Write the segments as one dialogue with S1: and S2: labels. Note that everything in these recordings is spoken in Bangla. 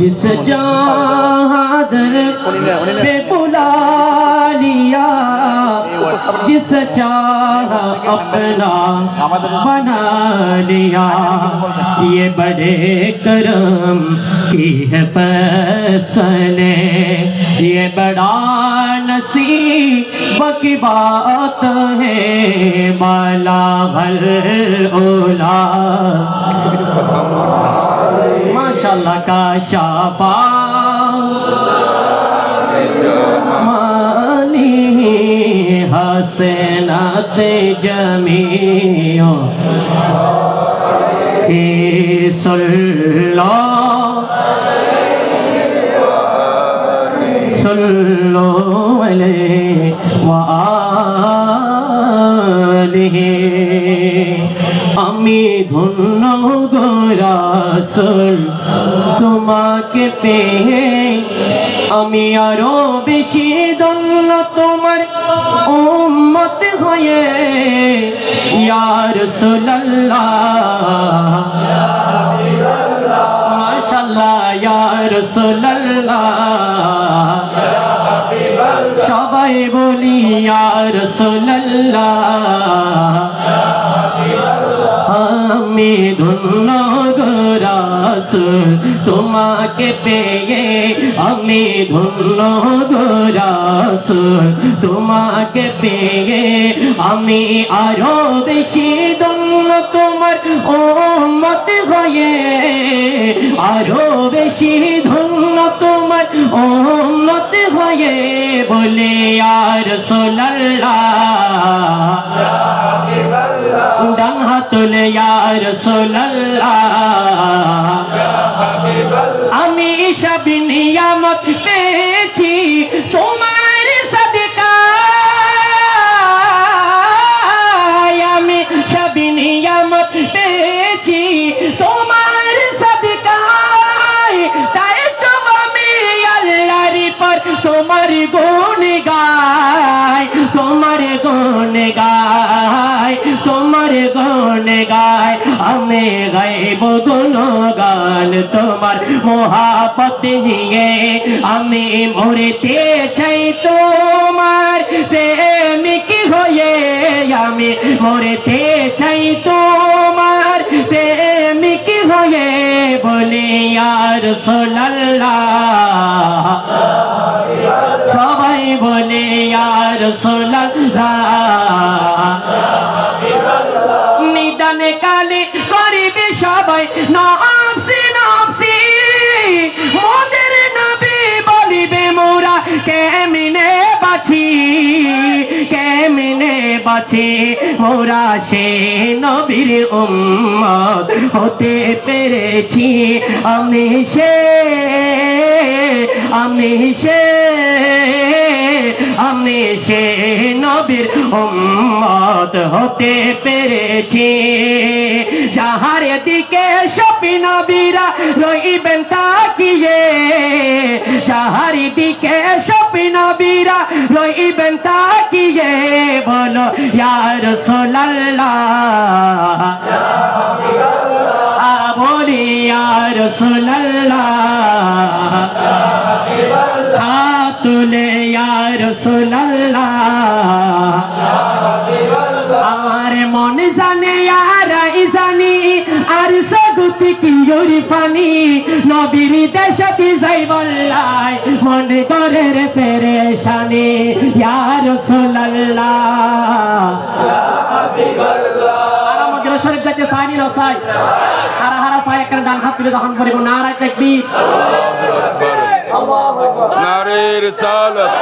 S1: जिस चादर पे बुला लिया जिस चाह अपना बना लिया ये बड़े करम की है फैसले ये बड़ा नसीब की बात है माला हल ओला माशाल्लाह का शाफा मानी हसनत जमीओ सल्लो अलैहि व आलिहि আমি ধন্য গো রাসূল তোমাকে পেয়ে আমি আরো বেশি ধন্য তোমার উম্মত হয়ে ইয়া রাসূলুল্লাহ মাশাআল্লাহ ইয়া রাসূলুল্লাহ সবাই বলি ইয়া রাসূলুল্লাহ আমি ধন্য গো রাসূল তোমাকে পেয়ে আমি ধন্য গো রাসূল তোমাকে পেয়ে আমি আরো বেশি ধন্য তোমার উম্মত হয়ে আরো বেশি ধন্য তোমার উম্মত হয়ে বলে ইয়া রাসূলুল্লাহ ডান হাত তুলে ইয়া রাসূলুল্লাহ আমি সব নিয়ামত পেয়েছি তোমার সদকায় আমি সব নিয়ামত পেয়েছি তোমার সদকায় তাই তো আমি আল্লাহর পর তোমার গুণ গাই তোমার গুণ গাই তোমার গুণ গায় আমি গাইব গুণগান তোমার মোহাবত নিয়ে আমি মরতে চাই তোমার প্রেমিক হয়ে আমি মরতে চাই তোমার প্রেমিক হয়ে বলি ইয়া রাসূলুল্লাহ সবাই বলে ইয়া রাসূলুল্লাহ নিদানে কালে করিবে সবাই নফসি নফসি মোদের নবী বলিবে মোরা কেমনে বাঁচি কেমনে বাঁচি মোরা সে নবীর উম্মত হতে পেরেছি আমি সে নবীর উম্মত হতে পেরেছি যাহার দিকে সব নবীরা রইবেন তাকিয়ে যাহার দিকে সব নবীরা রইবেন তাকিয়ে বলো ইয়া রাসূলুল্লাহ বলি ইয়া রাসূলুল্লাহ হাত তুলে ইয়া রাসূলুল্লাহ আমার মন জানে আরাই জানি আর সগুতি কি পানি নবীর দেশে যাই বললাই মনে করে রে পেরেশানি ইয়া রাসূলুল্লাহ আরামগিরা শরীফ থেকে সাইনি না সাই হারা হারা সাই একটা ডান হাত তুলে দহন করিব নারায়ে তাকবীর আল্লাহু আকবার
S2: নারে রিসালাত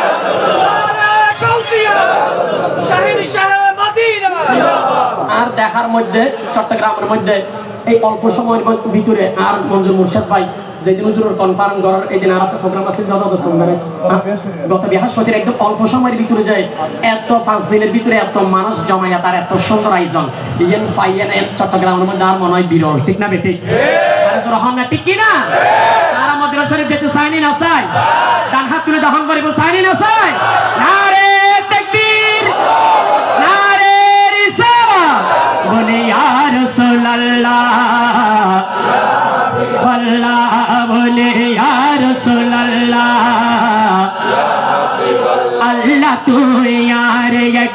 S1: আর দেখার মধ্যে চট্টগ্রামের মধ্যে এই অল্প সময়ের ভিতরে আর মঞ্জুর মুর্শিদ ভাই যেদিন হুজুরের কনফারেন্স করার এই দিন আর একটা প্রোগ্রাম আছে গত বৃহস্পতির একদম অল্প সময়ের ভিতরে যায় এত 5 দিনের ভিতরে এত মানুষ জমাইয়া তার এত সুন্দর আয়োজন ইয়েন পাইয়েন চট্টগ্রামের মধ্যে আর মনে হয় বিরল ঠিক না বেঠিক রহন না ঠিক কিনা তারা মদিনা শরীফ যেতে চাইনি না চাই ডান হাত তুলে দহন করিব চাইনি না চাই নারে তাকবীর নারে রিসালাত বলে ইয়া রাসূলুল্লাহ আল্লাহ বলে ইয়া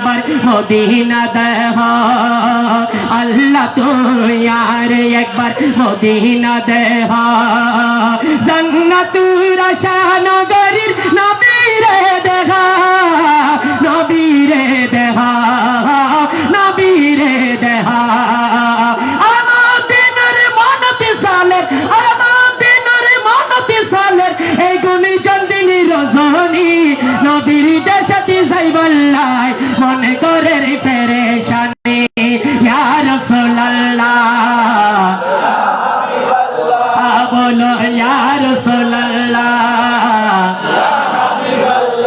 S1: একবার মদিনা দেখা আল্লাহ তুই আর একবার মদিনা দেখা জান্নাতুর আশানগরীর নবীরে দেখা নবীরে দেখা নবীরে দেখা আমাদের মনতে সালের আমাদের মনতে সালের এই গুণী চন্দিনী রজনী নবীর দেশাতি যাইবাল্লাই মনে করে রে পেরেশানি ইয়া রাসূলুল্লাহ বলো ইয়া রাসূলুল্লাহ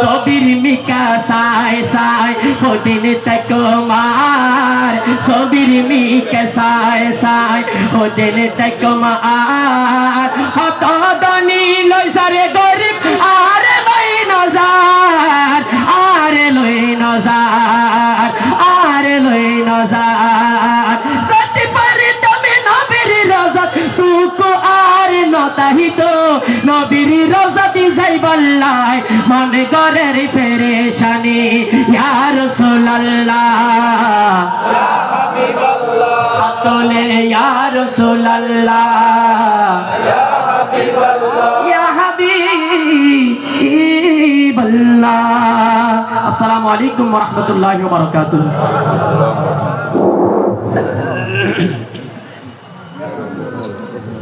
S1: সবির মিকা সায় সায় ওদিন তক মার সবির মিকা সায় সায় ওদিন তক মার হত দনি লই সারে গরিব আরে লই নজার আরে লই নজার আরে লই নজার সত্যি পারে তুমি নবীর রজত তুকো আর নতাহিত নবীর রজতি যাইবাল্লাই মনে করে পেরেশানি ইয়া রাসূলুল্লাহ হাতলে ইয়া রাসূলুল্লাহ ইয়া হাবিবাল্লাহ আসসালামু আলাইকুম ওয়া রাহমাতুল্লাহি ওয়া বারাকাতুহু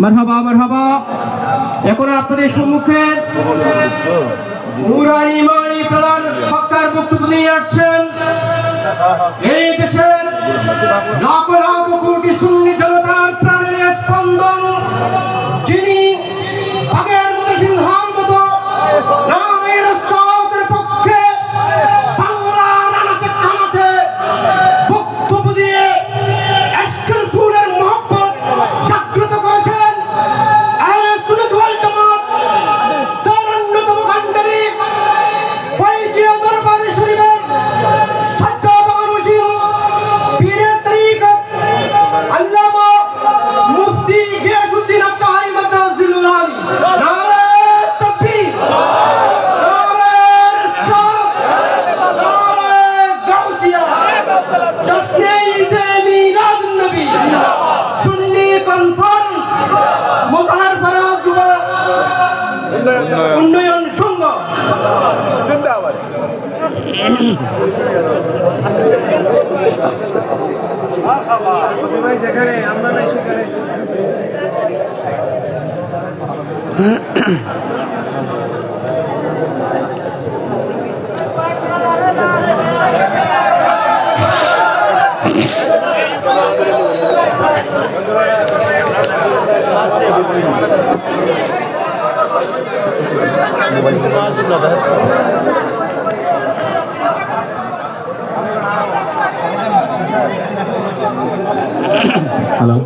S3: মারহাবা মারহাবা। এখন আপনাদের সম্মুখে নুরানি ইমানি প্রধান বক্তার বক্তব্য নিয়ে আসছেন এই দেশের লাখ লাখ কোটি সুন্নি জনতার প্রাণের স্পন্দন, যিনি বাঘের মতো সিংহের মতো নামের সাউদের পক্ষে বাংলার আনাচে কানাচে বক্তব্য দিয়ে আজকের সুরের মহব্বত জাগ্রত করেছেন। আহলে সুন্নাত ওয়াল জামাত তার অন্যতম কান্ডারি ফয়জিয়া দরবারে শরীফের সাজ্জাদার মুসিম পীরে তরিকত আল্লামা মুফতি গিয়াসউদ্দিন আত্তাহারি মাদ্রাসাতুল আলী নারে তাকবীর নারে রিসালাত নারে গাউসিয়া জশ্নে ঈদে মিলাদুন নবী সুন্নি কনফারেন্স মোতাহার ফরাজ যুব উন্নয়ন সংঘ
S4: হ্যালো,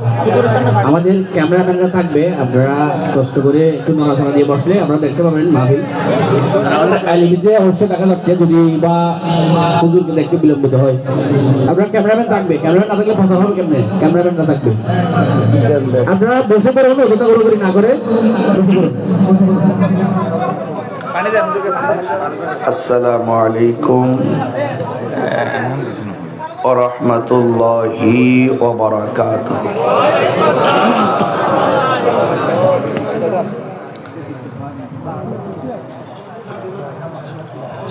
S4: আমাদের ক্যামেরাম্যানরা থাকবে, আপনারা কষ্ট করে একটু নড়াচড়া দিয়ে বসলে আমরা দেখতে পাবেন মাহফিল। আর আমাদের কালিভিতে অবশ্যই দেখা যাচ্ছে যদি বা হুজুরকে দেখতে বিলম্বিত হয়। আপনার ক্যামেরাম্যান থাকবে, ক্যামেরাম্যান না থাকলে ফসল হবে কেমনে? ক্যামেরাম্যানরা থাকবে। আপনারা বসে পড়ুন, অযথা গড়গড়ি না করে বসে পড়ুন।
S5: আসসালামু আলাইকুম ওয়া রাহমাতুল্লাহি ওয়া বারাকাতুহু।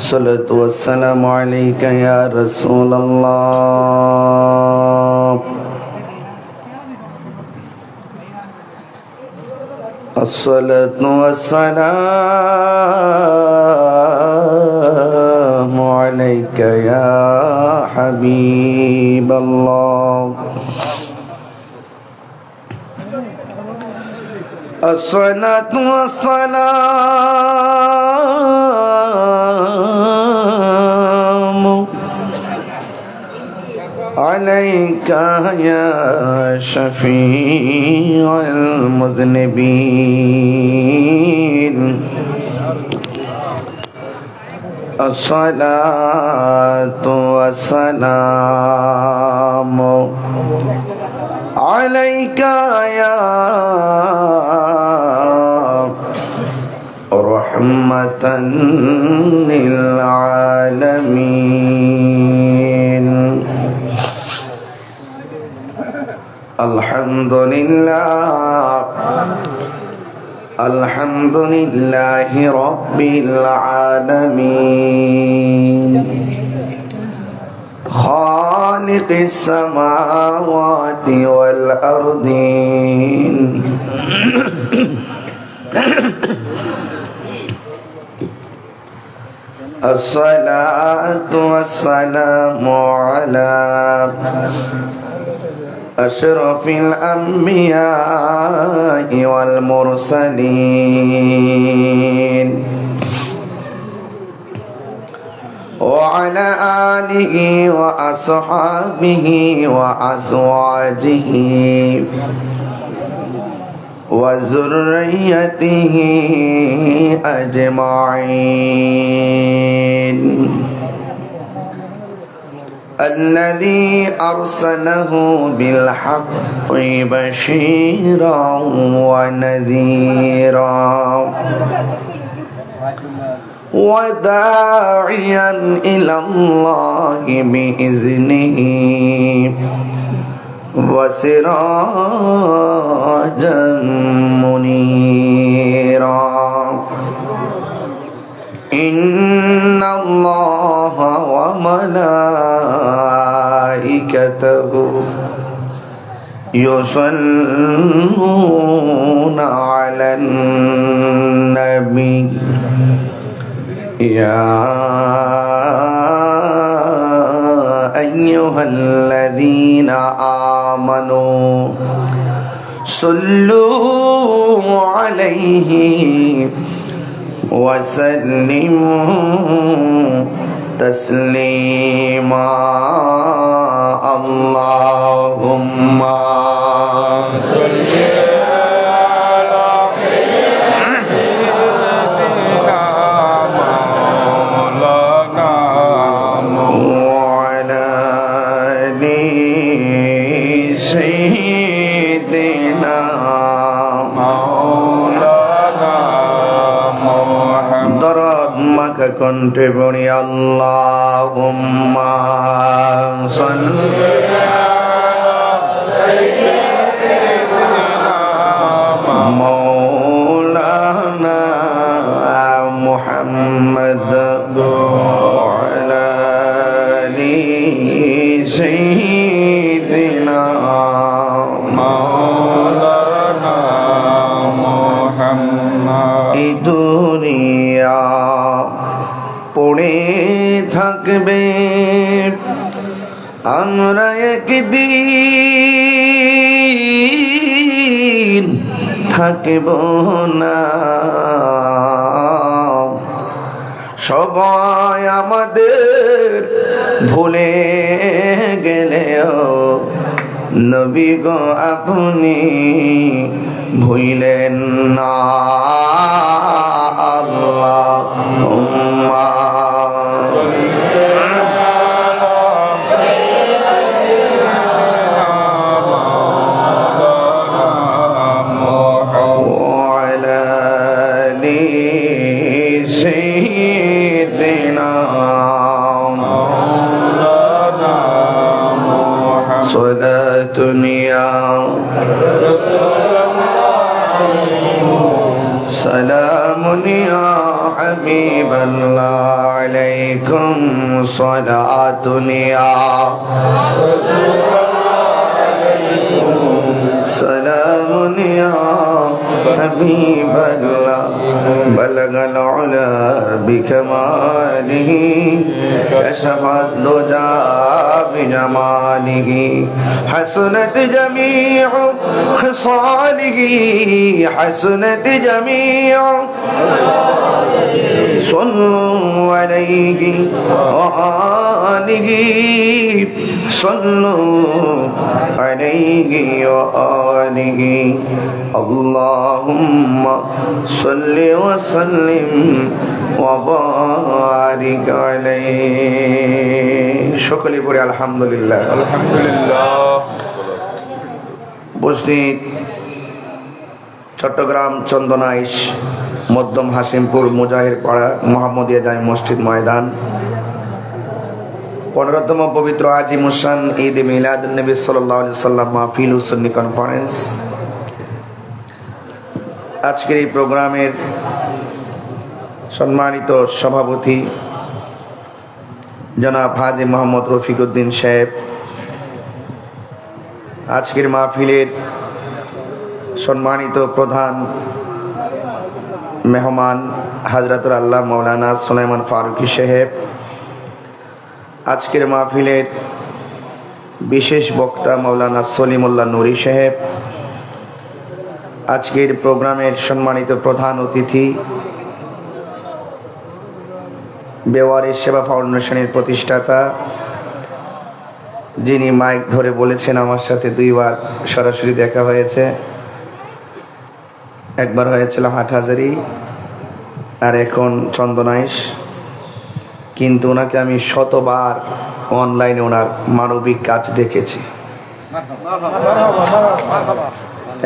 S5: সালাতু ওয়াসসালামু আলাইকা ইয়া রাসূলুল্লাহ। الصلاة والسلام عليك يا حبيب الله. الصلاة والسلام عليك يا شفيع المذنبين. الصلاة والسلام عليك يا رحمة للعالمين. الحمد لله رب العالمين خالق السماوات والأرضين الصلاة والسلام على أشرف الأنبياء والمرسلين وعلى آله وأصحابه وأزواجه وذريته أجمعين الذي أرسله بالحق بشيرا ونذيرا وداعيا إلى الله بإذنه وسراجا منيرا إن الله وملائكته يصلون على النبي يا أيها الذين آمنوا صلوا عليه وسلموا تسليما اللهم صل কণ্ঠে পড়ি আল্লাহুম্মা সাল্লি মাওলানা মুহাম্মদ ওয়া আলা আলি সাইয়্যিদিনা মাওলানা মুহাম্মদ এই দুনিয়া পড়ে থাকবে আমরা একদিন থাকব না সবাই আমাদের ভুলে গেলেও নবী গো আপনি ভুলেন না আল্লাহুম্মা سلام يا حبيب الله عليكم صلاة يا سلام يا حبيب الله بلغ العلا بكماله كشف الدجى بجماله حسنت جميع خصاله حسنت جميع صلوا عليه وآله صلوا عليه وآله اللهم صل وسلم وبارك عليه সকলে পড়ে আলহামদুলিল্লাহ
S2: আলহামদুলিল্লাহ।
S5: উপস্থিত চট্টগ্রাম চন্দনাইশ মধ্যম হাসিমপুর মুজাহির পাড়া মোহাম্মদিয়া জামি মসজিদ ময়দান 15তম পবিত্র আজিমুসান ঈদ মিলাদুন নবী সাল্লাল্লাহু আলাইহি সাল্লাম মাহফিল ও সুন্নি কনফারেন্স। আজকের এই প্রোগ্রামের সম্মানিত সভাপতি জনাব হাজী মোহাম্মদ রফিকুদ্দিন সাহেব, আজকের মাহফিলের সম্মানিত প্রধান মেহমান হযরতুল আল্লাহ মাওলানা সুলাইমান ফারুকী সাহেব, আজকের মাহফিলের বিশেষ বক্তা মাওলানা সলিমুল্লাহ নুরি সাহেব, আজকের প্রোগ্রামের সম্মানিত প্রধান অতিথি বেওয়ারিশ সেবা ফাউন্ডেশনের প্রতিষ্ঠাতা, যিনি মাইক ধরে বলেছেন আমার সাথে 2 বার সরাসরি দেখা হয়েছে, একবার হয়েছিল হাটহাজারি আর এখন চন্দনাইশ, কিন্তু ওনাকে আমি শতবার অনলাইনে ওনার মানবিক কাজ দেখেছি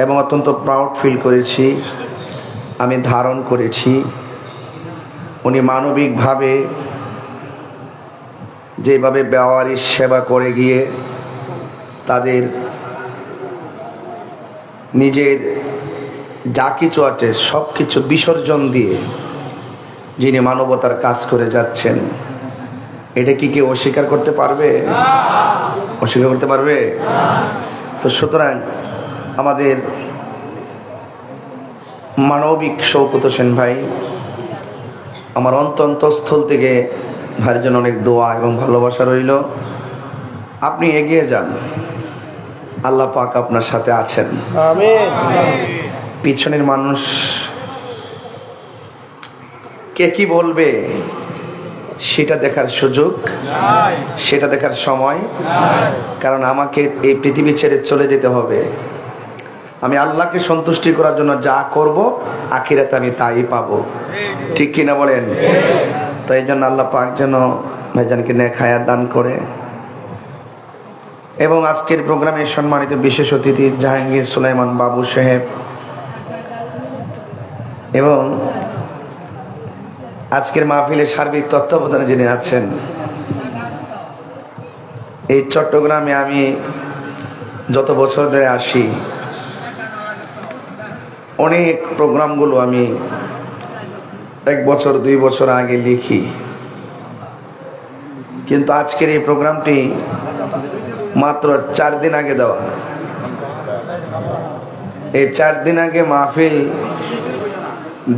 S5: এবং অত্যন্ত প্রাউড ফিল করেছি। আমি ধারণ করেছি উনি মানবিকভাবে যেভাবে বেওয়ারিশ সেবা করে গিয়ে তাদের নিজের যা কিছু আছে সব কিছু বিসর্জন দিয়ে যিনি মানবতার কাজ করে যাচ্ছেন, এটা কি কেউ অস্বীকার করতে পারবে? অস্বীকার করতে পারবে? তো সুতরাং আমাদের মানবিক শওকত হোসেন ভাই, আমার অন্তঃস্থল থেকে ভাইয়ের জন্য অনেক দোয়া এবং ভালোবাসা রইল। আপনি এগিয়ে যান, আল্লাহ পাক আপনার সাথে আছেন। পিছনের মানুষ কে কি বলবে সেটা দেখার সুযোগ, সেটা দেখার সময়, কারণ আমাকে এই পৃথিবী ছেড়ে চলে যেতে হবে। আমি আল্লাহকে সন্তুষ্টি করার জন্য যা করব আখিরাতে আমি তাই পাবো, ঠিক কিনা বলেন? তো এই জন্য আল্লাহ পাক যেন ভাইজানকে নেক হায়াত দান করে। এবং আজকের প্রোগ্রামে সম্মানিত বিশেষ অতিথি জাহাঙ্গীর সুলাইমান বাবু সাহেব এবং আজকের মাহফিলের সার্বিক তত্ত্বাবধানে যিনি আছেন, এই চট্টগ্রামে আমি যত বছর ধরে আসি অনেক প্রোগ্রামগুলো আমি 1 বছর 2 বছর আগে লিখি, কিন্তু আজকের এই প্রোগ্রামটি মাত্র 4 দিন আগে দেওয়া। এই 4 দিন আগে মাহফিল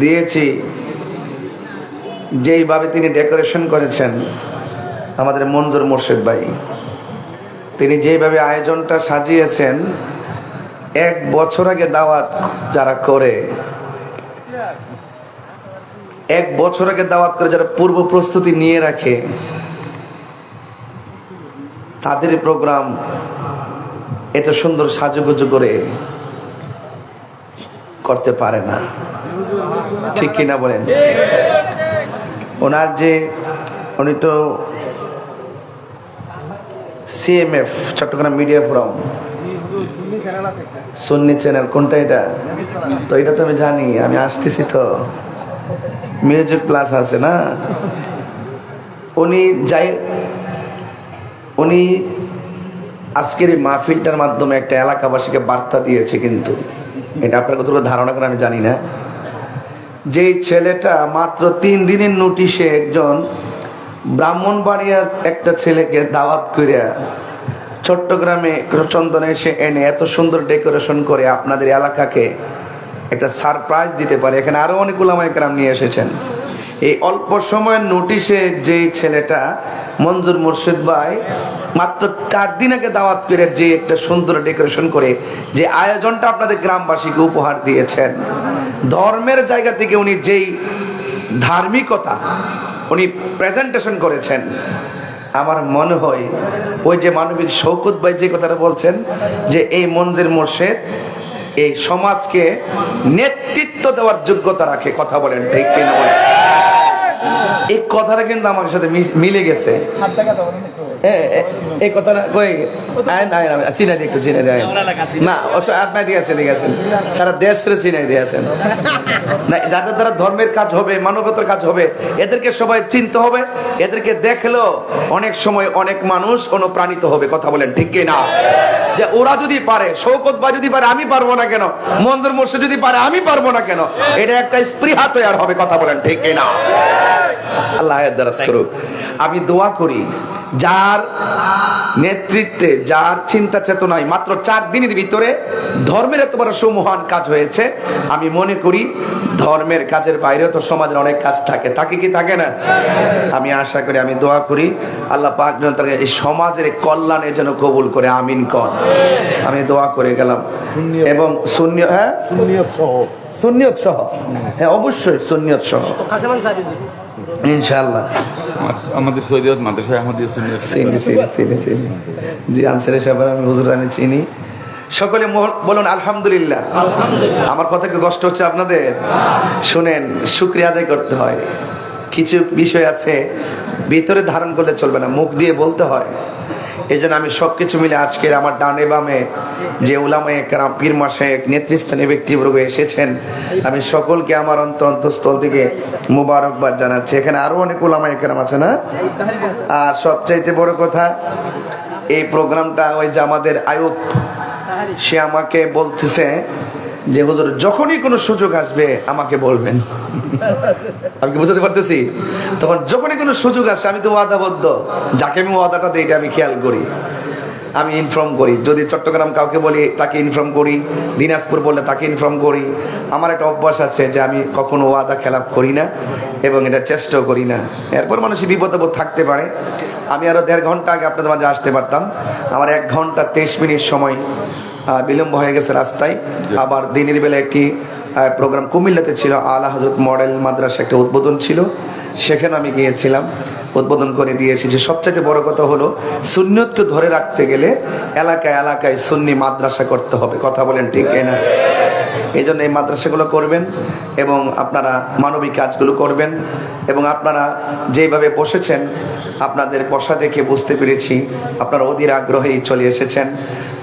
S5: দিয়েছি, যেইভাবে তিনি ডেকোরেশন করেছেন আমাদের মঞ্জুর মোর্শেদ ভাই, তিনি যেইভাবে আয়োজনটা সাজিয়েছেন, 1 বছর আগে দাওয়াত যারা করে, 1 বছর আগে দাওয়াত করে যারা পূর্ব প্রস্তুতি নিয়ে রাখে, তাদের প্রোগ্রাম এত সুন্দর সাজুগুজু করে করতে পারে না, ঠিক কিনা বলেন? ওনার যে উনি তো CMF চট্টগ্রাম মিডিয়া ফোরাম, সুন্নি চ্যানেল, কোনটা এটা? তো এটা তো আমি জানি, আমি আসতেছি তো, মিউজিক প্লাস আছে না, উনি আজকের এই মাহফিলটার মাধ্যমে একটা এলাকাবাসীকে বার্তা দিয়েছে, কিন্তু এটা আপনার কতটুকু ধারণা করে আমি জানি না। যেই ছেলেটা মাত্র 3 দিনের নোটিশে একজন ব্রাহ্মণবাড়িয়ার একটা ছেলেকে দাওয়াত করিয়া চট্টগ্রামে চন্দনে এসে এনে এত সুন্দর ডেকোরেশন করে আপনাদের এলাকাকে একটা সারপ্রাইজ দিতে পারে। এখানে আরো অনেক উলামায়ে কেরাম নিয়ে এসেছেন। এই অল্প সময়ের নোটিশে যে ছেলেটা মঞ্জুর মুর্শিদ ভাই মাত্র 4 দিন আগে দাওয়াত করে যে একটা সুন্দর ডেকোরেশন করে যে আয়োজনটা আপনাদের গ্রামবাসীকে উপহার দিয়েছেন, ধর্মের জায়গা থেকে উনি যেই ধার্মিকতা উনি প্রেজেন্টেশন করেছেন, আমার মনে হয় ওই যে মানবিক শওকত ভাই যে কথাটা বলছেন যে এই মঞ্জুর মুর্শিদ এই সমাজকে নেতৃত্ব দেওয়ার যোগ্যতা রাখে, কথা বলেন ঠিক কিনা বলেন? এই কথাটা কিন্তু আমার সাথে মিলে গেছে। এই কথা না কই চিনাই দিয়ে একটু চিনাই দেয় না আপনার দিয়ে আসেন সারা দেশ ছেড়ে চিনাই দিয়ে আসেন না, যাদের দ্বারা ধর্মের কাজ হবে, মানবতার কাজ হবে, এদেরকে সবাই চিনতে হবে। এদেরকে দেখলেও অনেক সময় অনেক মানুষ অনুপ্রাণিত হবে। কথা বলেন ঠিক কি না? যে ওরা যদি পারে, শওকত ভাই যদি পারে, আমি পারবো না কেন? মঞ্জুর মোর্শেদ যদি পারে, আমি পারবো না কেন? এটা একটা স্পৃহা তৈরি হবে। কথা বলেন ঠিক কি না? আল্লাহ দারাজ করুক। আমি দোয়া করি, যার নেতৃত্বে, যার চিন্তা চেতনায় মাত্র 4 দিনের ভিতরে ধর্মের এত বড় সুমহান কাজ হয়েছে, আমি মনে করি ধর্মের কাজের বাইরেও তো সমাজের অনেক কাজ থাকে, থাকে কি থাকে না? আমি আশা করি, আমি দোয়া করি আল্লাহ পাক যেন তার এই সমাজের কল্যাণে যেন কবুল করে, আমিন কর। আমি দোয়া করে গেলাম। এবং সুন্নিয়ত সহ, হ্যাঁ অবশ্যই সুন্নিয়ত সহ ইনশাআল্লাহ।
S2: আমাদের সৈয়দ মাদ্রাসা আহমদিয়া সুন্নিয়ত
S5: চিনি জি আনসারি সাহেব, আমি হুজুর আমি চিনি। সকলে বলুন আলহামদুলিল্লাহ। আমার কথা কি কষ্ট হচ্ছে আপনাদের? শুনেন, শুকরিয়া আদায় করতে হয়। কিছু বিষয় আছে ভিতরে ধারণ করলে চলবে না, মুখ দিয়ে বলতে হয়। এই জন্য আমি সবকিছু মিলে আজকের আমার ডানে বামে যে উলামায়ে কেরাম, পীর মাশায়েখ, নেতৃস্থানীয় ব্যক্তিবর্গ এসেছেন, আমি সকলকে আমার অন্তঃস্থল থেকে মোবারকবাদ জানাচ্ছি। এখানে আরো অনেক উলামায়ে কেরাম আছে না? আর সবচাইতে বড় কথা, এই প্রোগ্রামটা ওই যে আমাদের আয়ুব, সে আমাকে বলতেছে যে হুজুর যখনই কোনো সুযোগ আসবে আমাকে বলবেন। আমি কি বুঝতে পারতেছি? তখন যখনই কোনো সুযোগ আসে, আমি তো ওয়াদাবদ্ধ, যাকে আমি ওয়াদাটা দিই এটা আমি খেয়াল করি, আমি ইনফর্ম করি। যদি চট্টগ্রাম কাউকে বলি তাকে ইনফর্ম করি, দিনাজপুর বললে তাকে ইনফর্ম করি। আমার একটা অভ্যাস আছে যে আমি কখনো ওয়াদা খেলাপ করি না এবং এটা চেষ্টাও করি না। এরপর মানুষের বিপদ থাকতে পারে। আমি আরো 1.5 ঘন্টা আগে আপনাদের মাঝে আসতে পারতাম, আমার 1 ঘন্টা 23 মিনিট সময় বিলম্ব হয়ে গেছে রাস্তায়। আবার দিনের বেলা একটি প্রোগ্রাম কুমিল্লাতে ছিল, আলা হযরত মডেল মাদ্রাসা একটা উদ্বোধন ছিল, সেখানে আমি গিয়েছিলাম, উদ্বোধন করে দিয়েছি। যে সবচাইতে বড় কথা হলো, সুন্নিয়তকে ধরে রাখতে গেলে এলাকায় এলাকায় সুন্নি মাদ্রাসা করতে হবে। কথা বলেন ঠিক না? এই জন্য এই মাদ্রাসাগুলো করবেন এবং আপনারা মানবিক কাজগুলো করবেন। এবং আপনারা যেভাবে বসেছেন, আপনাদের বসা দেখে বুঝতে পেরেছি আপনারা অধীর আগ্রহেই চলে এসেছেন।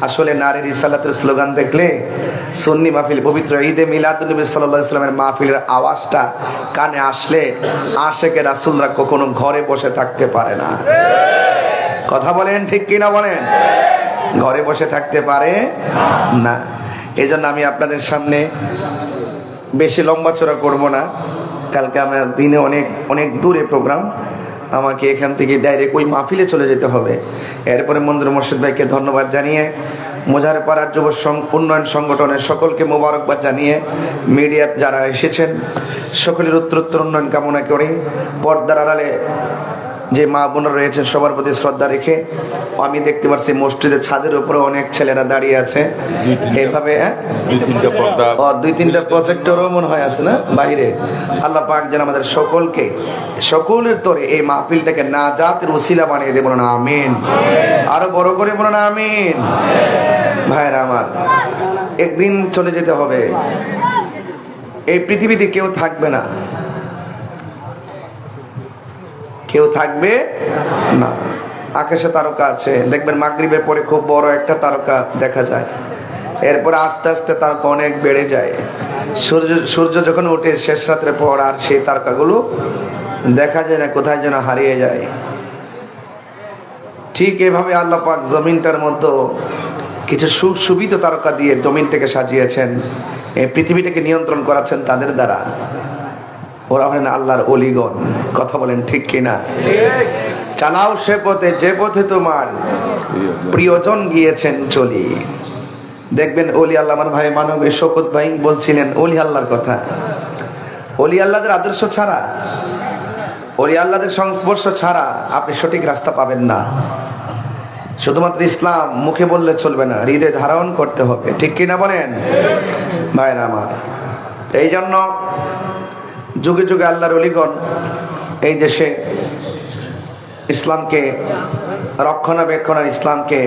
S5: আসলে নারীর রিসালাতের স্লোগান দেখলে সুন্নি মাহফিল, পবিত্র ঈদে মিলাদুন্নবী সাল্লাল্লাহু আলাইহি ওয়াসাল্লামের মাহফিলের আওয়াজটা কানে আসলে আশেকে রাসূলরা কখনো ঘরে বসে থাকতে পারে না। কথা বলেন ঠিক কিনা বলেন? ঘরে বসে থাকতে পারে না। এই জন্য আমি আপনাদের সামনে বেশি লম্বা চড়া করবো না। কালকে আমার দিনে অনেক দূরে প্রোগ্রাম, আমাকে এখান থেকে ডাইরেক্ট ওই মাহফিলে চলে যেতে হবে। এরপরে মঞ্জুর মোর্শেদ ভাইকে ধন্যবাদ জানিয়ে, মোজাহারপাড়ার যুব উন্নয়ন সংগঠনের সকলকে মোবারকবাদ জানিয়ে, মিডিয়াতে যারা এসেছেন সকলের উত্তরোত্তর উন্নয়ন কামনা করে, পর্দার আড়ালে যে মা বোনরা রয়েছেন সবার প্রতি শ্রদ্ধা রেখে, আমি দেখতে পাচ্ছি মসজিদের ছাদের উপরে অনেক ছেলেরা দাঁড়িয়ে আছে এইভাবে। 2-3টা প্রজেক্টরও মনে হয় আছে না বাইরে। আল্লাহ পাক যেন আমাদের সকলের তরে এই মাহফিলটাকে নাজাতের ওসিলা বানিয়ে দেব না, আমিন। আরো বড় করে বলো না আমিন। ভাইরা আমার, একদিন চলে যেতে হবে, এই পৃথিবীতে কেউ থাকবে না, কেউ থাকবে না। আকাশে তারকা আছে, দেখবেন মাগরিবের পরে খুব বড় একটা তারকা দেখা যায়, এরপরে আস্তে আস্তে তারকা অনেক বেড়ে যায়। সূর্য যখন ওঠে শেষ রাতের পর, আর সেই তারকাগুলো দেখা যায় না, কোথায় যেন হারিয়ে যায়। ঠিক এভাবে আল্লাহ পাক জমিনটার মধ্যে কিছু সুবিধা তারকা দিয়ে জমিনটাকে সাজিয়েছেন, এই পৃথিবীটাকে নিয়ন্ত্রণ করাচ্ছেন তাদের দ্বারা। ওরা হলেন আল্লাহর অলিগণ। কথা বলেন ঠিক কিনা? চালাও সে পথে যে পথে তোমার প্রিয়জন গিয়েছেন চলি। দেখবেন অলি আল্লাহ, আমার ভাই মানবে শওকত ভাই বলছিলেন অলি আল্লাহর কথা। অলি আল্লাহদের আদর্শ ছাড়া, অলি আল্লাহদের সংস্পর্শ ছাড়া আপনি সঠিক রাস্তা পাবেন না। শুধুমাত্র ইসলাম মুখে বললে চলবে না, হৃদয়ে ধারণ করতে হবে। ঠিক কিনা বলেন ভাইরা আমার? এই জন্য যুগে যুগে আল্লাহর ওলিগণ এই দেশে ইসলামকে রক্ষণাবেক্ষণ আর ইসলামকে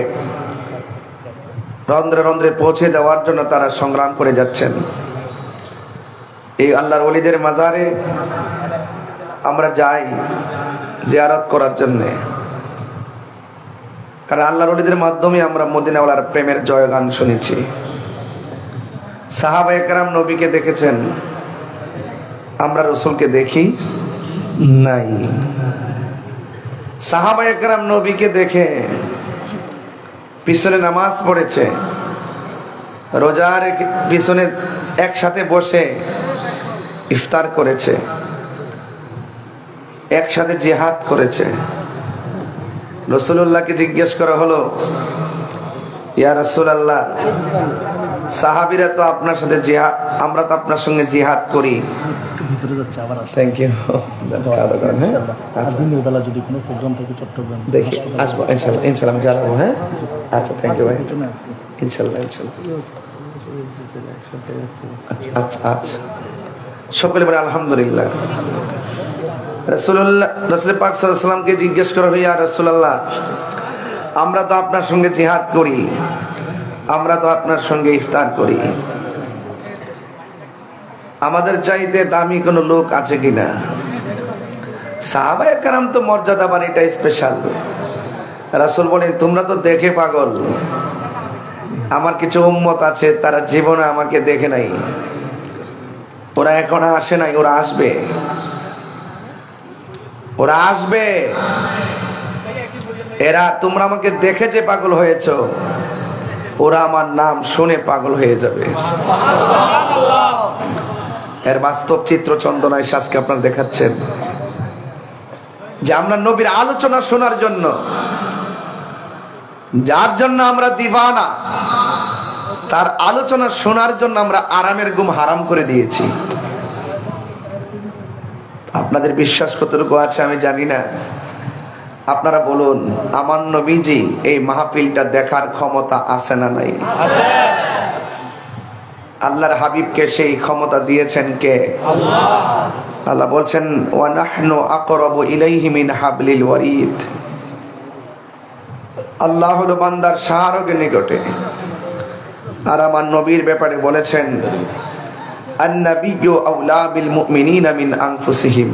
S5: রন্ধ্রে রন্ধ্রে পৌঁছে দেওয়ার জন্য তারা সংগ্রাম করে যাচ্ছেন। এই আল্লাহর ওলিদের মাজারে আমরা যাই জিয়ারত করার জন্যে। কারণ আল্লাহর ওলিদের মাধ্যমে আমরা মদিনাওয়ালার প্রেমের জয়গান শুনেছি। সাহাবায়ে কেরাম নবীকে দেখেছেন, আমরা রসুলকে দেখি নাই। সাহাবায়ে কেরাম নবীকে দেখে পিছনে নামাজ পড়েছে, রোজার পিছনে একসাথে বসে ইফতার করেছে, একসাথে জিহাদ করেছে। রাসূলুল্লাহকে জিজ্ঞেস করা হলো, ইয়া রাসূলুল্লাহ, সাহাবীরা তো আপনার সাথে জিহাদ, আমরা তো আপনার সঙ্গে জিহাদ করি।
S6: ভিতরে যাচ্ছে আবার আসছে।
S5: Thank you.
S6: আর দিনের বেলা যদি কোনো প্রোগ্রাম থাকে চট্টগ্রাম
S5: দেখি আসবো ইনশাআল্লাহ, ইনশাআল্লাহ আমি জানাবো। হ্যাঁ আচ্ছা, থ্যাংক ইউ ভাই,
S6: পিছনে আছে।
S5: ইনশাআল্লাহ ইনশাআল্লাহ। আচ্ছা আচ্ছা আচ্ছা, সকলে বলে আলহামদুলিল্লাহ। রাসূল পাক সাল্লাল্লাহু আলাইহি ওয়াসাল্লামকে জিজ্ঞেস করা হলো, ইয়া রাসূলুল্লাহ, আমরা তো আপনার সঙ্গে জিহাদ করি, আমরা তো আপনার সঙ্গে ইফতার করি, আমাদের চাইতে দামি কোনো লোক আছে কিনা? সাহাবায়ে কেরাম তো মর্যাদাবান, এটা স্পেশাল। রাসূল বলেন, তোমরা তো দেখে পাগল, আমার কিছু উম্মত আছে তারা জীবনে আমাকে দেখে নাই, ওরা এখনো আসে নাই, ওরা আসবে, ওরা আসবে। এরা, তোমরা আমাকে দেখে যে পাগল হয়েছ, ওরা আমার নাম শুনে পাগল হয়ে যাবে। এর বাস্তব চিত্র চন্দনায় আজকে আপনারা দেখাচ্ছেন যে আমরা নবীর আলোচনা শোনার জন্য, যার জন্য আমরা দিবানা, তার আলোচনা শোনার জন্য আমরা আরামের ঘুম হারাম করে দিয়েছি। আপনাদের বিশ্বাস কতটুকু আছে আমি জানি না, আপনারা বলুন, আমার নবীজি এই মাহফিলটা দেখার ক্ষমতা আছে না নাই? আল্লাহর হাবিবকে সেই ক্ষমতা দিয়েছেন কে? আল্লাহ বলছেন, ওয়া নাহনু আকরাবু ইলাইহি মিন হাবলিল ওয়ারিদ। আল্লাহ হলো বান্দার শাহরগের নিকটে। আর আমার নবীর ব্যাপারে বলেছেন, আন-নাবিয়্যু আওলা বিল মুমিনিনা মিন আনফুসিহিম।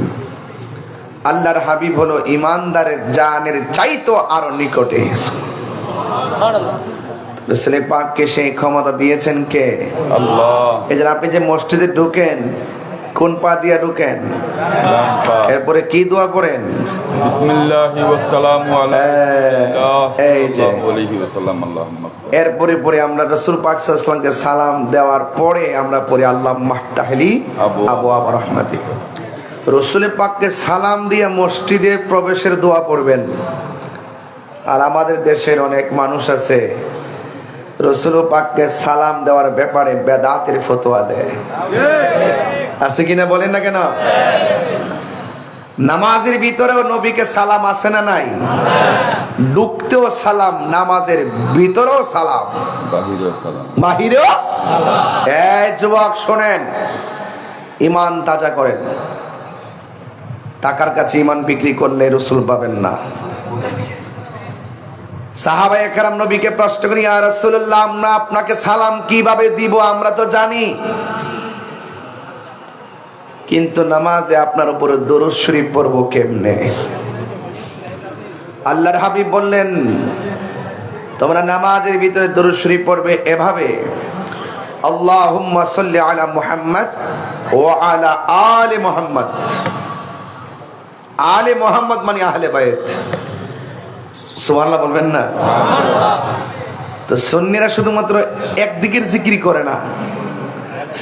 S5: আল্লাহর হাবিব হলো ইমানদারের জানের চাইতো আরো নিকটে। সুবহানাল্লাহ। রাসূল পাককে সেই ক্ষমতা দিয়েছেন কে?
S2: আল্লাহ।
S5: এজন্য আপনি যে মসজিদে ঢোকেন, কোন পা দিয়ে ঢোকেন? এরপরে কি দোয়া করেন?
S2: বিসমিল্লাহি ওয়া সালামু আলা
S5: এই যে
S2: আলাইহি ওয়া সাল্লাম। আল্লাহুম্মা
S5: এরপরে পরে আমরা রাসূল পাক সাল্লাল্লাহু আলাইহি ওয়াসাল্লামকে সালাম দেওয়ার পরে আমরা পড়ি আল্লাহুম্মা ইফতাহলি আবওয়াব রাহমাতিক। রাসূল পাককে সালাম দিয়ে মসজিদে প্রবেশের দোয়া পড়বেন। আর আমাদের দেশের অনেক মানুষ আছে রাসূল পাককে সালাম দেওয়ার ব্যাপারে বেদাতের ফতোয়া দেয়, আছে কিনা বলেন না কেন? নামাজের ভিতরেও নবীকে সালাম আছে না নাই? ঢুকতেও সালাম, নামাজের ভিতরেও সালাম,
S2: বাহিরেও সালাম,
S5: বাহিরেও সালাম। এই যুবক শোনেন, ঈমান তাজা করেন। টাকার কাছে ঈমান বিক্রি করলে রাসূল পাবেন না। সাহাবায়ে কেরাম নবীকে প্রশ্ন করি, ইয়া রাসূলুল্লাহ, আমরা আপনাকে সালাম কিভাবে দিব? আমরা তো জানি, কিন্তু নামাজে আপনার উপরে দরুদ শরীফ পড়ব কেমনে? আল্লাহর হাবিব বললেন, তোমরা নামাজের ভিতরে দরুদ শরীফ পড়বে এভাবে, আল্লাহুম্মা সাল্লি আলা মুহাম্মদ ওয়া আলা আলি মুহাম্মদ। আলে মুহাম্মদ মানে আহলে বাইত। সুবহানাল্লাহ বলবেন না? তো সুন্নিরা শুধুমাত্র একদিকের জিকির করে না,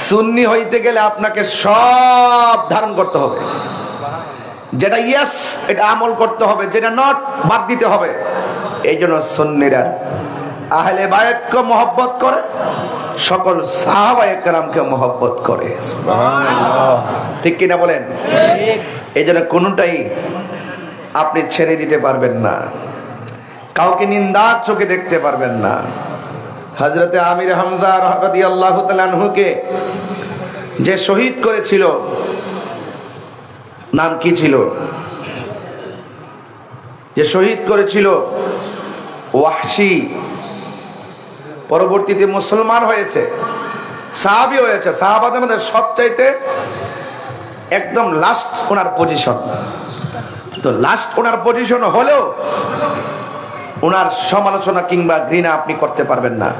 S5: সুন্নি হইতে গেলে আপনাকে সব ধারণ করতে হবে। যেটা ইয়েস এটা আমল করতে হবে, যেটা নট বাদ দিতে হবে। এই জন্য সুন্নিরা আহলে বায়াতকে মহব্বত করে, সকল সাহাবায়ে কেরামকে মহব্বত করে। সুবহানাল্লাহ, ঠিক কিনা বলেন? এই জন্য কোনোটাই আপনি ছেড়ে দিতে পারবেন না, কাউকে নিন্দার চোখে দেখতে পারবেন না। হযরতে আমির হামজা রাদিয়াল্লাহু তাআলা আনহুকে যে শহীদ করেছিল, নাম কি ছিল? যে শহীদ করেছিল ওয়াহশী, পরবর্তীতে মুসলমান হয়েছে, সাহাবী হয়েছে। সাহাবাদের মধ্যে সবচাইতে একদম লাস্ট ওনার পজিশন। তো লাস্ট ওনার পজিশন হলেও ওনার সমালোচনা কিংবা ঘৃণা আপনি করতে পারবেন না,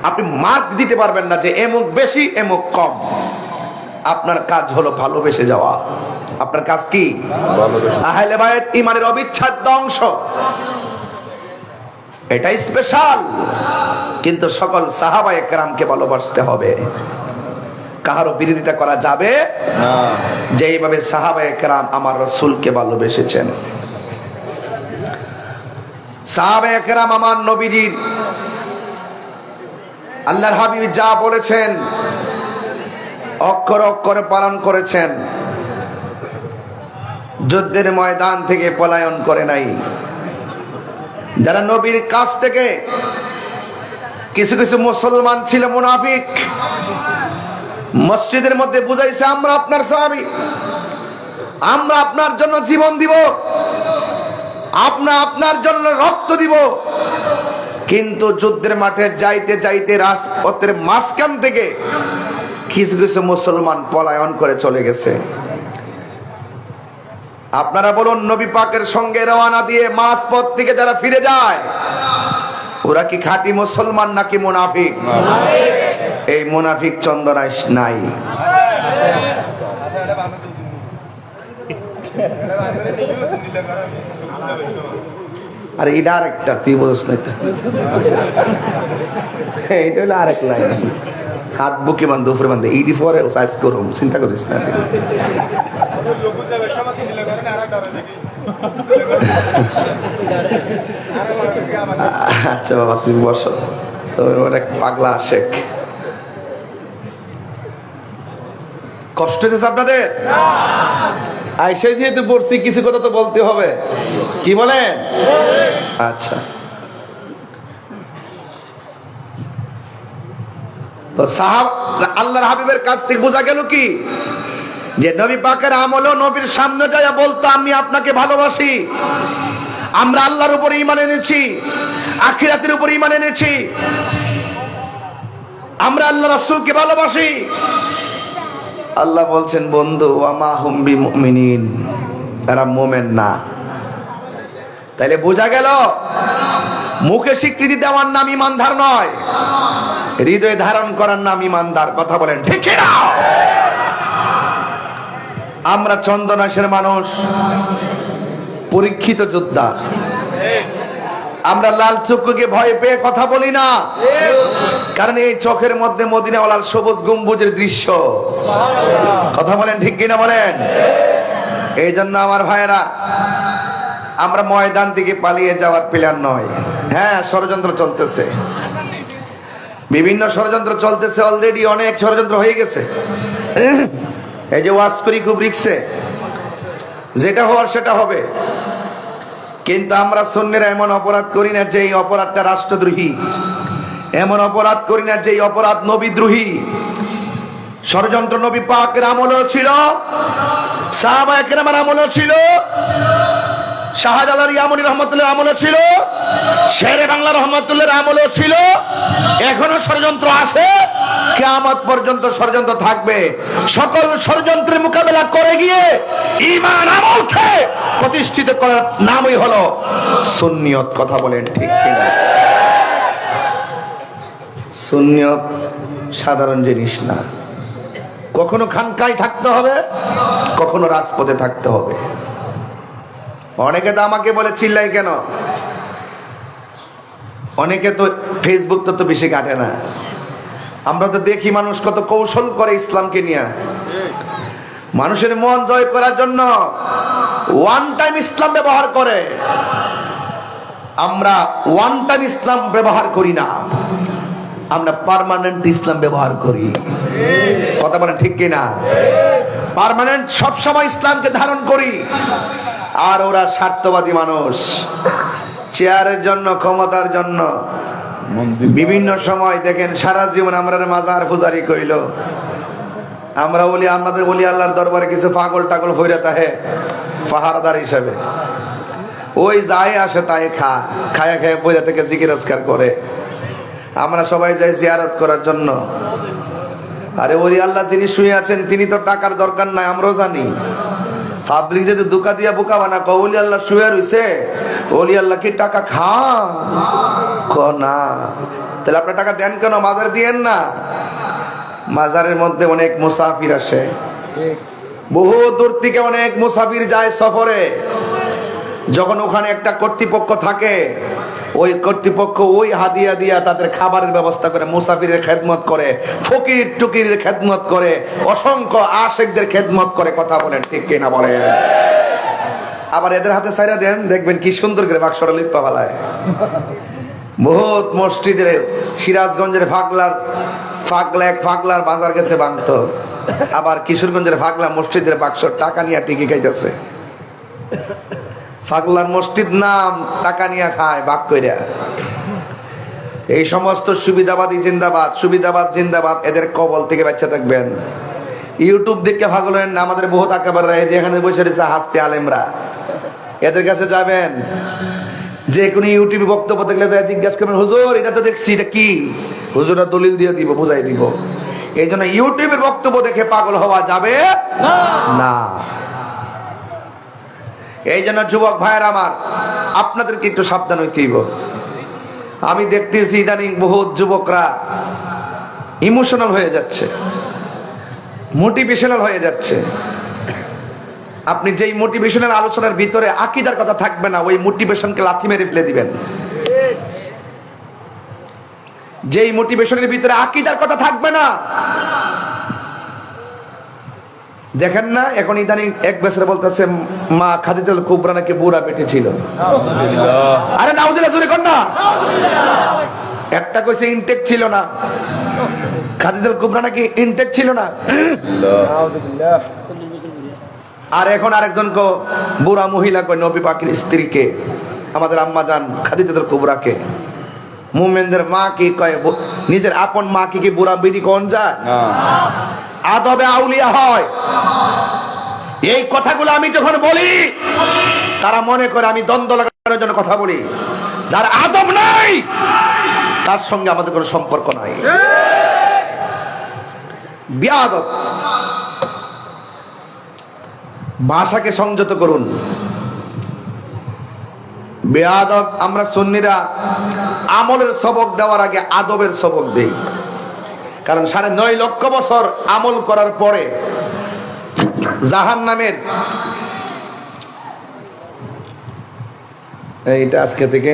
S5: আপনি মার্ক দিতে পারবেন না যে এমুক বেশি এমুক কম। আপনার কাজ হলো ভালোবেসে যাওয়া। আপনার কাজ কি?
S2: ভালোবেসে।
S5: আহলে বায়াত ঈমানের অবিচ্ছেদ্য অংশ, এটাই স্পেশাল। কিন্তু সকল সাহাবায়ে কেরামকে ভালোবাসতে হবে, কাহারও বিরোধিতা করা যাবে
S2: না।
S5: যেইভাবে সাহাবায়ে কেরাম আমার রাসূলকে ভালোবেসেছেন। সাহাবায়ে কেরাম আমার নবীজির, আল্লাহর হাবিব যা বলেছেন অক্ষরে অক্ষরে পালন করেছেন। যুদ্ধের ময়দান থেকে পলায়ন করে নাই। যারা নবীর কাছ থেকে, কিছু কিছু মুসলমান ছিল মুনাফিক, মসজিদের মধ্যে বুঝাইছে আমরা আপনার সাহাবী, আমরা আপনার জন্য জীবন দিব, আপনার জন্য রক্ত দিব। কিন্তু যুদ্ধের মাঠে যাইতে যাইতে রাজপথের মাঝখান থেকে কিছু কিছু মুসলমান পলায়ন করে চলে গেছে। আপনারা বলুন, নবী পাকের সঙ্গে রওনা দিয়ে মাঝপথ থেকে যারা ফিরে যায় ওরা কি খাঁটি মুসলমান নাকি মুনাফিক? এই মুনাফিক চন্দনায় নাই। আরে এটা আরেকটা, তুই বলিস না এইটা হলো আরেক লাইন। হাত বুকে বান্ধ, উপরে বান্ধে, এইটি পরে সাইজ করুম, চিন্তা করিস না। আচ্ছা বাবা তুমি বসো, তো অনেক পাগলা শেখ। কষ্ট হয়েছে আপনাদের? আইসে যেহেতু পড়ছি কিছু কথা তো বলতে হবে, কি বলেন? আচ্ছা, তো আল্লাহর হাবিবের কাছ থেকে বোঝা গেল কি যে নবী পাকের আমলও নবীর সামনে যায় বলতো আমি আপনাকে ভালোবাসি, আমরা আল্লাহর উপরে ঈমান এনেছি, আখিরাতের উপরে ঈমান এনেছি, আমরা আল্লাহ রাসূলকে ভালোবাসি। আল্লাহ বলছেন বন্ধু ওয়ামা হুম বিমুমিনিন, এরা মুমিন না। তাইলে বোঝা গেল মুখে স্বীকৃতি দেওয়ার নাম ঈমানদার নয়, হৃদয়ে ধারণ করার নাম ঈমানদার। কথা বলেন ঠিক কি না? আমরা চন্দনাশের মানুষ, পরীক্ষিত যোদ্ধা। আমরা লাল চক্ষুকে ভয় পেয়ে কথা বলি না, কারণ এই চোখের মধ্যে মদিনাওয়ালার সবুজ গম্বুজের দৃশ্য। কথা বলেন ঠিক কিনা বলেন? এই জন্য আমার ভাইয়েরা, আমরা ময়দান থেকে পালিয়ে যাওয়ার প্ল্যান নয়। হ্যাঁ, ষড়যন্ত্র চলতেছে, বিভিন্ন ষড়যন্ত্র চলতেছে, অলরেডি অনেক ষড়যন্ত্র হয়ে গেছে। এই যে ওয়াজ করি খুব রিক্সে, যেটা হওয়ার সেটা হবে। কিন্তু আমরা সুন্নিরা এমন অপরাধ করি না যে এই অপরাধটা রাষ্ট্রদ্রোহী, এমন অপরাধ করি না যে এই অপরাধ নবীদ্রোহী। ষড়যন্ত্র নবী পাকের আমলও ছিল, সাহাবায়ে কেরামের আমলও ছিল, শাহজালাল ইয়ামানী রহমাতুল্লাহ আমলও ছিল, শেরে বাংলা রহমাতুল্লাহর আমলও ছিল, এখনো ষড়যন্ত্র আছে, কিয়ামত পর্যন্ত ষড়যন্ত্র থাকবে। সকল ষড়যন্ত্রের মোকাবেলা করে গিয়ে ঈমান আমলকে প্রতিষ্ঠিত করার নামই হলো সুন্নিয়ত। কথা বলেন ঠিক কিনা? সুন্নিয়ত সাধারণ জিনিস না, কখনো খানকায় থাকতে হবে, কখনো রাজপথে থাকতে হবে। অনেকে তো আমাকে বলে চিল্লাই কেন, অনেকে তো ফেসবুক তো বেশি কাটে না। আমরা তো দেখি মানুষ কত কৌশল করে ইসলামকে নিয়ে, মানুষের মন জয় করার জন্য ওয়ান টাইম ইসলাম ব্যবহার করে। আমরা ওয়ান টাইম ইসলাম ব্যবহার করি না, আমরা পার্মানেন্ট ইসলাম ব্যবহার করি। কথা বলেন ঠিক কিনা? পার্মানেন্ট সবসময় ইসলামকে ধারণ করি। আর ওরা স্বার্থবাদী মানুষ, চেয়ারের জন্য, ক্ষমতার জন্য বিভিন্ন সময় দেখেন সারা জীবন আমরা মাজার পূজারি কইল, আমরা বলি আমাদের বলি আল্লাহর দরবারে কিছু পাগল টাগল হইরা তাহে পাহারাদার হিসাবে, ওই যায় আসে তাই খায়া খায়া পয়রা থেকে জিকির আজকার করে। আমরা সবাই যাই জিয়ারত করার জন্য। আরে ওলি আল্লাহ যিনি শুয়ে আছেন তিনি তো টাকার দরকার নাই, আমরাও জানি। পাবলিক যদি দুকা দিয়া বোকা বানা কলি আল্লাহ শুয়ে রইছে, ওলি আল্লাহ কি টাকা খা ক না, তাহলে আপনার টাকা দেন কেন? মাজার দিয়েন না। মাজারের মধ্যে অনেক মুসাফির আসে, বহু দূর থেকে অনেক মুসাফির যায় সফরে। যখন ওখানে একটা কর্তৃপক্ষ থাকে, ওই কর্তৃপক্ষ ওই হাদিয়া দিয়া তাদের খাবারের ব্যবস্থা করে, মুসাফিরের খেদমত করে, ফকির টুকিরের খেদমত করে, অসংখ্য আশেকদের খেদমত করে। কথা বলেন ঠিক কিনা বলেন? আবার এদের হাতে ছাইরা দেন, দেখবেন কি সুন্দর করে বাক্সটা লিপ্পা ফালায়। বহুত মসজিদের সিরাজগঞ্জের ফাগলার বাজার গেছে ভাঙতো, আবার কিশোরগঞ্জের ফাগলা মসজিদের বাক্স টাকা নিয়ে টিকি খাইতেছে। ফাগলার মসজিদ নাম, টাকা নিয়ে খায় বাক কইরা। এই সমস্ত সুবিধাবাদী জিন্দাবাদ, সুবিধাবাদ জিন্দাবাদ, এদের কবল থেকে বাচ্চা থাকবেন। ইউটিউব দেখে পাগল হলেন না। আমাদের বহুত আকাবাররা যেখানে বসে রয়েছে হাসতে আলেমরা, এদের কাছে যাবেন, যে কোনো ইউটিউবে বক্তব্য দেখলে জিজ্ঞাসা করবেন, হুজুর এটা তো দেখছি, এটা কি? হুজুরা দলিল দিয়ে দিব, বুঝাই দিব। এই জন্য ইউটিউবের বক্তব্য দেখে পাগল হওয়া যাবে না। এই জন্য যুবক ভাইয়ের আমার, আপনাদেরকে একটু সাবধান হইতে হইব। আমি দেখতেছি ইদানিং বহুত যুবকরা ইমোশনাল হয়ে যাচ্ছে, মোটিভেশনাল হয়ে যাচ্ছে। আপনি যেই মোটিভেশনাল আলোচনার ভিতরে আকীদার কথা থাকবে না, ওই মোটিভেশনকে লাথি মেরে ফেলে দিবেন। যেই মোটিভেশনের ভিতরে আকীদার কথা থাকবে না, দেখেন না এখন ইদানিং এক বছর বলতেছে মা খাদিজাতুল কুবরা নাকি বুড়া পেটে ছিল। আরে নাউজুবিল্লাহ, জোরে কর না। একটা কইছে ইনটেক ছিল না, খাদিজাতুল কুবরা নাকি ইনটেক ছিল না। আর এখন আরেকজন কো বুড়া মহিলা কয় নবী পাকের স্ত্রীকে, আমাদের আম্মা জান খাদিজাতুল কুবরাকে। মুমিনদের মা কি কয়, নিজের আপন মা কি বুড়া বিড়ি কোন যায়? আদবে আউলিয়া হয়। এই কথাগুলো আমি যখন বলি, তারা মনে করে আমি দ্বন্দ্ব লাগানোর জন্য কথা বলি। যার আদব নাই তার সঙ্গে আমাদের কোনো সম্পর্ক নাই। বেয়াদব। ভাষাকে সংযত করুন। বেয়াদব। আমরা সুন্নিরা আমলের সবক দেওয়ার আগে আদবের সবক দেই, কারণ 9.5 লক্ষ বছর আমল করার পরে জাহান্নামের, এইটা আজকে থেকে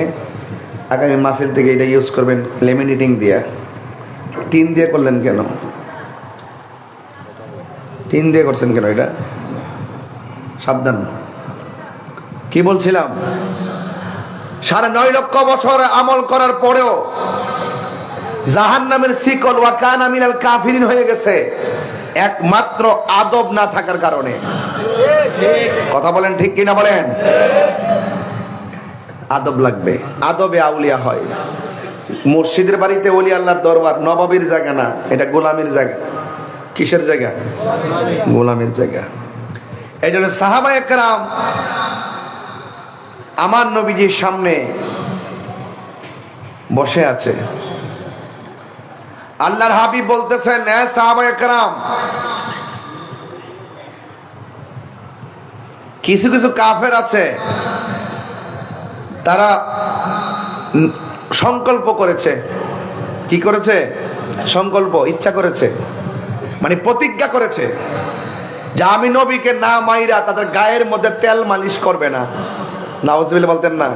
S5: আগামী মাহফিল থেকে এটা ইউজ করবেন, লেমিনেটিং দিয়া। টিন দিয়ে করলেন কেন? টিন দিয়ে করছেন কেন? এটা সাবধান। কি বলছিলাম? 9.5 লক্ষ বছর আমল করার পরেও জাহান্নামের শিকল ওয়াকানা মিনাল কাফিরিন হয়ে গেছে, একমাত্র আদব না থাকার কারণে। কথা বলেন ঠিক কিনা বলেন? আদব লাগবে। আদবে আউলিয়া হয়। মুর্শিদের বাড়িতে ওলি আল্লাহর দরবার, নবাবির জায়গা না, এটা গোলামির জায়গা। কিসের জায়গা? গোলামির জায়গা। এই জন্য সাহাবায়ে কেরাম আমার নবীজির সামনে বসে আছে। আল্লাহর হাবিব বলতেছেন, এ সাহাবায়ে কেরাম, কিছু কিছু কাফের আছে, তারা সংকল্প করেছে। কি করেছে? সংকল্প, ইচ্ছা করেছে, মানে প্রতিজ্ঞা করেছে যে আমি নবীকে না মাইরা তাদের গায়ের মধ্যে তেল মালিশ করবে না। নাউজুবিল্লাহ বলতেন না?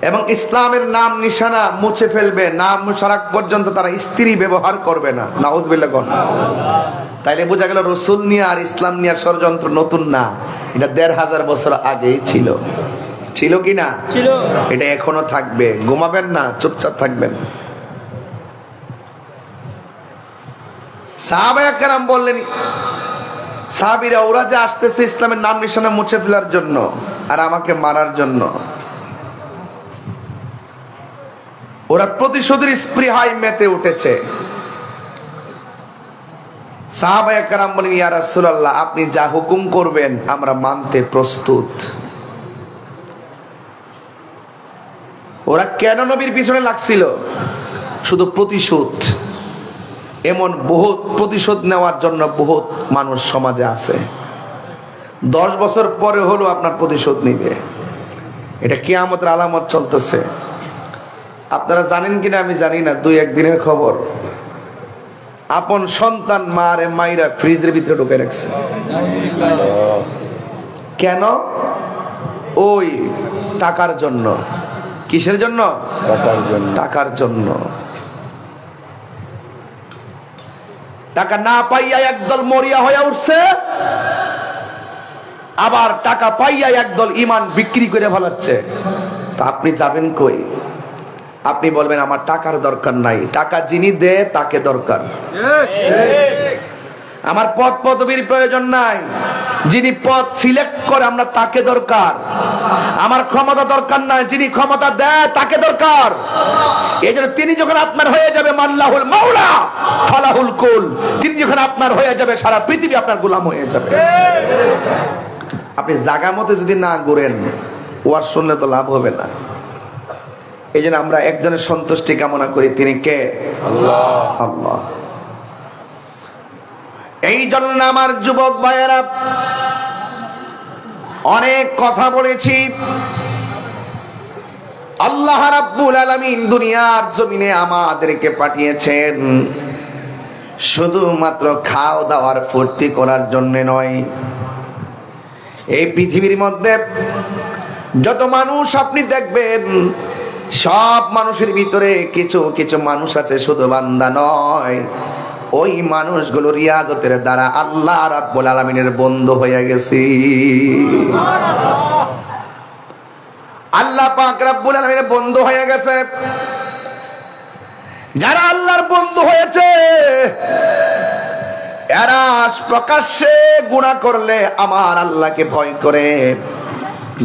S5: এবং ইসলামের নাম নিশানা মুছে ফেলবে, নাম মুশারাক পর্যন্ত তারা স্ত্রী ব্যবহার করবে না। নাউজুবিল্লাহ কোন? তাইলে বোঝা গেল রাসূল নিয়ে আর ইসলাম নিয়ে ষড়যন্ত্র নতুন না, এটা 1500 বছর আগেই ছিল। ছিল কি না? ছিল। এটা এখনো থাকবে। ঘুমাবেন না, চুপচাপ থাকবেন। সাহাবায়ে কেরাম বললেন, সাহাবীরা ওরা যে আসতেছে ইসলামের নাম নিশানা মুছে ফেলার জন্য আর আমাকে মারার জন্য, ওরা প্রতিশোধের স্পৃহায় মেতে উঠেছে। সাহাবায়ে কেরাম বলেন, ইয়া রাসূলুল্লাহ, আপনি যা হুকুম করবেন আমরা মানতে প্রস্তুত। ওরা কেন নবীর পিছনে লাগছিল? শুধু প্রতিশোধ। এমন বহুত প্রতিশোধ নেওয়ার জন্য বহুত মানুষ সমাজে আছে। 10 বছর পরে হলো আপনার প্রতিশোধ নিবে। এটা কিয়ামতের আলামত চলতেছে। আপনারা জানেন কিনা আমি জানি না, 2-1 দিনের খবর, আপন সন্তান মারে মাইরা ফ্রিজের ভিতরে ঢুকে রাখছে। কেন? ওই টাকার জন্য। কিসের জন্য? টাকার জন্য। টাকা না পাইয়া একদল মরিয়া হয়ে উঠছে, আবার টাকা পাইয়া একদল ঈমান বিক্রি করে ফেলাচ্ছে। তা আপনি যাবেন কই? আপনি বলবেন আমার টাকার দরকার নাই, টাকা যিনি দেয় তাকে দরকার। আমার পদ পদবীর প্রয়োজন নাই, যিনি পদ সিলেক্ট করে আমরা তাকে দরকার। আমার ক্ষমতা দরকার নাই, যিনি ক্ষমতা দেয় তাকে দরকার। এই জন্য তিনি যখন আপনার হয়ে যাবে মাল্লাহুল মাওলা ফালাহুল কুল, তিনি যখন আপনার হয়ে যাবে সারা পৃথিবী আপনার গোলাম হয়ে যাবে। আপনি জায়গা মতো যদি না ঘুরেন, ওয়াজ শুনলে তো লাভ হবে না। এই জন্য আমরা একজনের সন্তুষ্টি কামনা করি, তিনি কে? আল্লাহ। আল্লাহ। এই জন্য আমার যুবক ভাইয়েরা, অনেক কথা বলেছি। আল্লাহ রাব্বুল আলামিন দুনিয়ার জমিনে আমাদেরকে পাঠিয়েছেন শুধুমাত্র খাওয়া দাওয়ার ফুর্তি করার জন্য নয়। এই পৃথিবীর মধ্যে যত মানুষ আপনি দেখবেন, সব মানুষের ভিতরে কিছু কিছু মানুষ আছে শুধু বান্দা নয়, ওই মানুষগুলো রিয়াজতের দ্বারা আল্লাহ রাব্বুল আলামিনের বন্ধু হয়ে গেছে। আল্লাহ পাক রাব্বুল আলামিনের বন্ধু হয়ে গেছে। যারা আল্লাহর বন্ধু হয়েছে, এরা প্রকাশ্যে গুনাহ করলে আমার আল্লাহকে ভয় করে,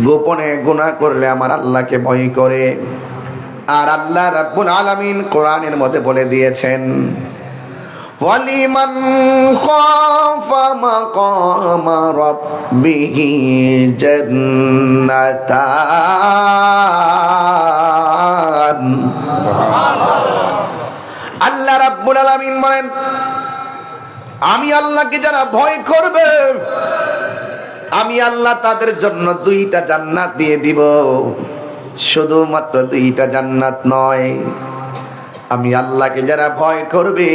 S5: গোপনে গুনাহ করলে আমার আল্লাহকে ভয় করে। আর আল্লাহ রাব্বুল আলামিন কোরআনের মধ্যে বলে দিয়েছেন, ওয়ালিমান খাফা মাকামা রাব্বিহি জান্নাতান। আল্লাহ রাব্বুল আলামিন বলেন, আমি আল্লাহকে যারা ভয় করবে, আমি আল্লাহ তাদের জন্য 2টা জান্নাত দিয়ে দিব। শুধুমাত্র 2টা জান্নাত নয়, আমি আল্লাহকে যারা ভয় করবে,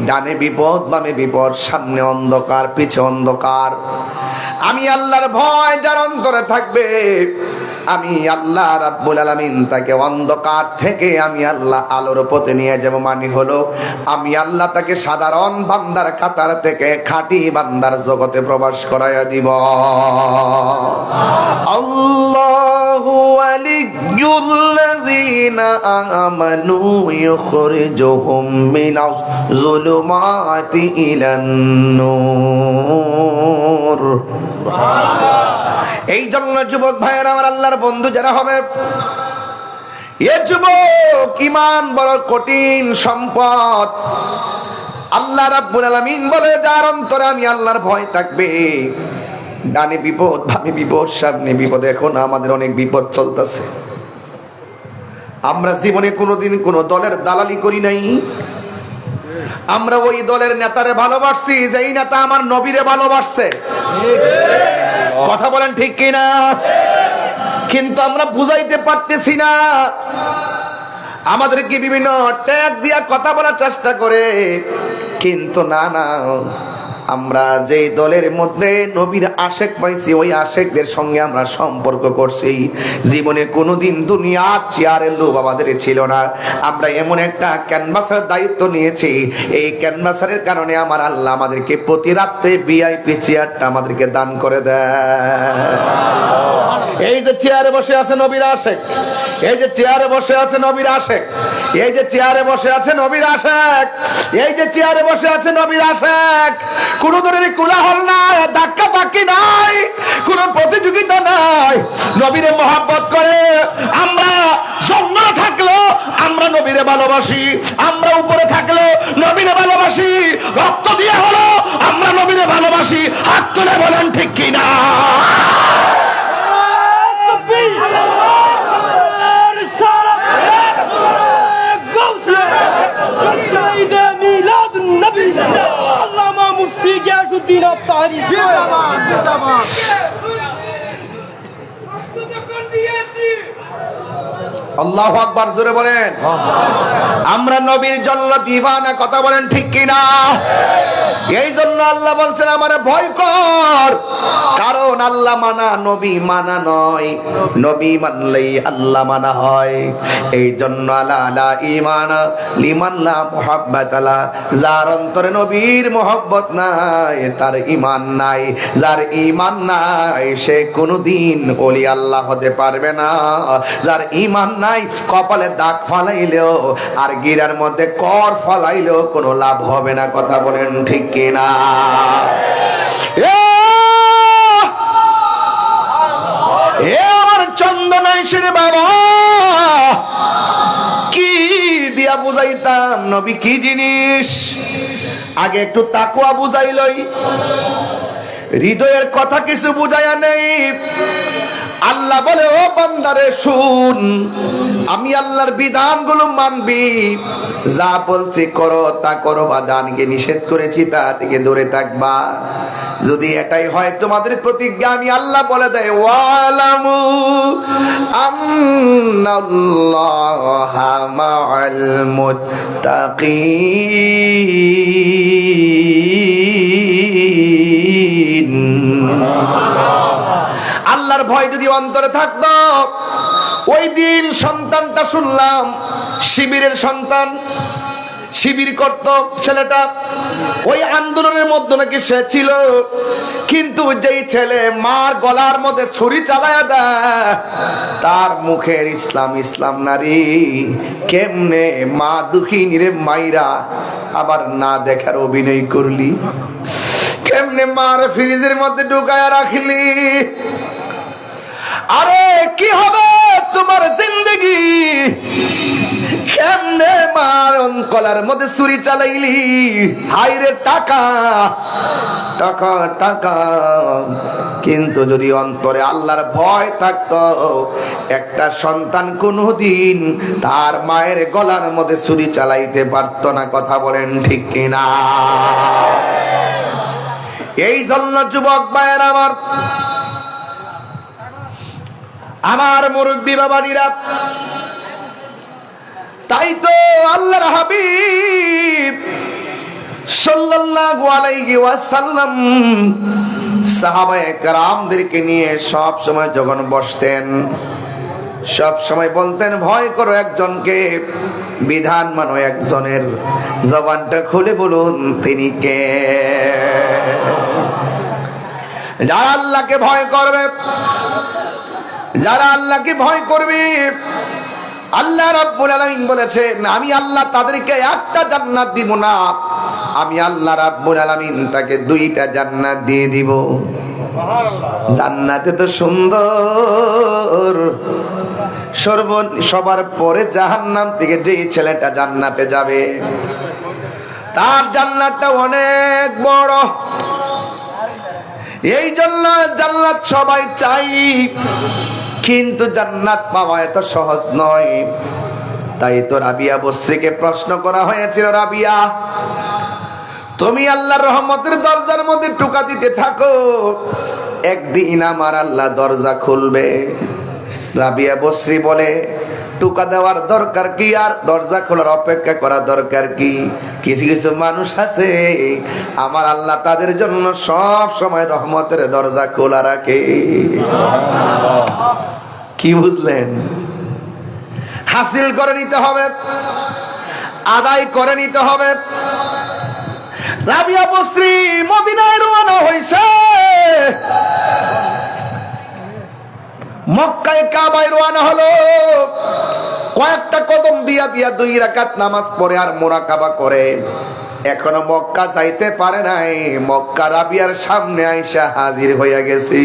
S5: ডানে বিপদ বামে বিপদ, সামনে অন্ধকার পিছে অন্ধকার, আমি আল্লাহর ভয় যার অন্তরে থাকবে, আমি আল্লাহ রাব্বুল আলামিন তাকে অন্ধকার থেকে আমি আল্লাহ আলোর পথে নিয়ে যাব। মানে হলো আমি আল্লাহ তাকে সাধারণ বান্দার কাতার থেকে খাঁটি বান্দার জগতে প্রবেশ করাইয়া দিব। আল্লাহু ওয়ালিয়্যুল্লাযীনা আমানু ইউখরিজুহুম মিনাজ যুলুমাতি ইলান নূর। এই জন্য যুবক ভাইয়েরা, আমার আল্লাহর বন্ধু যারা হবে, এ যুবক ঈমান বড় কঠিন সম্পদ। আল্লাহ রাব্বুল আলামিন বলে, যার অন্তরে আমি আল্লাহর ভয় থাকবে, ডানে বিপদ বামে বিপদ সামনে বিপদ। এখন আমাদের অনেক বিপদ চলতেছে। আমরা জীবনে কোনোদিন কোনো দলের দালালি করি নাই। আমরা ওই দলের নেতারে ভালোবাসছি যেই নেতা আমার নবীরে ভালোবাসছে। কথা বলেন ঠিক কিনা? কিন্তু আমরা বুঝাইতে পারতেছি না। আমাদেরকে বিভিন্ন ট্যাগ দিয়া কথা বলার চেষ্টা করে, কিন্তু না না, আমরা যেই দলের মধ্যে নবীর আশেক পাইছি, ওই আশেকদের সঙ্গে আমরা সম্পর্ক করছি। জীবনে কোনোদিন দুনিয়ার চেয়ারের লোভ আমাদের ছিল না। আমরা এমন একটা ক্যানভাসের দায়িত্ব নিয়েছি, এই ক্যানভাসের কারণে আমার আল্লাহ আমাদেরকে প্রতি রাত্রে ভিআইপি চেয়ারটা আমাদেরকে দান করে দেয়। এই যে চেয়ারে বসে আছে নবীর আশেক, এই যে চেয়ারে বসে আছে নবীর আশেক, এই যে চেয়ারে বসে আছে নবীর আশেক, এই যে চেয়ারে বসে আছে নবীর আশেক। কোন ধরনের কোলাহল নাই, ধাক্কা ধাক্কি নাই, কোন প্রতিযোগিতা নাই। নবীরে মহব্বত করে আমরা জন্মে থাকলো আমরা নবীরে ভালোবাসি, আমরা উপরে থাকলো নবীরে ভালোবাসি, রক্ত দিয়ে হলো আমরা নবীরে ভালোবাসি। হাত তুলে বলেন ঠিক কিনা?
S3: আল্লামা মুফতি গিয়াসউদ্দিন আত-তাহরি জিন্দাবাদ জিন্দাবাদ।
S5: আল্লাহু আকবার, জোরে বলেন। আমরা নবীর জন্য দিওয়ানা, কথা বলেন ঠিক কিনা? এই জন্য আল্লাহ বলছেন আমারে ভয় কর, কারণ আল্লাহ মানা নবী মানা নয়, নবী মানলেই আল্লাহ মানা হয়। এই জন্য আলা ঈমান লিমান লা মুহাব্বাত আলা, যার অন্তরে নবীর মুহাব্বত নাই তার ঈমান নাই, যার ঈমান নাই সে কোনোদিন ওলি আল্লাহ হতে পারবে না। যার ঈমান নাই কপালে দাগ ফালাইলেও আর গিরার মধ্যে কর ফালাইলেও কোনো লাভ হবে না, কথা বলেন ঠিক কিনা? আমার চন্দনাইশের বাবা কি দিয়া বুঝাইতাম নবী কি জিনিস, আগে একটু তাকওয়া বুঝাইলই, হৃদয়ের কথা কিছু বুঝাইয়া নেই। আল্লাহ বলে ও বান্দারে শুন, আমি আল্লাহর বিধানগুলো মানবি, যা বলছি করো তা করো, বা জানকে নিষেধ করেছি তা থেকে দূরে থাকবা। যদি এটাই হয় তোমাদের প্রতিজ্ঞা, আমি আল্লাহ বলে দেয় ওয়ালামু আন্নাল্লাহা মাআল মুত্তাকিন। আল্লাহর ভয় যদি অন্তরে থাকতো, ওই দিন সন্তানটা শুনলাম শিবিরের সন্তান, শিবির করত ছেলেটা, ওই আন্দোলনের মধ্যে নাকি সে ছিল, কিন্তু যেই ছেলে মার গলার মধ্যে ছুরি চালায়া দেয়, তার মুখের ইসলাম ইসলাম নারী, কেমনে মা দুঃখিনী রে মাইরা আবার না দেখার অভিনয় করলি, কেমনে মার ফ্রিজের মধ্যে ঢুকায়া রাখলি, আরে কি হবে তোমার জিন্দগি, কেমনে মার অঙ্কলার মধ্যে ছুরি চালাইলি, হাইরে টাকা টাকা টাকা। কিন্তু যদি অন্তরে আল্লাহর ভয় থাকতো, একটা সন্তান কোনদিন তার মায়ের গলার মধ্যে ছুরি চালাইতে পারতো না, কথা বলেন ঠিক কিনা? এই জন্য যুবক ভাইয়ের আমার মুরব্বী বাবারা, তাই তো আল্লাহর হাবিব সাল্লাল্লাহু আলাইহি ওয়াসাল্লাম সাহাবায়ে কেরামদেরকে নিয়ে সব সময় যখন বসতেন, সব সময় বলতেন ভয় করো একজনকে, বিধান মানো একজনের, জবানটা খুলে বলুন তিনি কে। যারা আল্লাহকে ভয় করবে, যারা আল্লাহকে ভয় করবে, আল্লাহ রাব্বুল আলামিন বলেছেন আমি আল্লাহ তাদেরকে একটা জান্নাত দিব না, আমি আল্লাহ রাব্বুল আলামিন তাকে দুইটা জান্নাত দিয়ে দিব। জান্নাতে তো সুন্দর, সবার পরে জাহান্নাম থেকে যে ছেলেটা জান্নাতে যাবে তার জান্নাতটা অনেক বড়। এই জন্য জান্নাত সবাই চাই, কিন্তু জান্নাত পাওয়া এত সহজ নয়। তাই তো রাবিয়া বসরিকে প্রশ্ন করা হয়েছিল, রাবিয়া তুমি আল্লাহর রহমতের দরজার মধ্যে টোকা দিতে থাকো, একদিন আমার আল্লাহ দরজা খুলবে। রাবিয়া বসরি বলে টোকা দেওয়ার দরকার কি, আর দরজা খোলার অপেক্ষা করা দরকার কি? কিছু কিছু মানুষ আছে আমার আল্লাহ তাদের জন্য সব সময় রহমতের দরজা খোলা রাখে। কি বুঝলেন? হাসিল করে নিতে হবে, আদায় করে নিতে হবে। রাবিয়া বসরি মদিনায় রওনা হইছে, মক্কায় কাবায় রওনা হলো, কয়েকটা কদম দিয়া দিয়া 2 রাকাত নামাজ পড়ে আর মুরাকাবা করে। এখনো মক্কা যাইতে পারে নাই, মক্কা রাবিয়ার সামনে আইসা হাজির হইয়া গেছি।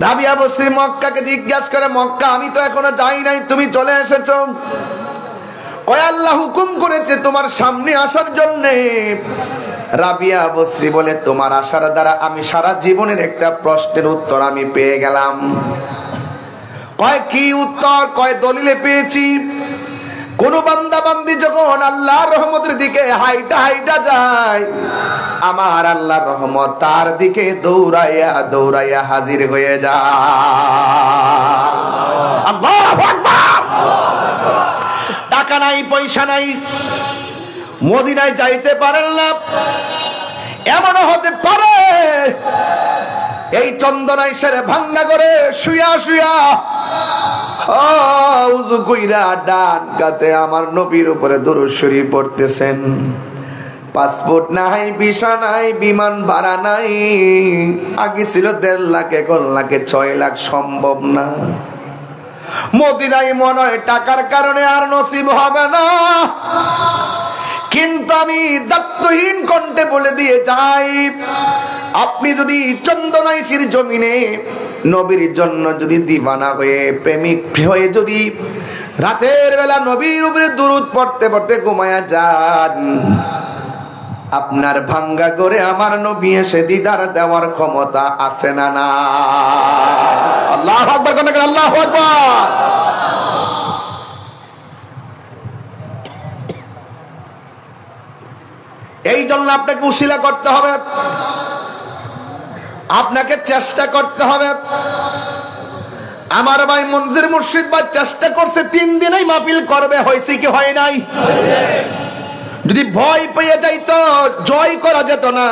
S5: রাবিয়া বসরি মক্কাকে জিজ্ঞাসা করে, মক্কা আমি তো এখনো যাই নাই, তুমি চলে এসেছো। কয় আল্লাহ হুকুম করেছে তোমার সামনে আসার জন্য। রাবিয়া বসরি বলে তোমার আসার দ্বারা আমি সারা জীবনের একটা প্রশ্নের উত্তর আমি পেয়ে গেলাম। কয় কি উত্তর? কয় দলিলে পেয়েছি। কোন বান্দা বান্দি যখন আল্লাহর রহমতের দিকে হাইটা হাইটা যায়, আমার আল্লাহর রহমত তার দিকে দৌড়াইয়া দৌড়াইয়া হাজির হয়ে যায়। আল্লাহু আকবার। টাকা নাই, পয়সা নাই, মদিনায় যাইতে পারেন না, এমনও হতে পারে এই চন্দনাই সেরে ভাঙ্গা করে শুয়া শুয়া উযু কইরা ডান কাতে আমার নবীর উপরে দরুদ শরীফ পড়তেছেন। পাসপোর্ট নাই, ভিসা নাই, বিমান ভাড়া নাই, আগে ছিল 1.5 লাখ, এখন লাগে 6 লাখ, সম্ভব না। মদিনায় মনে হয় টাকার কারণে আর নসিব হবে না, কিন্তু আমি দায়িত্বহীন কণ্ঠে বলে দিয়ে যাই, আপনি যদি চন্দনাইশির জমিনে নবীর জন্য যদি দিবানা হয়ে প্রেমিক হয়ে যদি রাতের বেলা নবীর উপরে দুরূদ পড়তে পড়তে ঘুমায়া যান, আপনার ভাঙ্গা করে আমার নবী এসে দিদার দেওয়ার ক্ষমতা আছে না? না। আল্লাহু আকবার, কোন আল্লাহু আকবার। এই জন্য আপনাকে উসিলা করতে হবে, আপনাকে চেষ্টা করতে হবে। আমার ভাই মনজির মুর্শিদ ভাই চেষ্টা করছে, 3 দিনেই মাহফিল করবে, হয়েছে কি হয় নাই? যদি ভয় পেয়ে যাইতো, জয় করা যেত না।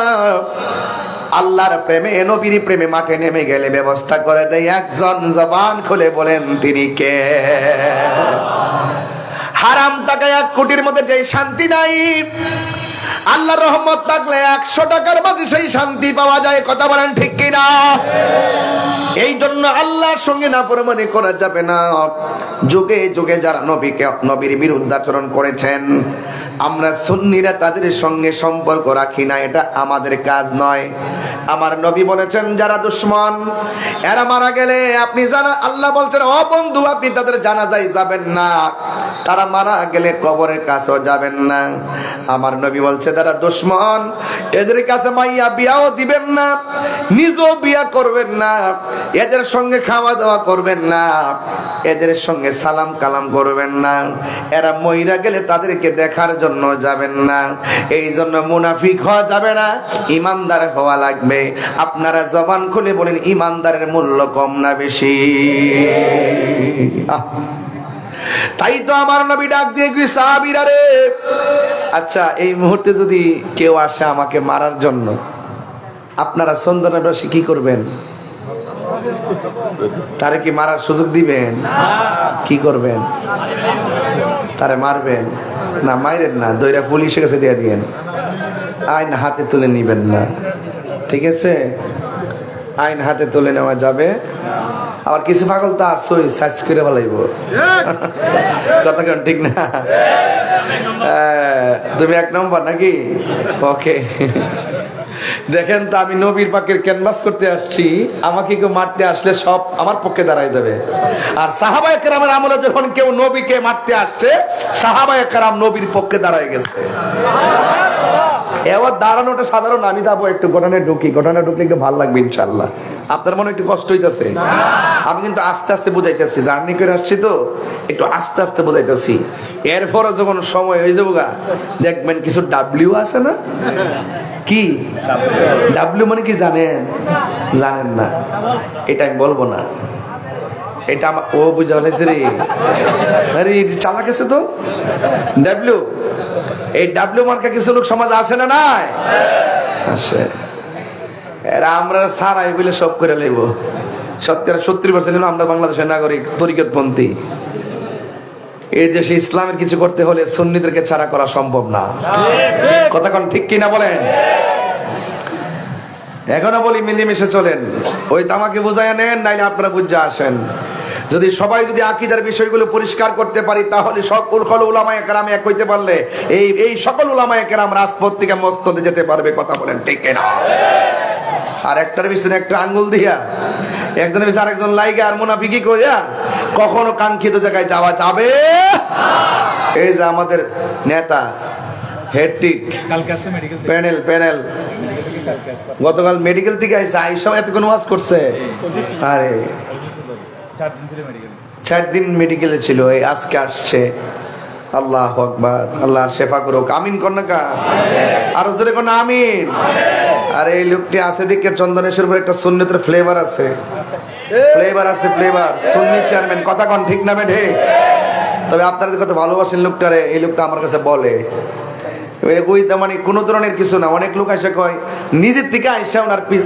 S5: আল্লাহর প্রেমে, নবীর প্রেমে মাঠে নেমে গেলে ব্যবস্থা করে দেয় একজন, জবান খুলে বলেন তিনি কে? হারাম টাকা 1 কোটির মধ্যে যে শান্তি নাই, আল্লাহর রহমত থাকলে 100 টাকার মাঝে সেই শান্তি পাওয়া যায়। কথা বলেন ঠিক কিনা? এই জন্য আল্লাহর সঙ্গে নাফরমানি করা যাবে না। যুগে যুগে যারা নবীর বিরুদ্ধাচরণ করেছেন, আমরা সুন্নিরা তাদের সঙ্গে সম্পর্ক রাখি না, এটা আমাদের কাজ নয়। আমার নবী বলেছেন, যারা দুশমন এরা মারা গেলে আপনি জানা, আল্লাহ বলছেন, ও বন্ধু আপনি তাদের জানাজায় যাবেন না, তারা মারা গেলে কবরের কাছেও যাবেন না। আমার নবী বলছে, যারা দুশমন এদের কাছে মাইয়া বিয়াও দিবেন না, নিজেও বিয়া করবেন না, এদের সঙ্গে খাওয়া দাওয়া করবেন না, এদের সঙ্গে সালাম কালাম করবেন না, এরা মইরা গেলে তাদেরকে দেখার জন্য যাবেন না। এই জন্য মুনাফিক হওয়া যাবে না, ইমানদার হওয়া লাগবে। আপনারা জবান খুলে বলেন, ইমানদারের মূল্য কম না বেশি? তাই তো আমার নবী ডাক দিয়ে কি সাহাবীরা রে, আচ্ছা এই মুহূর্তে যদি কেউ আসে আমাকে মারার জন্য, আপনারা চন্দনাবাসী কি করবেন? তারে কি মারার সুযোগ দিবেন? কি করবেন? তারে মারবেন না? মাইরেন না, দইরা পুলিশের কাছে দিয়ে দিয়েন, আইন হাতে তুলে নিবেন না, ঠিক আছে? আইন হাতে তুলে নেওয়া যাবে। আবার কিছু পাগল তো আসোই সার্চ করে ফেলাইব, কথা কেন ঠিক না? তুমি 1 নম্বর নাকি? ওকে, দেখেন তো আমি নবীর পাকের ক্যানভাস করতে আসছি, আমাকে কেউ মারতে আসলে সব আমার পক্ষে দাঁড়ায় যাবে। আর সাহাবায়ে কেরামের আমলে যখন কেউ নবীকে মারতে আসছে, সাহাবায়ে কেরাম নবীর পক্ষে দাঁড়ায় গেছে। এবার দাঁড়ানোটা সাধারণ, আমি যাবো একটু ঘটনায় ঢুকি, ঘটনা ঢুকলে একটু ভালো লাগবে ইনশাল্লাহ। আপনার মনে একটু কষ্ট হইতেছে, আমি কিন্তু আস্তে আস্তে বুঝাইতেছি, জার্নি করে আসছি তো একটু আস্তে আস্তে বুঝাইতেছি। এরপরে যখন সময় হয়ে যাবো গা, দেখবেন কিছু ডাব্লিউ আছে না? কি ডাব্লিউ মানে কি জানেন? জানেন না? এটা আমি বলবো না, এটা আমার ও বুঝা হয়েছে রে, আরে চালাক আছে তো। ডাব্লিউ, এই ডাব্লিউ মার্কা কিছু লোক সমাজ আছে না? নাই আছে। এরা আমরা সারাই বলে সব করে লইব। 70% আমরা বাংলাদেশের নাগরিক, তরিকতপন্থী। এই দেশে ইসলামের কিছু করতে হলে সুন্নিদেরকে ছাড়া করা সম্ভব না। কথা কোন ঠিক কিনা বলেন? এখনো বলি মিলেমিশে চলেন, ওই তামাকে বুঝাইয়া নেন, নাইলে আপনারা বুঝে আসেন। যদি সবাই যদি আকীদার বিষয়গুলো পরিষ্কার করতে পারি, তাহলে সকল উলামায়ে কেরাম এক হইতে পারলে এই সকল উলামায়ে কেরাম রাজপথ থেকে মসনদে যেতে পারবে। কথা বলেন ঠিক কিনা? আর একটার পিছনে একটা আঙ্গুল দিয়া একজনের পিছনে আরেকজন লাইগা আর মুনাফিকি করিয়া কখনো কাঙ্ক্ষিত জায়গায় যাওয়া যাবে। এই যে আমাদের নেতা হেডটিক প্যানেল গতকাল মেডিকেল থেকে আইসা, আইসা এতক্ষণ ওয়াজ করছে। আরে 4 দিন মেডিকেলে ছিল, এই আজকে আসছে। আল্লাহু আকবার। আল্লাহ শেফা করুক, আমিন কর না কা, আরো জোরে কোন আমিন। আর এই লোকটি আছে দিকে চন্দনেশ্বর উপর একটা সুন্নতের ফ্লেভার আছে, ফ্লেভার আছে, ফ্লেভার। সুন্নি চেয়ারম্যান, কথা কোন ঠিক না বেঠে? তবে আপনারা কত ভালোবাসেন লোকটারে, এই লোকটা আমার কাছে বলে ওই মানে কোনো ধরনের কিছু না। অনেক লোক এসে কয় নিজের থেকে আইসা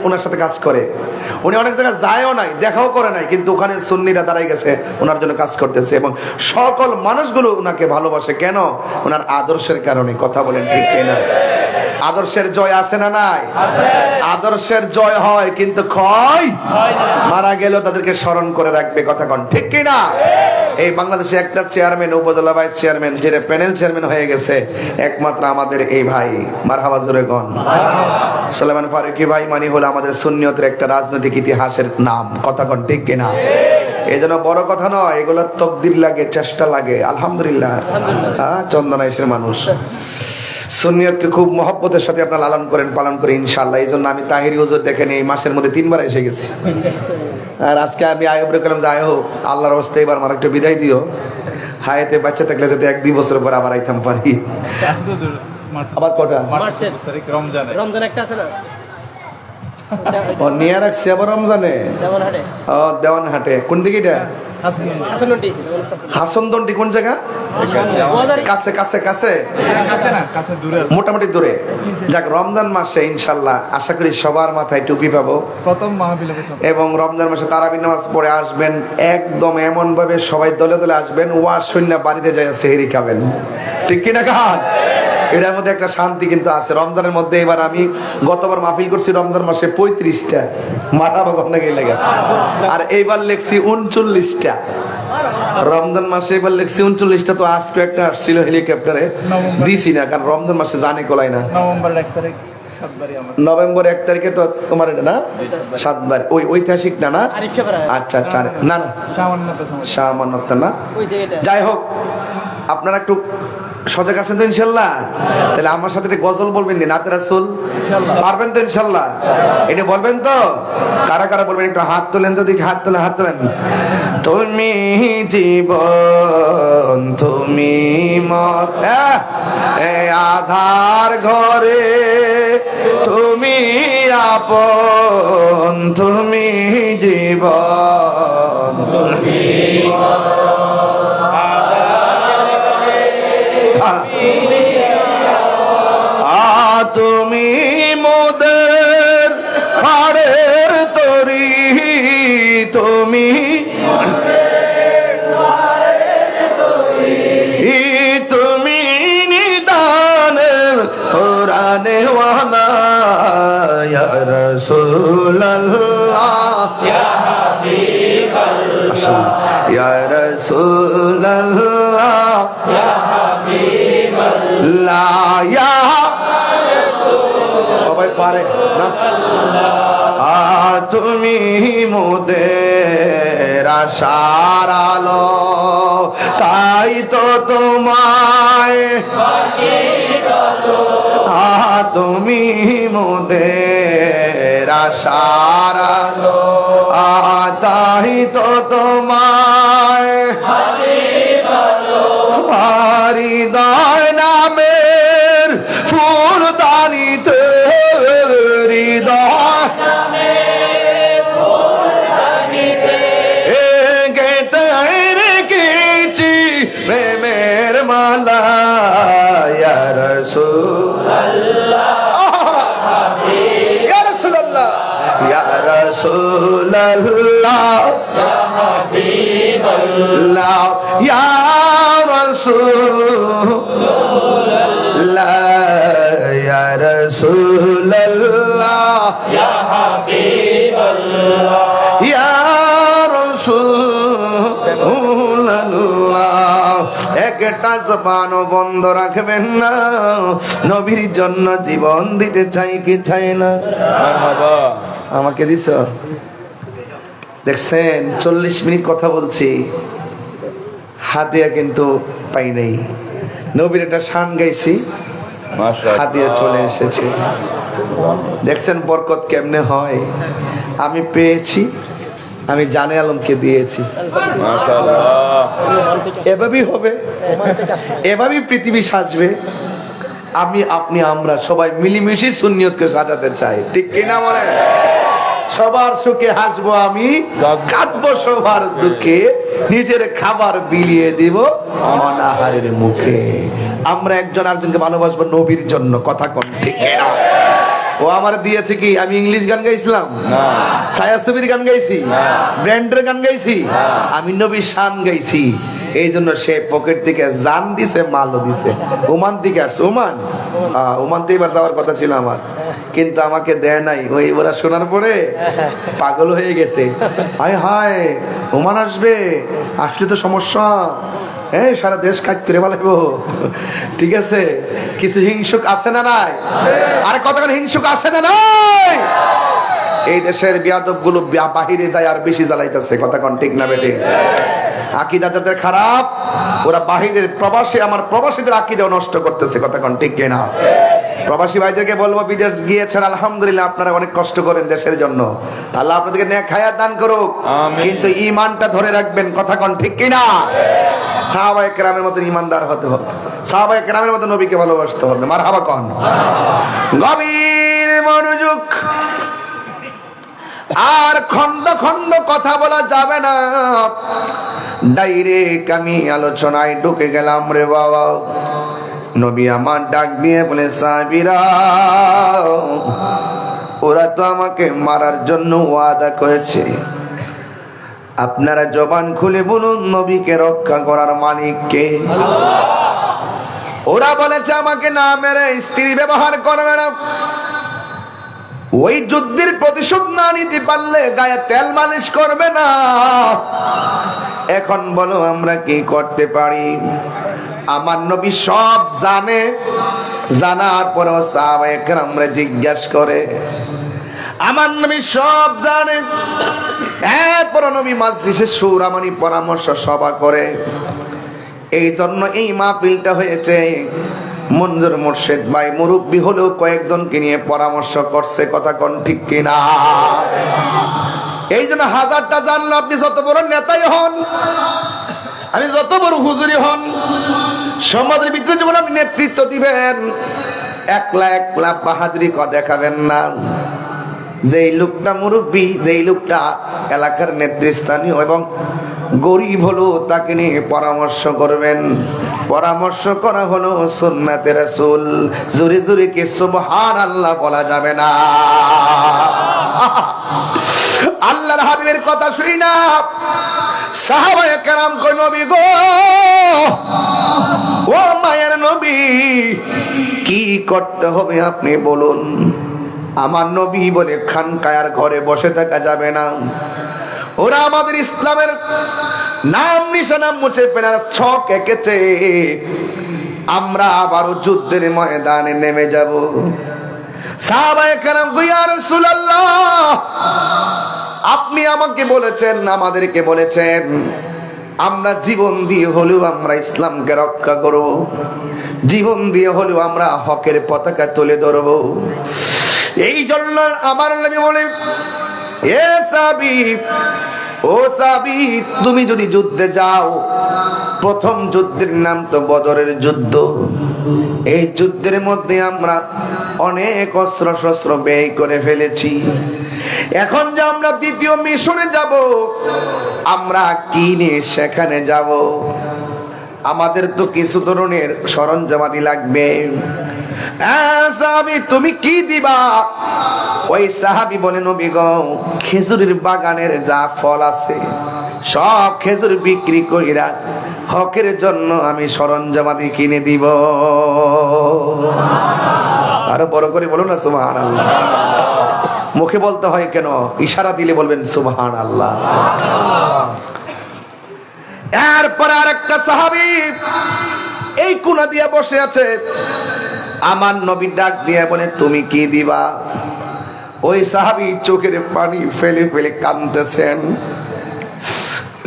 S5: ওনার সাথে কাজ করে, উনি অনেক জায়গায় যায়ও নাই, দেখাও করে নাই, কিন্তু ওখানে সুন্নিরা দাঁড়াই গেছে ওনার জন্য কাজ করতেছে, এবং সকল মানুষগুলো ওনাকে ভালোবাসে। কেন? ওনার আদর্শের কারণে। কথা বলেন ঠিক কিনা? আদর্শের জয় আছে না নাই? আদর্শের জয় হয়, কিন্তু ক্ষয় মারা গেলেও তাদেরকে স্মরণ করে রাখবে। কথা কন ঠিক কিনা? এই বাংলাদেশে একটা চেয়ারম্যান, উপজেলা ভাইস চেয়ারম্যান, যেটা প্যানেল চেয়ারম্যান হয়ে গেছে একমাত্র আমাদের এই ভাই। মারহাবা জোরে কোন। সুলাইমান ফারুকী ভাই মানে হলো আমাদের সুন্নিয়তের একটা রাজনৈতিক ইতিহাসের নাম। কথা কন ঠিক কিনা? এই জন্য বড় কথা নয়, এগুলো তকদির লাগে, চেষ্টা লাগে। আলহামদুলিল্লাহ। চন্দনাইশের মানুষ সুন্নিয়তকে খুব মহব্বতের সাথে আপনারা লালন করেন, পালন করেন ইনশাআল্লাহ। এই জন্য আমি তাহিরি হুজুর দেখেন এই মাসের মধ্যে 3 বার এসে গেছি। আর আজকে আমি আয়বরে করলাম যাই হোক, আল্লাহর হস্তে এবার আমার একটা বিদায় দিও। হায়াতে বাচ্চা থাকলে যাতে 1-2 বছর পর আবার আইতাম পারি। আবার কটা
S1: রমজান একটা আছে না,
S5: ও নিয়ে রাখছি আবার রমজানে। ও দেওয়ানহাটে। কোন দিকে এটা? হাসনদন্ডি। কোন জায়গা? কাছে কাছে কাছে মোটামুটি দূরে। যাক, রমজান মাসে ইনশাল্লাহ আশা করি সবার মাথায় টুপি পাবো
S6: প্রথম মাহফিলে
S5: এবং রমজান মাসে তারাবি নামাজ পড়ে আসবেন। একদম এমন ভাবে সবাই দলে দলে আসবেন, ওয়াজ শুনে বাড়িতে যায় সেহরি খাবেন। ঠিক কিনা কাজ? এটার মধ্যে একটা শান্তি কিন্তু আছে রমজানের মধ্যে। এবার আমি গতবার মাহফিল করছি রমজান মাসে 35টা, মাথা ভাবনা গেলে লেগে, আর এইবার লেখছি 39টা। রমজান মাসে এবার লেখছি 39টা। তো আজকে একটা আসছিল হেলিকপ্টারে, দিছি না, কারণ রমজান মাসে জানে কোলাই না। নভেম্বর 1 তারিখে তো তোমার এটা না 7 বার, ওই ঐতিহাসিক না? না আচ্ছা আচ্ছা, না না সামান্যতা না। যাই হোক, আপনারা একটু সজাগ আছেন তো ইনশাল্লাহ? তাহলে আমার সাথে একটা গজল বলবেন, নাতে রাসূল পারবেন তো ইনশাল্লাহ? এটা বলবেন তো? কারা কারা বলবেন একটু হাত তোলেন তো দেখি, হাত তোলেন, হাত তোলেন। তুমি জীবন, তুমি মত, এই আধার ঘরে তুমি আপন, তুমি জীবন, তুমি তুমি মোদের হাড়ের তরি, তুমি তুমি নিদানের কোরআনে ওয়ালা ইয়া রাসূলুল্লাহ ইয়া হাবিবাল্লাহ ইয়া রাসূলুল্লাহ ইয়া হাবিবাল্লাহ ইয়া সবাই পারে না? তুমি মোদের আশার আলো, তাই তো তোমায় তুমি মোদের আশার আলো, তাই তো তোমায় হৃদয় নামের ফুলদানিতে, হৃদয় গেতে রেখেছি প্রেমের মালা ইয়া রাসূলুল্লাহ ইয়া রাসূলুল্লাহ ইয়া রাসূলুল্লাহ ইয়া হাবিবাল্লাহ ইয়া রাসূলুল্লাহ ইয়া রাসূলুল্লাহ ইয়া হাবিবাল্লাহ ইয়া রাসূলুল্লাহ। একটা জবানও বন্ধ রাখবেন না, নবীর জন্য জীবন দিতে চাই কি চাই না?
S2: মারহাবা।
S5: আমাকে দিছ? দেখছেন 40 মিনিট কথা বলছি, হাদিয়া কিন্তু পাই নাই। নবীর একটা শান গাইছি, হাদিয়া চলে এসেছে। দেখছেন বরকত কেমনে হয়। আমি পেয়েছি, আমি জানে আলমকে দিয়েছি।
S2: মাশাআল্লাহ।
S5: এভাবেই হবে, এভাবেই পৃথিবী সাজবে। আমি আপনি আমরা সবাই মিলেমিশে সুন্নিয়তকে সাজাতে চাই, ঠিক কিনা বলেন? সবার সুখে হাসবো আমি, কাঁদবো সবার দুঃখে, নিজের খাবার বিলিয়ে দিব অনাহারের মুখে। আমরা একজন আরেকজনকে ভালোবাসবো নবীর জন্য, কথা কোন ঠিক কিনা? ও আমার দিয়েছে কি আমি ইংলিশ গান গাইছিলাম
S2: না,
S5: ছায়াছবির গান গাইছি, ব্র্যান্ডের গান গাইছি, আমি নবীর শান গাইছি। এই জন্য সে পকেট থেকে জান দিছে, মালও দিছে। ওমান থেকে আসছে, ওমান থেকে এবার যাওয়ার কথা ছিল আমার, কিন্তু আমাকে দেয় নাই। ওই ওরা শোনার পরে পাগল হয়ে গেছে। হায় হায়, ওমান আসবে, আসলে তো সমস্যা, হ্যাঁ সারা দেশ কাজ করে ভালো। ঠিক আছে, কিছু হিংসুক আছে না নাই? আর কতক্ষণ হিংসুক আছে না নাই? এই দেশের বিয়াদব গুলো বাহিরে যায় আর বেশি জ্বালাইতেছে, কথা কোন ঠিক না বেটে? আকীদা যাদের খারাপ, ওরা বাহিরের প্রবাসী, আমার প্রবাসীদের আকীদাও নষ্ট করতেছে, কথা কোন ঠিক কিনা? প্রবাসী ভাইদেরকে বলবো, বিদেশ গিয়েছেন আলহামদুলিল্লাহ, আপনারা অনেক কষ্ট করেন দেশের জন্য, আল্লাহ আপনাদেরকে নেক হায়াত দান করুক, কিন্তু ঈমানটা ধরে রাখবেন, কথা কোন ঠিক কিনা? সাহাবায়ে কেরামের মতো ঈমানদার হতে হবে, সাহাবায়ে কেরামের মতো নবীকে ভালোবাসতে হবে। মারহাবা কোন? গভীর মনোযোগ, আর খন্ড খন্ড কথা বলা যাবে না, ডাইরেক্ট আমি আলোচনায় ঢুকে গেলাম রে বাবা। নবী আমার ডাক দিয়ে বলে, সাহাবীরা ওরা তো আমাকে মারার জন্য ওয়াদা করেছে, আপনারা জবান খুলে বলুন নবীকে রক্ষা করার মালিক কে? ওরা বলেছে আমাকে না মেরে স্ত্রী ব্যবহার করবে না, ওই যুদ্ধের প্রতিশোধ না নিতে পারলে গায়ে তেল মালিশ করবে না। এখন বলো আমরা কি করতে পারি? আমার নবী সব জানে, জানার পরেও সাহাবায়ে কেরামরা জিজ্ঞাসা করে, আমার নবী সব জানে, এরপর নবী মাজলিসে সুরামানি পরামর্শ সভা করে। এই জন্য এই মাহফিলটা হয়েছে। মঞ্জুর মুর্শিদ ভাই মুরব্বী হলেও কয়েকজনকে নিয়ে পরামর্শ করছে, কথা কোন ঠিক কিনা? এই জন্য হাজারটা জানলো, আপনি যত বড় নেতাই হন, আমি যত বড় হুজুরি হন, সমাজের ভিতরে যেমন আপনি নেতৃত্ব দিবেন, একলা একলা বাহাদুরি দেখাবেন না। যেই লোকটা মুরব্বী, যেই লোকটা এলাকার নেতৃস্থানীয় এবং গরিব হলো, তাকে নিয়ে পরামর্শ করবেন। পরামর্শ করা হলো সুন্নাতে রাসূল, জোরে জোরে কি সুবহানাল্লাহ বলা যাবে না? আল্লাহর হাবিবের কথা শুই না সাহাবায়ে কেরাম কই, নবী গো, ও মায়ের নবী, কি করতে হবে আপনি বলুন। আমার নবী বলে খানকায়ার ঘরে বসে থাকা যাবে না। ওরা আমাদের ইসলামের নাম নিশানা মুছে ফেলার ছক এঁকেছে, আমরা আবারও যুদ্ধের ময়দানে নেমে যাব। সাহাবায়ে কেরাম কই, ইয়া রাসূলুল্লাহ, আপনি আমাকে বলেছেন, আমাদেরকে বলেছেন, আমরা জীবন দিয়ে হলেও আমরা ইসলামকে রক্ষা করব, জীবন দিয়ে হলেও আমরা হকের পতাকা তুলে ধরব। এই জন্য আমার নবী বলে, এ সাহাবী, ও সাহাবী, তুমি যদি যুদ্ধে যাও, প্রথম যুদ্ধের নাম তো বদরের যুদ্ধ। এই যুদ্ধের মধ্যে আমরা অনেক অস্ত্র শস্ত্র ব্যয় করে ফেলেছি। এখন যে আমরা দ্বিতীয় মিশনে যাব, আমরা কি নিয়ে সেখানে যাব? আমাদের তো কিছু ধরনের সরঞ্জামাদি লাগবে। সাহাবী, তুমি কি দিবা? ওই সাহাবী বলে, নবী গো, খেজুরের বাগানের যা ফল আছে সব খেজুর বিক্রি কইরা হকের জন্য আমি সরঞ্জামাদি কিনে দিব। আরো বড় করে বলুন না সুবহানাল্লাহ। মুখে বলতে হয় কেন, ইশারা দিলে বলবেন সুবহানাল্লাহ। এরপর আরেকটা সাহাবী এই কোণা দিয়ে বসে আছে, আমার নবী ডাক দিয়ে বলে, তুমি কি দিবা? ওই সাহাবী চোখের পানি ফেলে ফেলে কাঁদতেছেন।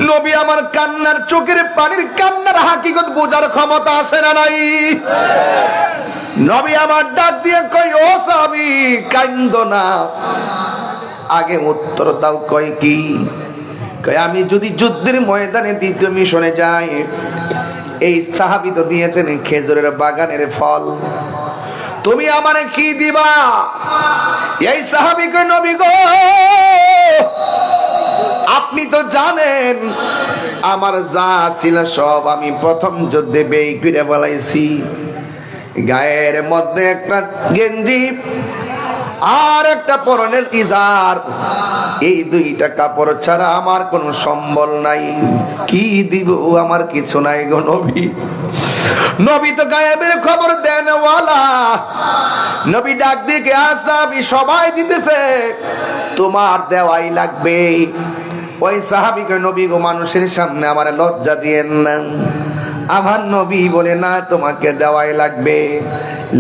S5: নবী আমার কান্নার, চোখের পানির কান্নার হাকিকত বোঝার ক্ষমতা আছে না নাই? নবী আমার ডাক দিয়ে কই, ও সাহাবী, কান্দো না, আগে উত্তর দাও, কই কি? কয় আমি যদি যুদ্ধের ময়দানে দ্বিতীয় মিশনে যাই, এই সাহাবী তো দিয়েছেন খেজুরের বাগানের ফল, তুমি আমারে কি দিবা? এই সাহাবী কয় নবী গো, আপনি তো জানেন আমার যা ছিল সব আমি প্রথম যুদ্ধে ব্যয় করে ফেলাইছি। গায়ের মধ্যে একটা গেঞ্জি আর একটা পরনের ইজার, এই দুইটা কাপড় ছাড়া আমার কোনো সম্বল নাই। কি দিব? আমার কিছু নাই গো নবী। নবী তো গায়েবের খবর দেন ওয়ালা। নবী ডাক দিকে আসবি সবাই দিতেছে, তোমার দেওয়াই লাগবে। ওই সাহাবীকে নবী গো, মানুষের সামনে আমার লজ্জা দিয়েন না। আমার নবী বলে না, তোমাকে দেওয়াই লাগবে।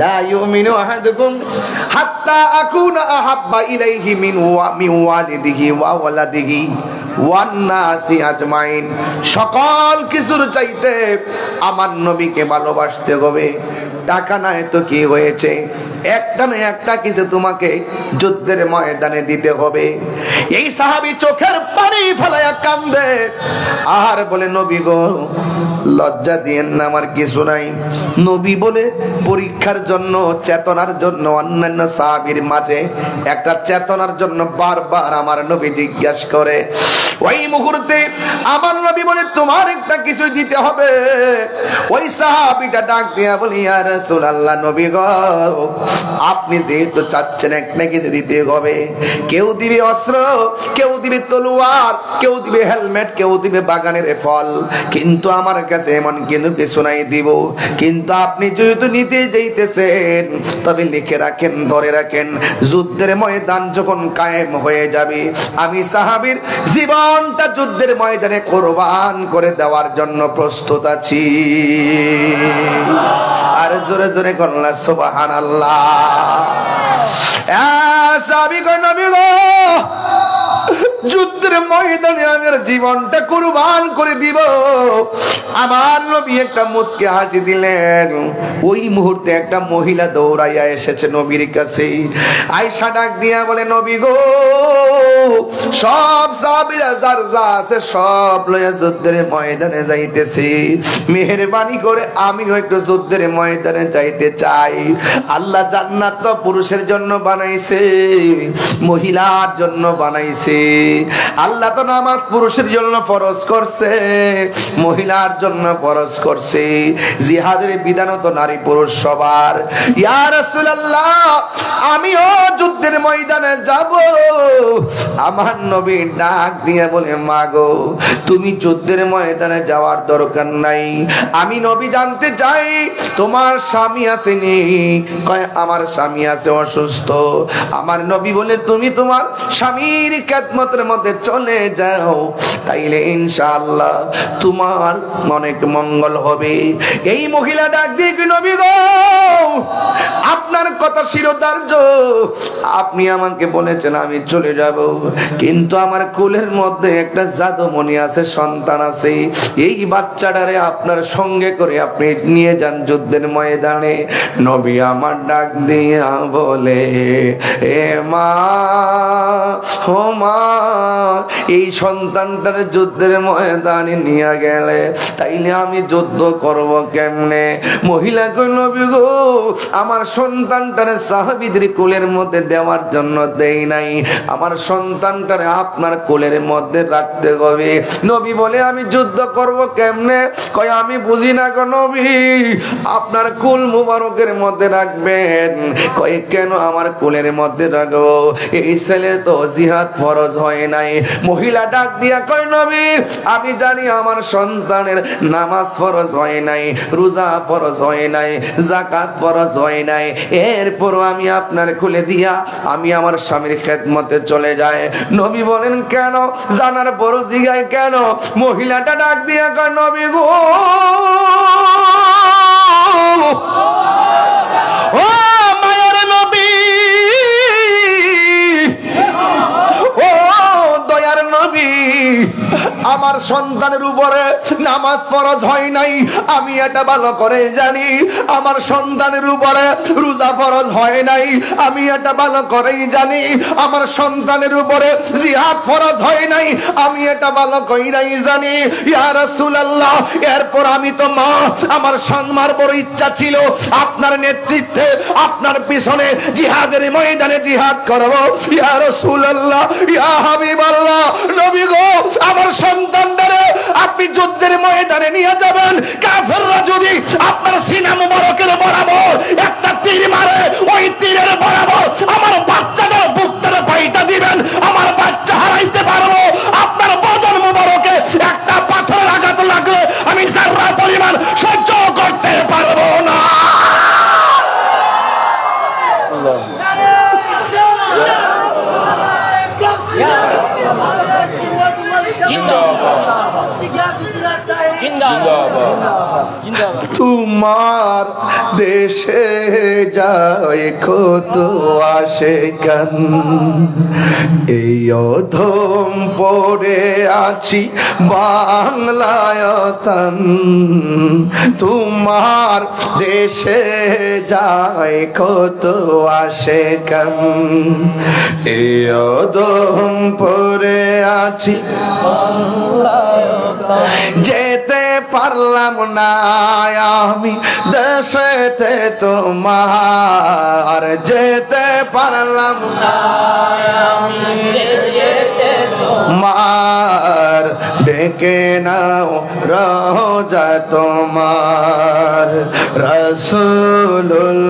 S5: লা ইউমিনু আহাদুকুম হাত্তা আকুনা আহাব্বা ইলাইহি মিন ওয়ালিদিহি ওয়া ওয়ালাদিহি ওয়ান নাসি আজমাইন। সকল কিছুর চাইতে আমার নবীকে ভালোবাসতে হবে। টাকা নাই তো কি হয়েছে, একটা না একটা কিছু তোমাকে যুদ্ধের ময়দানে দিতে হবে। এই সাহাবী চোখের পানি ফেলায়া কান্দে আর বলে নবী গো, লজ্জা দিয়েন না, আমার কিছু নাই। নবী বলে পরীক্ষার জন্য, চেতনার জন্য অন্যান্য সাহাবীর মাঝে একটা চেতনার জন্য বারবার আমার নবী জিজ্ঞাসা করে। ওই মুহূর্তে আমার নবী বলে তোমার একটা কিছু দিতে হবে। ওই সাহাবীটা ডাক দিয়া বলি, ইয়া রাসূলুল্লাহ, নবী গো, আপনি যেহেতু চাচ্ছেন একটা কিছু দিতে হবে, কেউ দিবে অস্ত্র, কেউ দিবে তলোয়ার, কেউ দিবে হেলমেট, কেউ দিবে বাগানের ফল, কিন্তু আমার কাছে এমন কিছু নাই দিব। কিন্তু আপনি যেহেতু নিতে যাইতেছেন, তবে লিখে রাখেন, ধরে রাখেন, যুদ্ধের ময়দান যখন কায়েম হয়ে যাবে, আমি সাহাবীর জীবনটা যুদ্ধের ময়দানে কোরবান করে দেওয়ার জন্য প্রস্তুত আছি। আর জোরে জোরে করলা সুবহানাল্লাহ। সাহাবী কয় নবী গো, যুদ্ধের ময়দানে আমার জীবনটা কুরবান করে দিব। আমার নবী একটা মুস্কি হাসি দিলেন। ওই মুহূর্তে একটা মহিলা দৌড়াইয়া এসেছে নবীর কাছে। আয়েশা ডাক দিয়া বলে, নবী গো, সব সাহাবীরা যার যা আছে সব লইয়া যুদ্ধের ময়দানে যাইতেছে, মেহেরবানি করে আমিও একটু যুদ্ধের ময়দানে যাইতে চাই। আল্লাহ জান্নাত তো পুরুষের জন্য বানাইছে, মহিলার জন্য বানাইছে। আল্লাহ তো নামাজ পুরুষের জন্য ফরজ করছে, মহিলার জন্য ফরজ করছে। জিহাদের বিধান তো নারী পুরুষ সবার। ইয়া রাসূলুল্লাহ, আমিও যুদ্ধের ময়দানে যাব। আমার নবী ডাক দিয়ে বলে, মা গো, তুমি যুদ্ধের ময়দানে যাওয়ার দরকার নাই। আমি নবী জানতে চাই তোমার স্বামী আসেনি? কয় আমার স্বামী আছে অসুস্থ। আমার নবী বলে, তুমি তোমার স্বামীর খেদমতের মধ্যে চলে যাও, তাইলে ইনশাআল্লাহ তোমার অনেক মঙ্গল হবে। এই মহিলা ডাক দিয়ে কি, নবী গো, আপনার কথা শিরোধার্য। আপনি আমাকে বলেছেন আমি চলে যাব, কিন্তু আমার কোলের মধ্যে একটা জাদুমণি আছে, সন্তান আছে। এই বাচ্চাটারে আপনার সঙ্গে করে আপনি নিয়ে যান যুদ্ধের ময়দানে। নবী আমার ডাক দিয়া বলে, এ মা, ও মা, এই সন্তানটারে যুদ্ধের ময়দানে নিয়ে গেলে তাইলে আমি যুদ্ধ করব কেমনে? মহিলা কই, নবী গো, আমার সন্তানটারে সাহাবীদের কোলের মধ্যে দেওয়ার জন্য দেই নাই, আমার সন্তানটারে আপনার কোলের মধ্যে রাখতে হবে। নবী বলে, আমি যুদ্ধ করব কেমনে? কয়, আমি বুঝি না গো নবী, আপনার কুল মুবারকের মধ্যে রাখবেন। কয়, কেন আমার কোলের মধ্যে রাখবো? এই ছেলে তো জিহাদ ফরজ হয় নাই। মহিলা ডাক দিয়া কয়, নবী, আমি জানি আমার সন্তানের নামাজ ফরজ হয় নাই, রোজা ফরজ হয় নাই, যাকাত ফরজ হয় নাই, এরপরও আমি আপনার খুলে দিয়া আমি আমার স্বামীর খেদমতে চলে যায়। নবী বলেন, কেন? জানার বড় জিগায় কেন? মহিলাটা ডাক দিয়া কয়, নবী গো, ও মায়ের নবী, ও দয়ার নবী, আমার আমার সন্তানের উপরে নামাজ ফরজ হয় নাই, আমি এটা ভালো করে জানি। আমার সন্তানের উপরে রোজা ফরজ হয় নাই, আমি এটা ভালো করেই জানি। আমার সন্তানের উপরে জিহাদ ফরজ হয় নাই, আমি এটা ভালো করেই জানি। ইয়া রাসূলুল্লাহ, এরপর আমি তো মা, আমার সম্মার বড় ইচ্ছা ছিল আপনার নেতৃত্বে আপনার পিছনে জিহাদের ময়দানে জিহাদ করব। ইয়া রাসূলুল্লাহ, ইয়া হাবিবাল্লাহ, নবী গো, আমার সন্তানদের আপনি যুদ্ধের ময়দানে নিয়ে যাবেন। কাফেররা যদি আপনার সিনা মুবারকের বরাবর একটা তীর মারে, ওই তীরের বরাবর আমার বাচ্চাদের বুকটার পাইটা দিবেন, আমার বাচ্চা হারাইতে পারবো। আপনার বদন মুবারকে একটা পাথরের আঘাত লাগলে আমি যারা পরিমাণ সহ্য করতে পারবো না। তোমার দেশে যায় কত আসে গান, এই অধম পড়ে আছি বাংলায়তন। তোমার দেশে যায় কত আসে গান, এই অধম পড়ে আছি যেতে পারলাম না আমি দেশেতে তোমার, যেতে পারলাম না মার, ডেকে নাও রোজা তোমার। রাসূলুল্লাহ,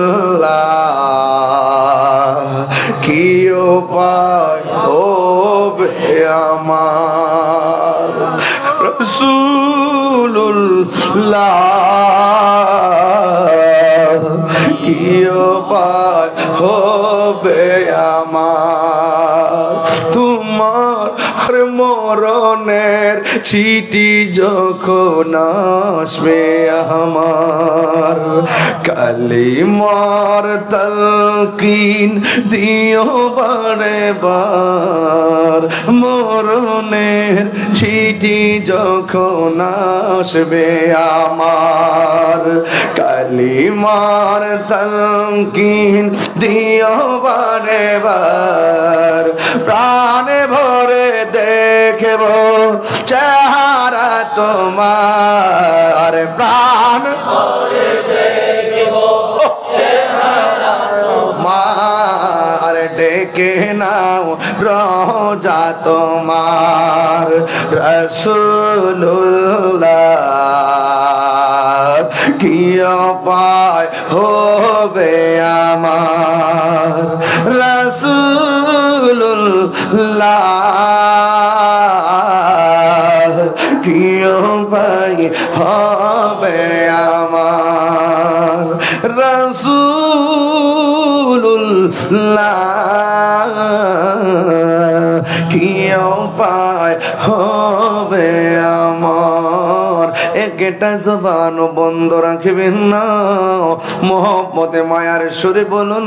S5: কি উপায় হবে আমার, রাসূলুল্লাহ, কি উপায় হবে আমার। তোমার মরণের চিঠি যখন আসবে আমার, কালিমার তালকিন দিও বারে বার। মরণের চিঠি যখন আসবে আমার, কালিমার তালকিন দিও বারে বার। প্রাণে ভরে দেখব চেহারা তোমার, প্রাণ ভরে দেখব চেহারা তোমার। ডেকে নাও রোজা তোমার। রাসূলুল্লাহ, কি উপায় হবে আমার, রাসূলুল্লাহ, কি উপায় হবে আমার, রাসূলুল্লাহ, কি উপায় হবে আমার। একটা জবান বন্ধ রাখবেন না, মোহব্বতে মায়ার সুরে বলুন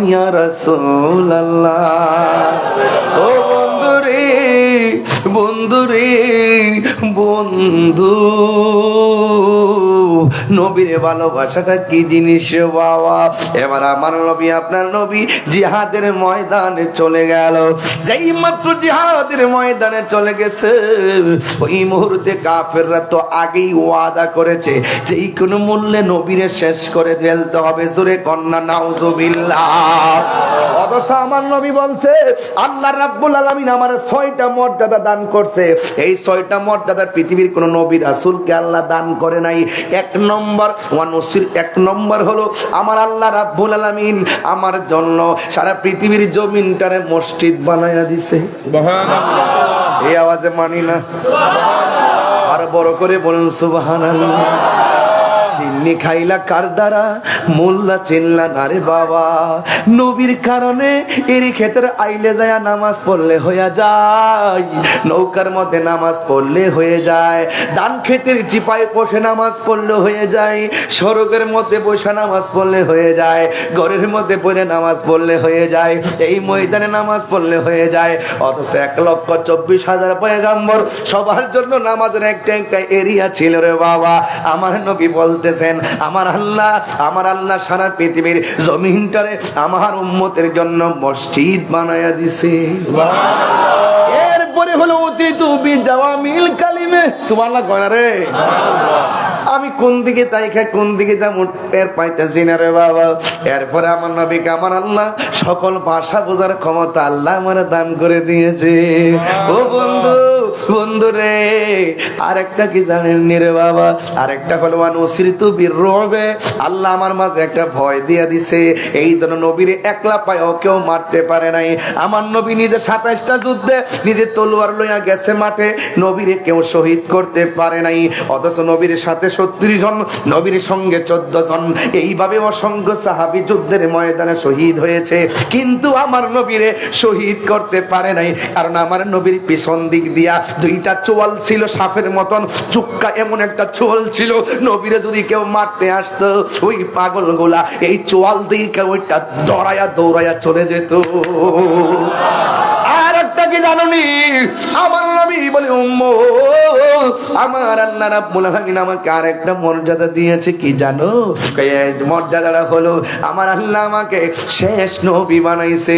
S5: ইয়া রাসূলুল্লাহ। ও বন্ধু রে, বন্ধু রে, বন্ধু, নবীর ভালোবাসাটা কি জিনিস বাবা। এবার আমার নবী, আপনার নবী জিহাদের ময়দানে চলে গেল। যেই মাত্র জিহাদের ময়দানে চলে গেছে, ওই মুহূর্তে কাফেররা তো আগেই ওয়াদা করেছে যেই কোনো মূল্যে নবীরে শেষ করে ফেলতে হবে। জোরে কন্যা নাউজুবিল্লাহ। অথচ আমার নবী বলছে আল্লাহ রাব্বুল আলামিন আমার 6টা মর্যাদা দান করছে। এই 6টা মর্যাদা পৃথিবীর কোন নবী রাসূলকে আল্লাহ দান করে নাই। এক নম্বর ওয়ানুসির, এক নম্বর হলো আমার আল্লাহ রাব্বুল আলামিন আমার জন্য সারা পৃথিবীর জমিনটারে মসজিদ বানায়া দিছে। সুবহানাল্লাহ। এই আওয়াজে মানি না, আর বড় করে বলুন সুবহানাল্লাহ। সিন্নি খাইলা কার দ্বারা মোল্লা চিল্লা না রে বাবা, নবীর কারণে এরি ক্ষেতের আইলে যায় নামাজ পড়লে হয়ে যায়, নৌকার মধ্যে নামাজ পড়লে হয়ে যায়, ধান ক্ষেতের চিপায় বসে নামাজ পড়লে হয়ে যায়, সড়কের মধ্যে বসে নামাজ পড়লে হয়ে যায়, ঘরের মধ্যে পড়ে নামাজ পড়লে হয়ে যায়, এই ময়দানে নামাজ পড়লে হয়ে যায়। অথচ 1,24,000 পয়গাম্বর সবার জন্য নামাজের একটা একটা এরিয়া ছিল রে বাবা। আমার নবী বলতেছেন আমার আল্লাহ সারা পৃথিবীর জমিনটারে আমার উম্মতের জন্য মসজিদ বানায়া দিছে। এরপরে হলো অতি তুমি জাওয়ামিল কালিমে সুবহানাল্লাহ কয় না রে। আমি কোন দিকে তাইখা কোন দিকে যাবো এর পাইতেছি না রে বাবা। এরপরে আমার নবীকে আমার আল্লাহ সকল ভাষা বোঝার ক্ষমতা আল্লাহ আমার দান করে দিয়েছে। ও বন্ধু রে, আরেকটা কি জানেন নি রে বাবা, আরেকটা হলো অনুসৃত বীর রবে, আল্লাহ আমার মাঝে একটা ভয় দিয়া দিছে। এই জন্য নবীরে একলা পায়ও কেউ মারতে পারে নাই। আমার নবী নিজে 27টা যুদ্ধে নিজে তলোয়ার লইয়া গেছে মাঠে, নবীরে কেউ শহীদ করতে পারে নাই। অথচ নবীর সাথে 70 জন, নবীর সঙ্গে 14 জন, এইভাবে অসংখ্য সাহাবী যুদ্ধের ময়দানে শহীদ হয়েছে, কিন্তু আমার নবীরে শহীদ করতে পারে নাই। কারণ আমার নবীর পিছন দিক দিয়া 2টা চোয়াল ছিল সাপের মতন, চুক্কা এমন একটা চোয়াল ছিল, নবীরে যদি কেউ মারতে আসতো ওই পাগলগুলা এই চোয়াল দিকে ওইটা দৌড়াইয়া চলে যেত। আর একটা কি জানোনি, আমার নবী বলে আমার আল্লাহ রাব্বুল আলামিন আমাকে আরেকটা মর্যাদা দিয়েছে, কি জানো? মর্যাদাটা হলো আমার আল্লাহ আমাকে শেষ নবী বানাইছে।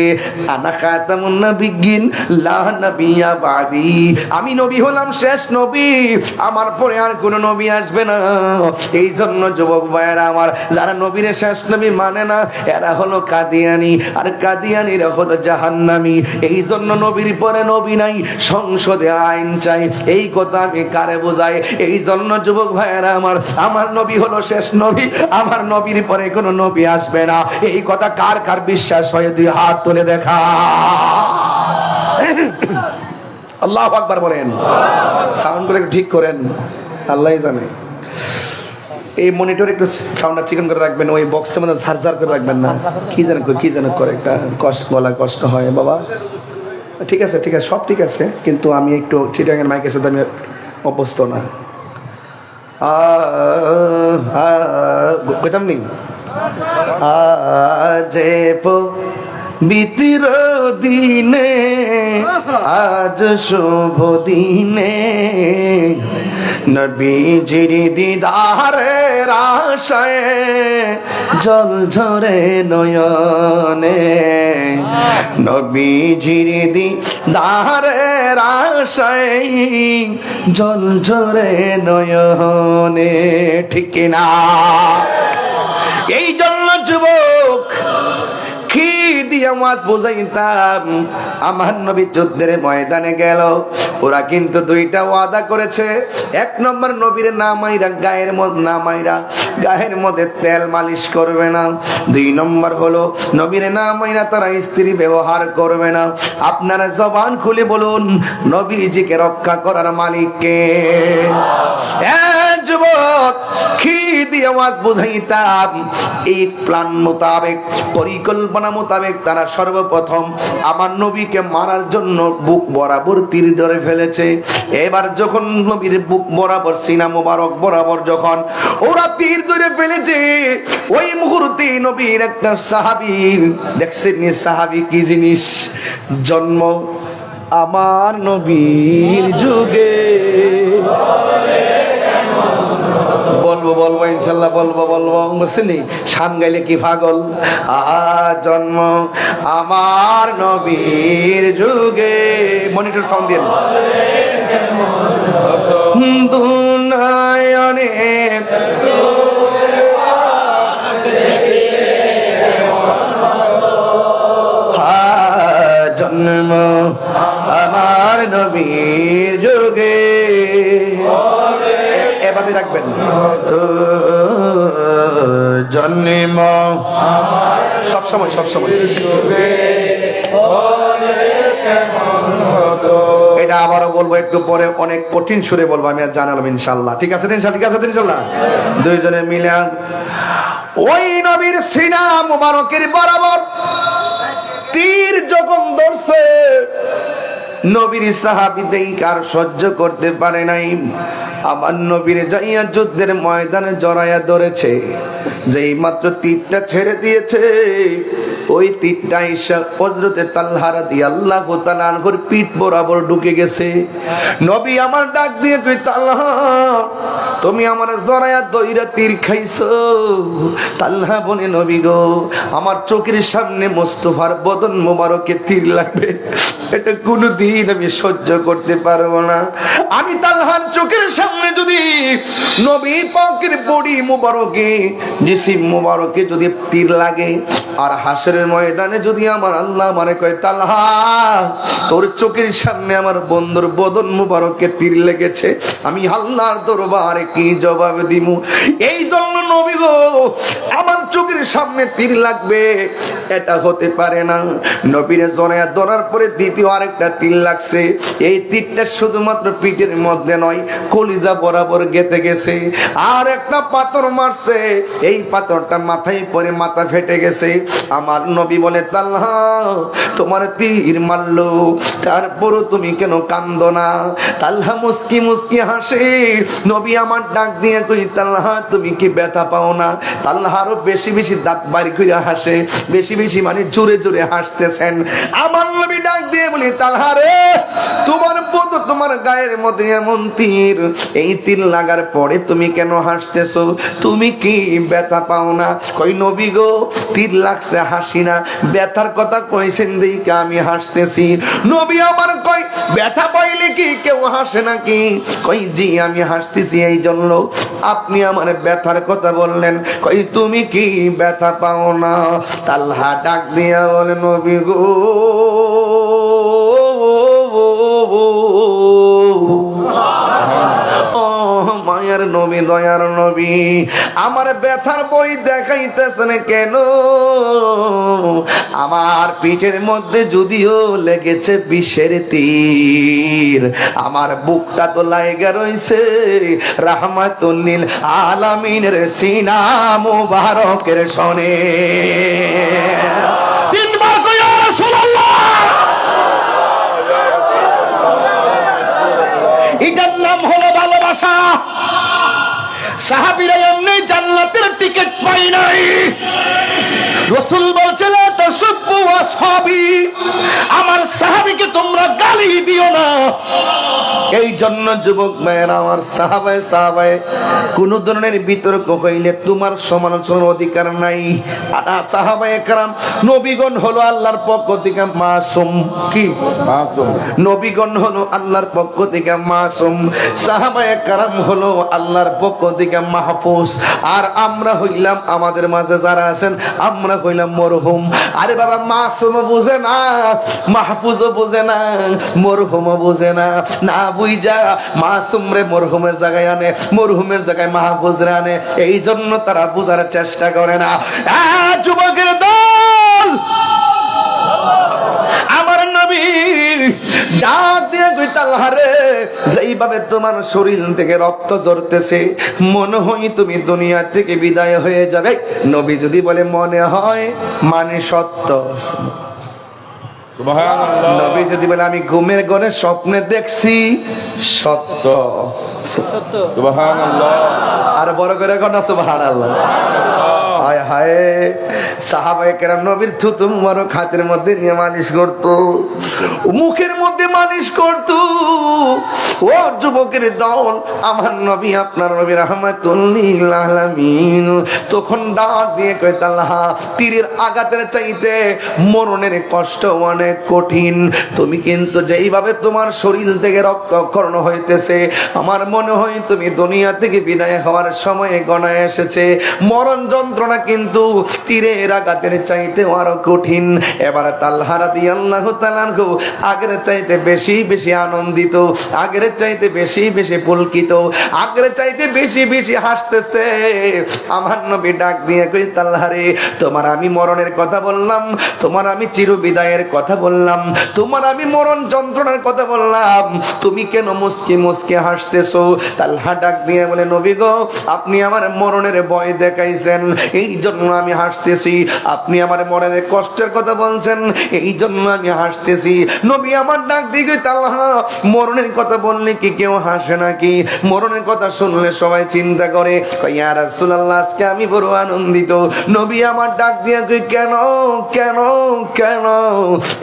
S5: আনা খাতামুন নাবিয়্যিন লা নাবিয়্যা বাদি, আমি নবী হলাম শেষ নবী, আমার পরে আর কোন নবী আসবে না। এই জন্য যুবক ভাইয়েরা আমার, যারা নবীর শেষ নবী মানে না এরা হলো কাদিয়ানি, আর কাদিয়ানিরা হলো জাহান্নামী। এই জন্য নবীর পরে নবী নাই, সংসদে আইন চাই। এই কথা আমি কারে বোঝাই? এই জন্য যুবক ভাইয়েরা আমার নবী হলো শেষ নবী, আমার নবীর পরে কোনো নবী আসবে না। এই কথা কার কার বিশ্বাস হয়? দুই হাত তুলে দেখা। আল্লাহু আকবার বলেন। সাউন্ড করে ঠিক করেন, আল্লাহই জানে। এই মনিটর একটু সাউন্ডটা চিকন করে রাখবেন, ওই বক্সের মধ্যে ঝারঝার করে রাখবেন না। কি যেন করে একটা গলা কষ্ট হয় বাবা। ঠিক আছে সব ঠিক আছে, কিন্তু আমি একটু চিটাঙ্গের মাইকের সাথে আমি অভ্যস্ত না। কইতাম নি যে বিতির দিনে আজ শুভ দিনে নবীজির দিদারের আশায় জল ঝরে নয়নে, নবীজির দিদারের আশায় জল ঝরে নয়নে, ঠিক না? এই জন্য যুবক কি দিয়ে মাছ বোঝাইতাম, আমার নবী যুদ্ধের ময়দানে গেল, ওরা কিন্তু 2টা ওয়াদা করেছে। 1 নম্বর নবীর গায়ের মধ্যে তেল মালিশ করবে না। 2 নম্বর হলো নবীর নামাইরা তারা স্ত্রী ব্যবহার করবে না। আপনারা জবান খুলে বলুন, নবীজিকে রক্ষা করার মালিক কে? যুবক কি দিয়ে মাছ বোঝাইতাম? এই প্ল্যান মোতাবেক, পরিকল্পনা মোতাবেক তারা সর্বপ্রথম আমার নবীকে মারার জন্য বুক বরাবর তীর ধরে ফেলেছে। এবার যখন নবীর বুক বরাবর, সিনা মোবারক বরাবর যখন ওরা তীর ধরে ফেলেছে, ওই মুহূর্তে নবীর একটা সাহাবী, দেখছেন সাহাবী কি জিনিস, জন্ম আমার নবীর যুগে। বলবো ইনশাল্লাহ, বলবো বুঝছেন? শান গাইলে কি পাগল। জন্ম আমার নবীর যুগে, মনিটর সাউন্ড দিয়ে দুনায়নে জন্ম আমার নবীর যুগে, এভাবে রাখবেন। জন্ম সবসময় এটা আবারও বলবো একটু পরে, অনেক কঠিন সুরে বলবো, আমি আর জানালাম ইনশাল্লাহ। ঠিক আছে ইনশাল্লাহ, ঠিক আছে ইনশাল্লাহ। দুইজনে মিলে ওই নবীর সিনা মুবারকের বরাবর তীর যখন ধরছে, নবীর সাহাবীদের কার সহ্য করতে পারে নাই। আবার নবীর যাইয়া যুদ্ধের ময়দানে জড়াইয়া ধরেছে, যেই মাত্র তীরটা ছেড়ে দিয়েছে, ওই তীরটা ঈশা হযরতে তালহা রাদিয়াল্লাহু তাআলা আনহুর পিঠ বরাবর ঢুকে গেছে। নবী আমার ডাক দিয়ে কই, তালহা তুমি আমার জড়াইয়া দইরা তীর খাইছো। তালহা বলে, নবী গো, আমার চোখের সামনে মুস্তাফার বদন মোবারকে তীর লাগবে, এটা কোনদিন আমি সহ্য করতে পারবো না। আমি তালহার চোখের সামনে যদি নবী পাকের বডি মোবারকে, জিসিম মোবারকে যদি তীর লাগে, আর হাসরের ময়দানে যদি আমার আল্লাহ মানে কয়, তালহা তোর চোখের সামনে আমার বন্ধুর বদন মোবারকে তীর লেগেছে, আমি আল্লাহর দরবারে কি জবাব দিব? এই জন্য নবী গো, আমার চোখের সামনে তীর লাগবে, এটা হতে পারে না। নবীরে জড়াইয়া ধরার পরে দ্বিতীয় আরেকটা তীর লাগছে। এই তীরটা শুধুমাত্র পিঠের মধ্যে নয়, কলিজা বরাবর গেঁথে গেছে। আর একটা পাথর মারছে, এই পাথরটা মাথায় পড়ে মাথা ফেটে গেছে। আমার নবী বলে, তালহা তোমার তীর মারলো, তারপরও তুমি কেন কান্দো না? তালহা মুস্কি মুস্কি হাসে। নবী আমার ডাক দিয়ে কই, তালহা তুমি কি ব্যথা পাও না? তালহা আরো বেশি বেশি দাঁত বাড়ি করে হাসে, বেশি বেশি মানে জোরে জোরে হাসতেছেন। আমার নবী ডাক দিয়ে বলি, তালহা রে, তোমার বন্ধু তোমার গায়ের মধ্যে এমন তীর, এই তীর লাগার পরে তুমি কেন হাসতেছো? তুমি কি ব্যথা পাও না? কই, নবী গো, তীর লাগছে হাসি না, ব্যথার কথা কইছেন দেখে আমি হাসতেছি। নবী আমার কই, ব্যথা পাইলে কি কেউ হাসে নাকি? কই, জি আমি হাসতেছি এই জন্য আপনি আমার ব্যথার কথা বললেন। কই, তুমি কি ব্যথা পাও না? তালহা ডাক দিয়া বলে, নবী গো, মায়ার নবী, দয়ার নবী, আমার ব্যথার বই দেখাইতেছেন কেন? আমার পিঠের মধ্যে যদিও লেগেছে বিষের তীর, আমার বুকটা তো লাইগা রইছে রাহমাতুল লিল আলামিনের সিনা মুবারকের শনে। তিনবার কই, ইয়া রাসূলুল্লাহ। এটার নাম হলো ভালোবাসা। সাহাবীরা এমনি জান্নাতের টিকিট পাই নাই। রাসূল বলছেন, তাসুব্বু আসহাবি, আমার সাহাবীকে তোমরা গালি দিও না। এই জন্য যুবক ভাইয়েরা আমার, সাহাবায়ে কোন ধরনের বিতর্ক হইলে তোমার সমালোচনার অধিকার নাই। সাহাবায়ে কেরাম নবীগণ হলো আল্লাহর পক্ষ থেকে মাসুম। কি মাসুম? নবীগণ হলো আল্লাহর পক্ষ থেকে মাসুম, সাহাবায়ে কেরাম হলো আল্লাহর পক্ষ থেকে মাহফুজ। আর আমরা হইলাম, আমাদের মাঝে যারা আছেন আমরা হইলাম মরহুম। আরে বাবা, মাসুম বুঝে না, মাহফুজও বুঝে না, মরহুমও বুঝে না। না বুঝা মাসুম রে মরহুমের জায়গায় আনে, মরহুমের জায়গায় মাহফুজ রে আনে। এই জন্য তারা বুঝার চেষ্টা করে না। যুবকের দল, আমার নবী ডাক দিয়ে কই, তালহা রে, যেইভাবে তোমার শরীর থেকে রক্ত ঝরতেছে, মনে হয় তুমি দুনিয়া থেকে বিদায় হয়ে যাবে। নবী যদি বলে মনে হয়, মানে সত্য।
S2: সুবহানাল্লাহ।
S5: নবী যদি বলে আমি ঘুমের ঘরে স্বপ্নে দেখছি, সত্য।
S2: সুবহানাল্লাহ।
S5: আর বড় করে কথা সুবহানাল্লাহ। হায় হায়, সাহাবায়ে কেরাম নবীর থুতু মুবারক হাতের মধ্যে নিয়ে মালিশ করতো, মুখের মধ্যে মালিশ করতো। ও যুবকের দল, আমার নবী, আপনার নবী রাহমাতুল লিল আলামিন তখন ডাক দিয়ে কয়, তালহা তীরের আঘাতের চাইতে মরণের কষ্ট অনেক কঠিন। তুমি কিন্তু যেইভাবে তোমার শরীর থেকে রক্তক্ষরণ হইতেছে, আমার মনে হয় তুমি দুনিয়া থেকে বিদায় হওয়ার সময় গণায় এসেছে। মরণ যন্ত্রণা কিন্তু তীরের আঘাতের চাইতে আরো কঠিন। এবার তালহা রাদিয়াল্লাহু তাআলা আনহু আগের চাইতে বেশি বেশি আনন্দিত, আগের চাইতে বেশি বেশি পুলকিত, আগের চাইতে বেশি বেশি হাসতেছে। আমার নবী ডাক দিয়ে কই, তালহা রে, তোমার আমি মরণের কথা বললাম, তোমার আমি চিরবিদায়ের কথা বললাম, তোমার আমি মরণ যন্ত্রণার কথা বললাম, তুমি কেন মুস্কি মুস্কি হাসতেছো? তালহা ডাক দিয়ে বলে, নবী গো, আপনি আমার মরণের ভয় দেখাইছেন, এই জন্য আমি হাসতেছি। আপনি আমার মরণের কষ্টের কথা বলছেন, এই জন্য আমি হাসতেছি। নবী আমার ডাক দিয়ে, তালহা, মরণের কথা বললে কি কেউ হাসে নাকি? মরণের কথা শুনলে সবাই চিন্তা করে। ইয়া রাসূলুল্লাহ, আজকে আমি বড় আনন্দিত। নবী আমার ডাক দিয়ে কই, কেন কেন কেন?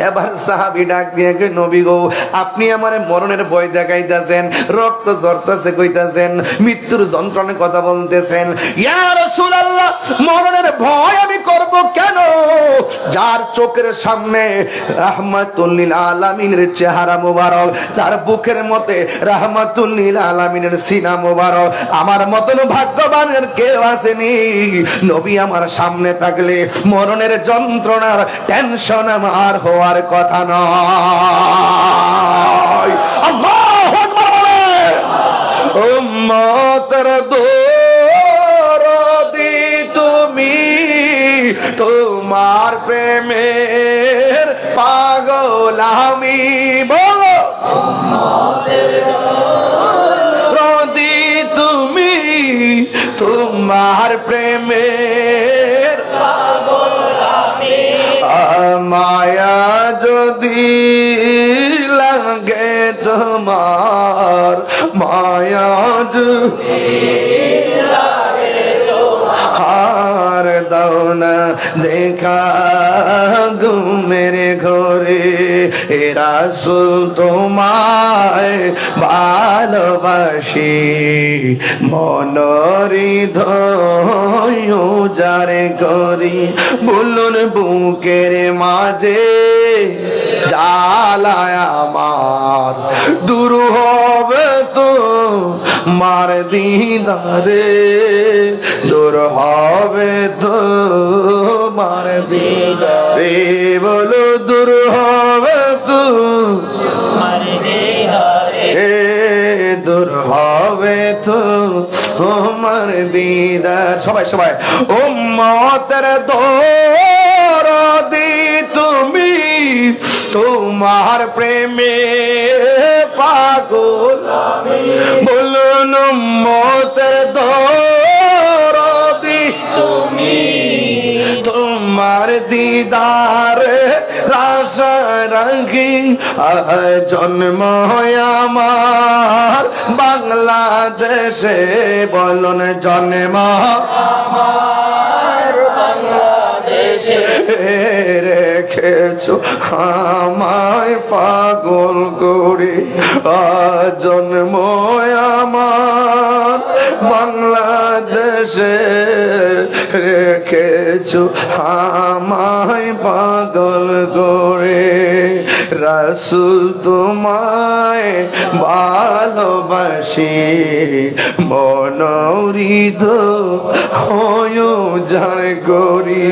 S5: এবার সাহাবী ডাক দিয়ে কই, নবী গো, আপনি আমার মরণের ভয় দেখাইতেছেন, রক্ত ঝরতেছে কইতাছেন, মৃত্যুর যন্ত্রণার কথা বলতেছেন। ইয়া রাসূলুল্লাহ, মরণের ভয় আমি করব কেন? যার চোখের সামনে রাহমাতুল লিল আলামিনের চেহারা মোবারক, যার বুকের মধ্যে রাহমাতুল লিল আলামিনের সিনা মোবারক, আমার মতন ভাগ্যবানের কেউ আসেনি। নবী আমার সামনে থাকলে মরণের যন্ত্রণার টেনশন আমার হওয়ার কথা নয়। আল্লাহু আকবার বলে, উম্মতের দরদি তুমি, তোমার প্রেমের পাগল আমি। বলো, রদি তুমি, তোমার প্রেমের মায়া যদি লাগে তোমার, মায়া যদি হার দাও না দেখা ঘুমের ঘরে, এ রাসূল তোমায় ভালোবাসি, মনরি ধয় যারে করি। বলুন বুকের মাঝে জ্বালায় আমার, দূর হবে তো মার দিদারে, দূর হবে তো মার দিদারে। বলো, দূর হবে তো মার দিদারে, দূর হবে তো তোমার দিদার। সবাই সবাই, উম্মতের দরদি তুমি, তোমার প্রেমে পাগল আমি। বলুন, উম্মতের দরদি তুমি, তোমার দিদারে আশা রাখি। জন্ম আমার বাংলাদেশে, বলুন, জন্ম আমার বাংলাদেশে, রেখেছো আমায় পাগল করে। জন্ম আমার বাংলাদেশে, রেখেছো আমায় পাগল করে। রাসূল তোমায় ভালোবাসি, মনোহৃদ হয় যার করি।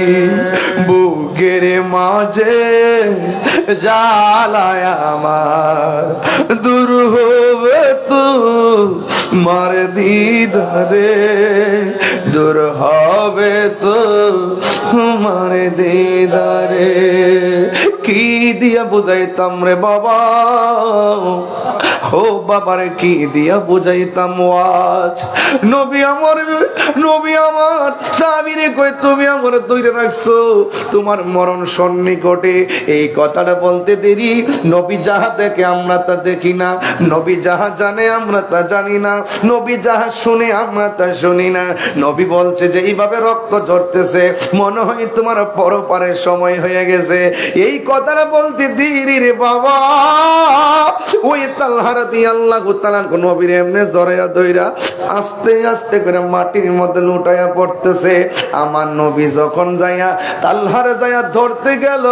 S5: বুকের মাঝে জ্বালায় আমার, দূর হবে তো মার দিদারে, দূর হবে তো মার দিদারে। কি দিয়া বুঝাইতাম রে বাবা, ও বাবারে কি দিয়া বুঝাইতাম ওয়াজ। নবী আমার সাহাবীরে কই, তুমি আমার ধরে রাখছো, তোমার মরণ সন্নিকটে। এই কথাটা বলতে দেরি, নবী যাহা দেখে আমরা তা দেখি না, নবী যাহা জানে আমরা তা জানি না, নবী যাহা শুনে আমরা তা শুনি না। নবী বলছে যে এইভাবে রক্ত ঝরতেছে, মনে হয় তোমার পরপারের সময় হয়ে গেছে। এই কথাটা বলতে দেরি, রে বাবা, ওই তালহা রাদিয়াল্লাহু তাআলা নবীর এমনে জড়ায়া ধইরা আস্তে আস্তে করে মাটির মধ্যে লুটায়া পড়তেছে। আমার নবী যখন যাইয়া তালহার যাইয়া ধরতে গেল,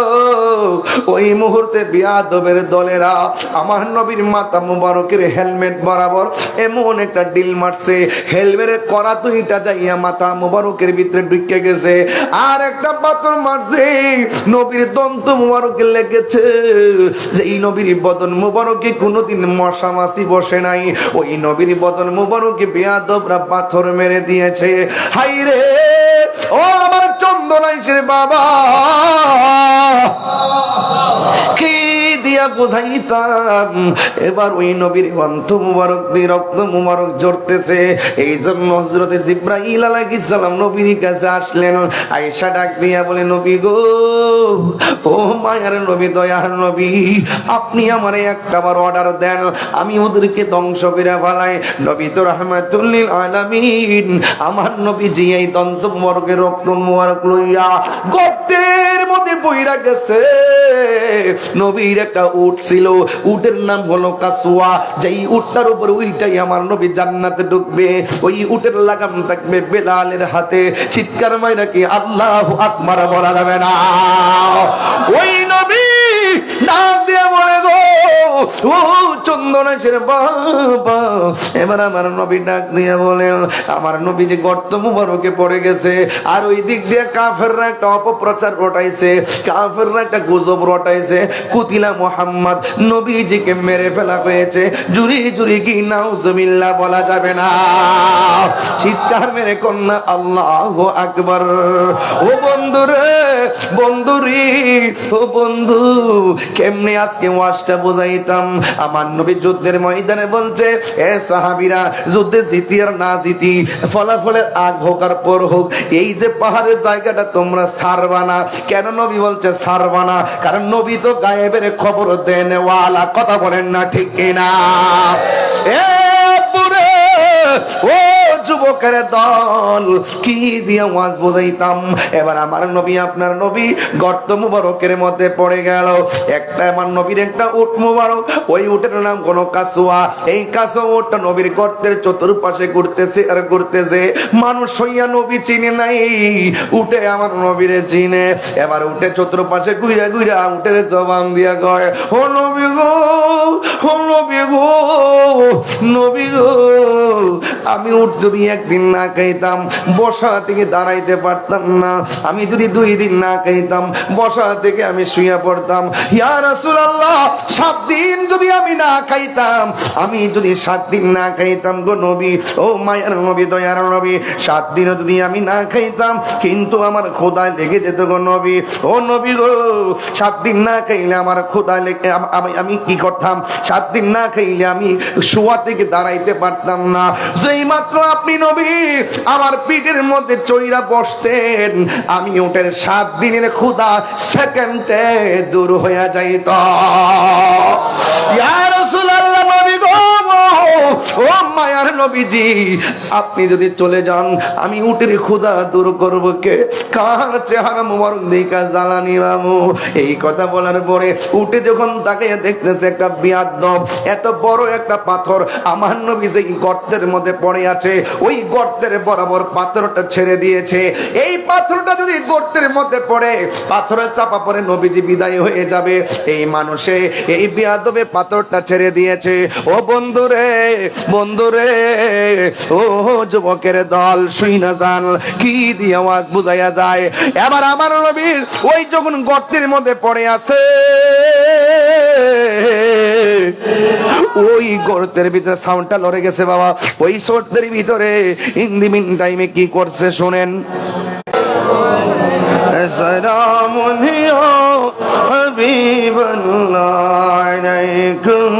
S5: ওই মুহূর্তে বিয়াদবের দলেরা আমার নবীর মাথা মুবারকের হেলমেট বরাবর এমন একটা ডিল মারছে, হেলমেটের করা দুইটা যাইয়া মাথা মুবারকের ভিতরে ঢুকে গেছে, আর একটা পাথর মারছে নবীর দন্ত মুবারকে লেগেছে। যেই নবীর বদন মুবারকে কোনোদিন মশা মাছি বসে নাই, ওই নবীর বদন মুবারকে বিয়াদবরা পাথর মেরে দিয়েছে। হাই রে ও আমার চন্দনাইশের বাবা, কি দিয়া বুঝাইতাম। এবার ওই নবীর বন্ধ মুবারক দিয়ে রক্ত মুবারক ঝরতেছে। এই জন্য হযরতে জিবরাইল আলাইহিস সালাম নবীর কাছে আসলেন। আয়েশা ডাক দিয়া বলে, নবী গো, ও মায়ার নবী, দয়ার নবী, আপনি আমারে একটাবার অর্ডার দেন, আমি ওদেরকে ধ্বংস করে ফেলাই। নবী তো রাহমাতুল লিল আলামিন, আমার নবীজি এই দন্ত মুবারকের রক্ত মুবারক লইয়া গর্তের মধ্যে বইরা গেছে। নবীর একটা উট ছিল, উটের নাম হলো কাসওয়া। যেই উটটার উপর ওইটাই আমার নবী জান্নাতে ঢুকবে, ওই উটের লাগাম থাকবে বেলালের হাতে। চিৎকার মাইরা কি আল্লাহু আকবার বলা যাবে না? ওই নবী ডাক দিয়ে বলে, গো ও চন্দনাইশের বাবা। এবার আমার নবী ডাক দিয়ে বলেন, আমার নবী যে গর্ত মুবারকে পড়ে গেছে, আর ওই দিক দিয়ে কাফেররা একটা অপপ্রচার রটাইছে, কাফেররা একটা গুজব রটাইছে, কুতিলা মুহাম্মদ, নবীজিকে মেরে ফেলা হয়েছে। জুরি জুরি কি নাউজুবিল্লাহ বলা যাবে না? চিৎকার মেরে কন্যা আল্লাহু আকবার। ও বন্ধুরে, বন্ধুরি, ও বন্ধু, কেমনে আজকে ওয়াজটা বোঝাইতাম। আমার নবী যুদ্ধের ময়দানে বলছে, এ সাহাবীরা, যুদ্ধে জিতি আর না জিতি, ফলাফলের আগ হোক আর পর হোক, এই যে পাহাড়ের জায়গাটা তোমরা ছাড়বা না। কেন নবী বলছে ছাড়বা না? কারণ নবী তো গায়েবের খবর দেনেওয়ালা। কথা বলেন না ঠিক কিনা? এ পুরে ও যুবকের দল, কি দিয়ে ওয়াজ বোঝাইতাম। এবার আমার নবী, আপনার নবী গর্ত মুবারকের মধ্যে পড়ে গেল। একটা আমার নবীর একটা উট মুবারক, ওই উটের নাম কোন কাসওয়া। এই কাসওয়া উটটা নবীর গর্তের চতুর্পাশে ঘুরতেছে আর ঘুরতেছে। মানুষ হইয়া নবী চিনে নাই, উঠে আমার নবীরে চিনে। এবার উঠে চতুর্পাশে ঘুরে ঘুরে উটের জবান দিয়া কয়, ও নবী গো, ও নবী গো, নবী গো, আমি উঠ যদি একদিন না খাইতাম, বসা থেকে দাঁড়াইতে পারতাম না। আমি যদি 2 দিন না খাইতাম, বসা থেকে আমি শুয়ে পড়তাম। ইয়া রাসূলুল্লাহ, 7 দিন যদি আমি না খাইতাম, আমি যদি 7 দিন না খাইতাম গো নবী, ও মায়ার নবী, দয়ার নবী, 7 দিনও যদি আমি না খাইতাম, কিন্তু আমার ক্ষুধা লেগে যেত গো নবী। ও নবী গো, 7 দিন না খাইলে আমার ক্ষুধা লেগে আমি কি করতাম? 7 দিন না খাইলে আমি শোয়া থেকে দাঁড়াইতে পারতাম না। যেই মাত্র আপনি নবী আমার পিঠের মধ্যে চইরা বসতেন, আমি উটের 7 দিনের ক্ষুধা সেকেন্ডে দূর হয়ে যাইত। ইয়া রাসূলুল্লাহ, নবী গো, ও মায়ার নবীজি, আপনি যদি চলে যান, আমি উটের ক্ষুধা দূর করব কে? কার চেহারা মুবারক দেখা জ্বালানি বাবু? এই কথা বলার পরে উঠে যখন তাকে দেখতেছে একটা বিয়াদব, এত বড় একটা পাথর আমার নবী যেই গর্তের মধ্যে পড়ে আছে, ওই গর্তের বরাবর পাথরটা ছেড়ে দিয়েছে। এই পাথরটা যদি গর্তের মধ্যে পড়ে, পাথরের চাপা পড়ে নবীজি বিদায় হয়ে যাবে। এই মানুষে, এই বিয়াদবে পাথরটা ছেড়ে দিয়েছে। ও বন্ধুরে, বন্ধুরে, ও যুবকের দল, শুই না জান, কি দিয়ে আওয়াজ বুঝাইয়া যায়। এবার আমার নবীর ওই যখন গর্তের মধ্যে পড়ে আছে, ওই গর্তের ভিতরে সাউন্ডটা লড়ে গেছে বাবা। ওই শর্তের ভিতরে ইন দি মিন টাইমে কি করছে শোনেন। সালামুন ইয়া হাবিবাল্লাহ আলাইকুম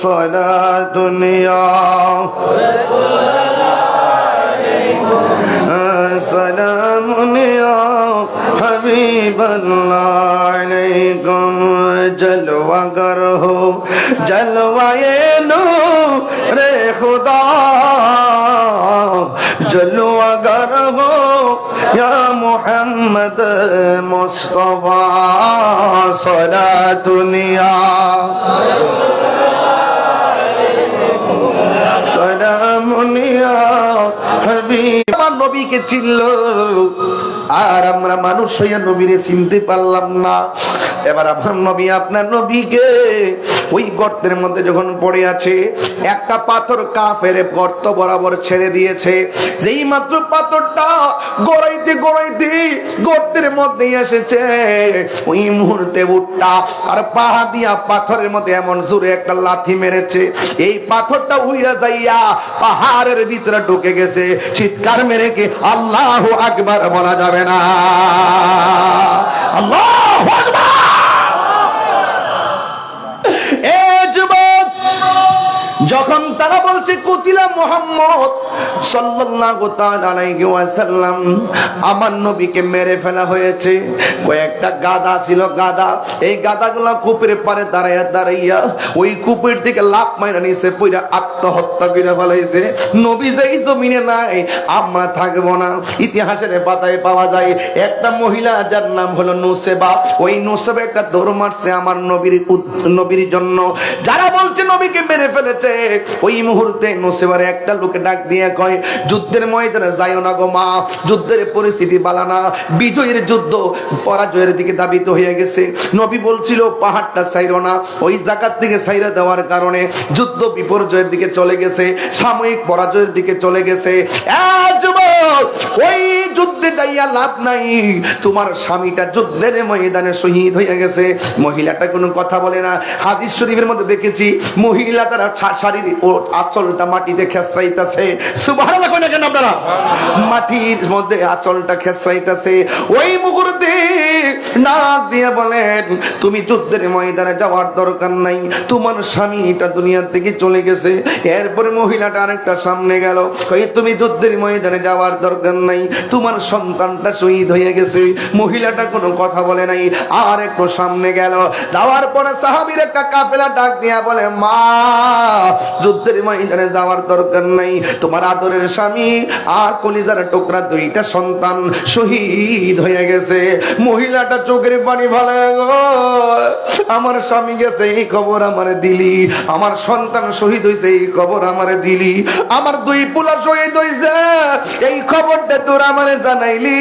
S5: সালাতুন ইয়া সালামুন ইয়া হাবিবাল্লাহ আলাইকুম जलवागर हो जलवाए नूर खुदा जलवागर हो या मोहम्मद मुस्तफा सला दुनिया सलामुनिया हबीब আমার নবীকে চিনলো আর আমরা মানুষ হইয়া নবীরে চিনতে পারলাম না। এবার আমার নবী আপনার নবীকে ওই গর্তের মধ্যে যখন পড়ে আছে একটা পাথর কাফের গর্ত বরাবর ছেড়ে দিয়েছে, যেই মাত্র পাথরটা গড়াইতে গড়াইতে গর্তের মধ্যে এসেছে ওই মুহূর্তে উটটা আর পাহা দিয়া পাথরের মধ্যে এমন জোরে একটা লাথি মেরেছে, এই পাথরটা উইরা যাইয়া পাহাড়ের ভিতরে ঢুকে গেছে। চিৎকার মেরে কি আল্লাহু আকবার বলা যাবে না? আল্লাহু আকবার। এ যুবক, যখন তারা বলছে কুতিলা মুহাম্মদ সাল্লাল্লাহু তাআলা আলাইহি ওয়াসাল্লাম, আমার নবীকে মেরে ফেলা হয়েছে, কয়েকটা গাদা ছিল গাদা, এই গাদাগুলো কূপের পারে দাঁড়াইয়া দাঁড়াইয়া ওই কূপের দিকে লাফ মাইরা নিচে পইরা আত্মহত্যা করে ফেলাইছে। নবী যেই জমিনে নাই আমরা থাকবো না। ইতিহাসের পাতায় পাওয়া যায় একটা মহিলা যার নাম হলো নুসেবা, ওই নুসেবা একটা দৌড় মারছে আমার নবীর জন্য। যারা বলছে নবীকে মেরে ফেলেছে ওই মুহূর্তে নুসেবার একটা লোকে ডাক দিয়ে কয়, যুদ্ধের ময়দানে যাইও না গো মা, যুদ্ধের পরিস্থিতি বালা না, বিজয়ের যুদ্ধ পরাজয়ের দিকে ধাবিত হয়ে গেছে। নবী বলছিল পাহাড়টা ছাইরো না, ওই জায়গার থেকে ছাইরা দেওয়ার কারণে যুদ্ধ বিপর্যয়ের দিকে চলে গেছে, সাময়িক পরাজয়ের দিকে চলে গেছে। যুবক, ওই যুদ্ধে যাইয়া লাভ নাই, তোমার স্বামীটা যুদ্ধের ময়দানে শহীদ হয়ে গেছে। মহিলাটা কোনো কথা বলে না। হাদিস শরীফের মধ্যে দেখেছি মহিলা তারা শাড়ির ও আঁচলটা মাটিতে খেসরাইতেছে। সুবহানাল্লাহ কই না কেন আপনারা? মাটির মধ্যে আঁচলটা খেসরাইতেছে। ওই মুহূর্তে নাক দিয়ে বলেন, তুমি যুদ্ধের ময়দানে যাওয়ার দরকার নাই, তোমার স্বামীটা দুনিয়া থেকে চলে গেছে। এরপরে মহিলাটা আরেকটা সামনে গেল, কই তুমি যুদ্ধের ময়দানে যাওয়ার দরকার নাই, তোমার সন্তানটা শহীদ হয়ে গেছে। মহিলাটা কোনো কথা বলে নাই। আর একটু সামনে গেল, যাওয়ার পরে সাহাবীর একটা কাফেলা ডাক দিয়া বলে, মা যুদ্ধের ময়দানে যাওয়ার দরকার নাই, তোমার আদরের স্বামী আর কলিজার টুকরা দুইটা সন্তান শহীদ হয়ে গেছে। মহিলাটা চোখের পানি ফেলে, আমার স্বামী গেছে এই খবর আমারে দিলি, আমার সন্তান শহীদ হয়েছে এই খবর আমারে দিলি, আমার দুই পোলা শহীদ হয়েছে এই খবরটা তোর আমারে জানাইলি,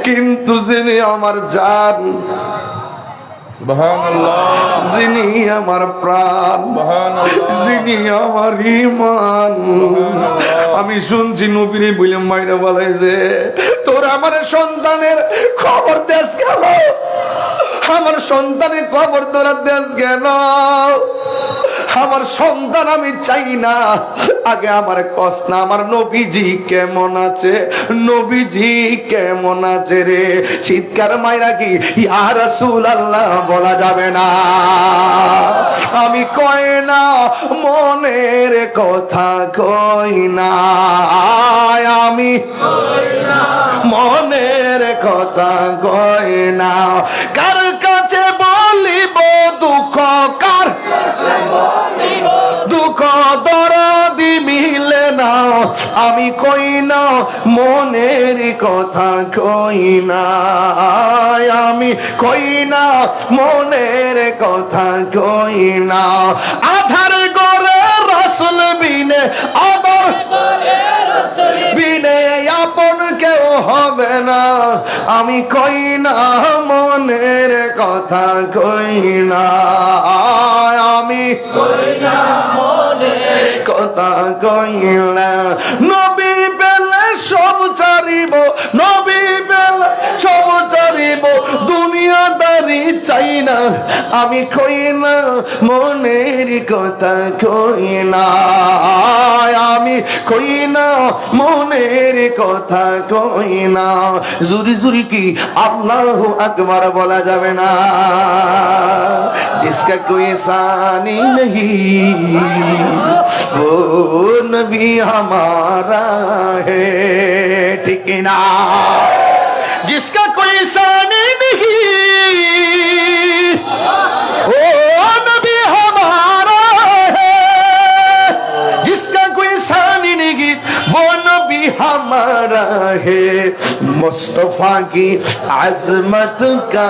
S5: কিন্তু যিনি আমার জান, যিনি আমার প্রাণ, যিনি আমার ঈমান, আমি শুনছি নবীরে বলে মাইরা বলাইছে, তোর আমার সন্তানের খবর দেশ গেল, আমার সন্তানের খবর তোরা দেশ গেল, আমার সন্তান আমি চাই না, আগে আমার কষ্ট না, আমার নবীজি কেমন আছে, নবীজি কেমন আছে রে? চিৎকার মাইরা কি ইয়া রাসূলুল্লাহ বলা যাবে না? আমি কই না মনের কথা কই না, আমি মনের কথা কই না, কার কাছে বলিব দুঃখ, কার দুঃখ দরদি মিলে না, আমি কই না মনের কথা কই না, আমি কই না মনের কথা কই না, আধার গরে রাসূল বিনে, আদর বিনে আপন কেউ হবে না, আমি কই না মনের কথা কই না, আমি কই না মনের কথা কই না, নবী পেলে সব ছাড়িব, নবী পেলে সব ছাড়িব, দুনিয়াদারি চাই না, আমি কই না মনের কথা কই না, আমি কই না মনের কথা কই না, জুরি জুরি কি আল্লাহু আকবার বলা যাবে না? जिसका कोई सानी नहीं वो नबी हमारा है, ठीक ना? जिसका कोई सानी नहीं मुस्तफा की अजमत का,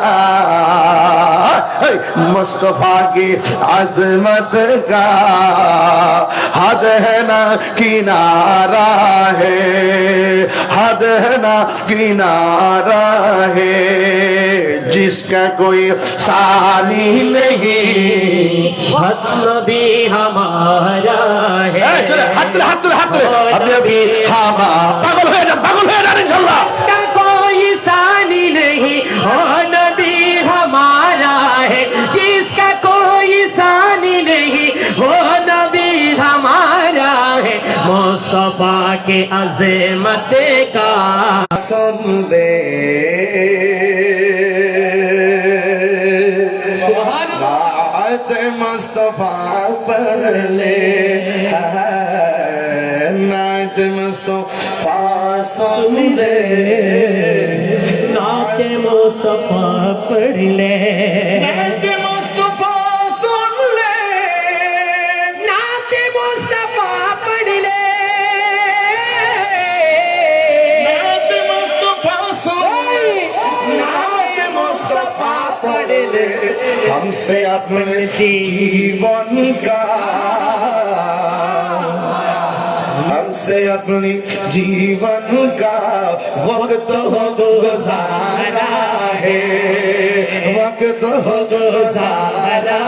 S5: मुस्तफा की अजमत का हद है ना किनारा है, हद है ना किनारा है, जिसका कोई सानी नहीं,
S1: हद नबी हमारा है,
S5: अभी पागल हो जाए इंशाल्लाह।
S1: का कोई सानी नहीं, हो नबी हमारा है, जिसका कोई सानी नहीं, हो नबी हमारा है, मुस्तफा के अज़मत का
S5: सुन ले बात मुस्तफा पढ़ ले, नात मुस्तफा सुन ले,
S1: नात मुस्तफा पढ़ ले,
S5: नात मुस्तफा सुन ले,
S1: नात मुस्तफा पढ़ ले,
S5: नात मुस्तफा सुन ले, नात मुस्तफा पढ़ ले, हमसे अपने जीवन का, हमसे अपनी जीवन का वक्त हो गुजारा है, वक्त हो गुजारा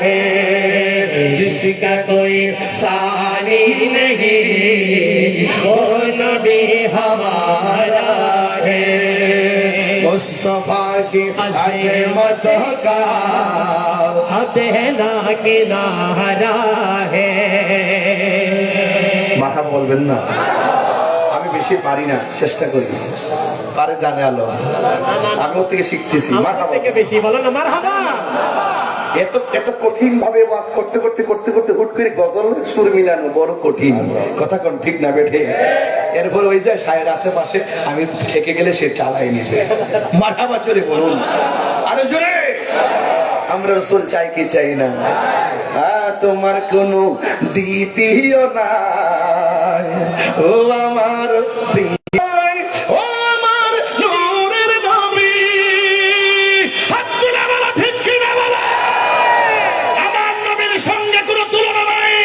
S5: है, जिसका कोई सानी नहीं, वो नबी हमारा है, मुस्तफा की अज़मत का
S1: हद है ना किनारा है।
S5: মাথা বলবেন না, আমি বেশি পারি না, চেষ্টা করি, পারে জানে আলো, আমি ওর থেকে শিখতেছি।
S1: থেকে বেশি বলো না মারহাবা।
S5: এত এত কঠিন ভাবে ওয়াজ করতে করতে করতে করতে হুট করে গজল সুর মিলানো বড় কঠিন, কথা কোন ঠিক না বেঠে? এরপর ওই যে শায়ের আশেপাশে আমি ঠেকে গেলে সে চালাই নিবে। মারহাবা জোরে বলুন, আরে জোরে। আমরা রসুল চাই কি চাই না? তোমার কোনো দ্বিতীয় নাই, ও আমার ও আমার নূরের নবী, হাত তুলে বলো ঠিক কিনা বলো। আমার নবীর সঙ্গে কোনো তুলনা নাই।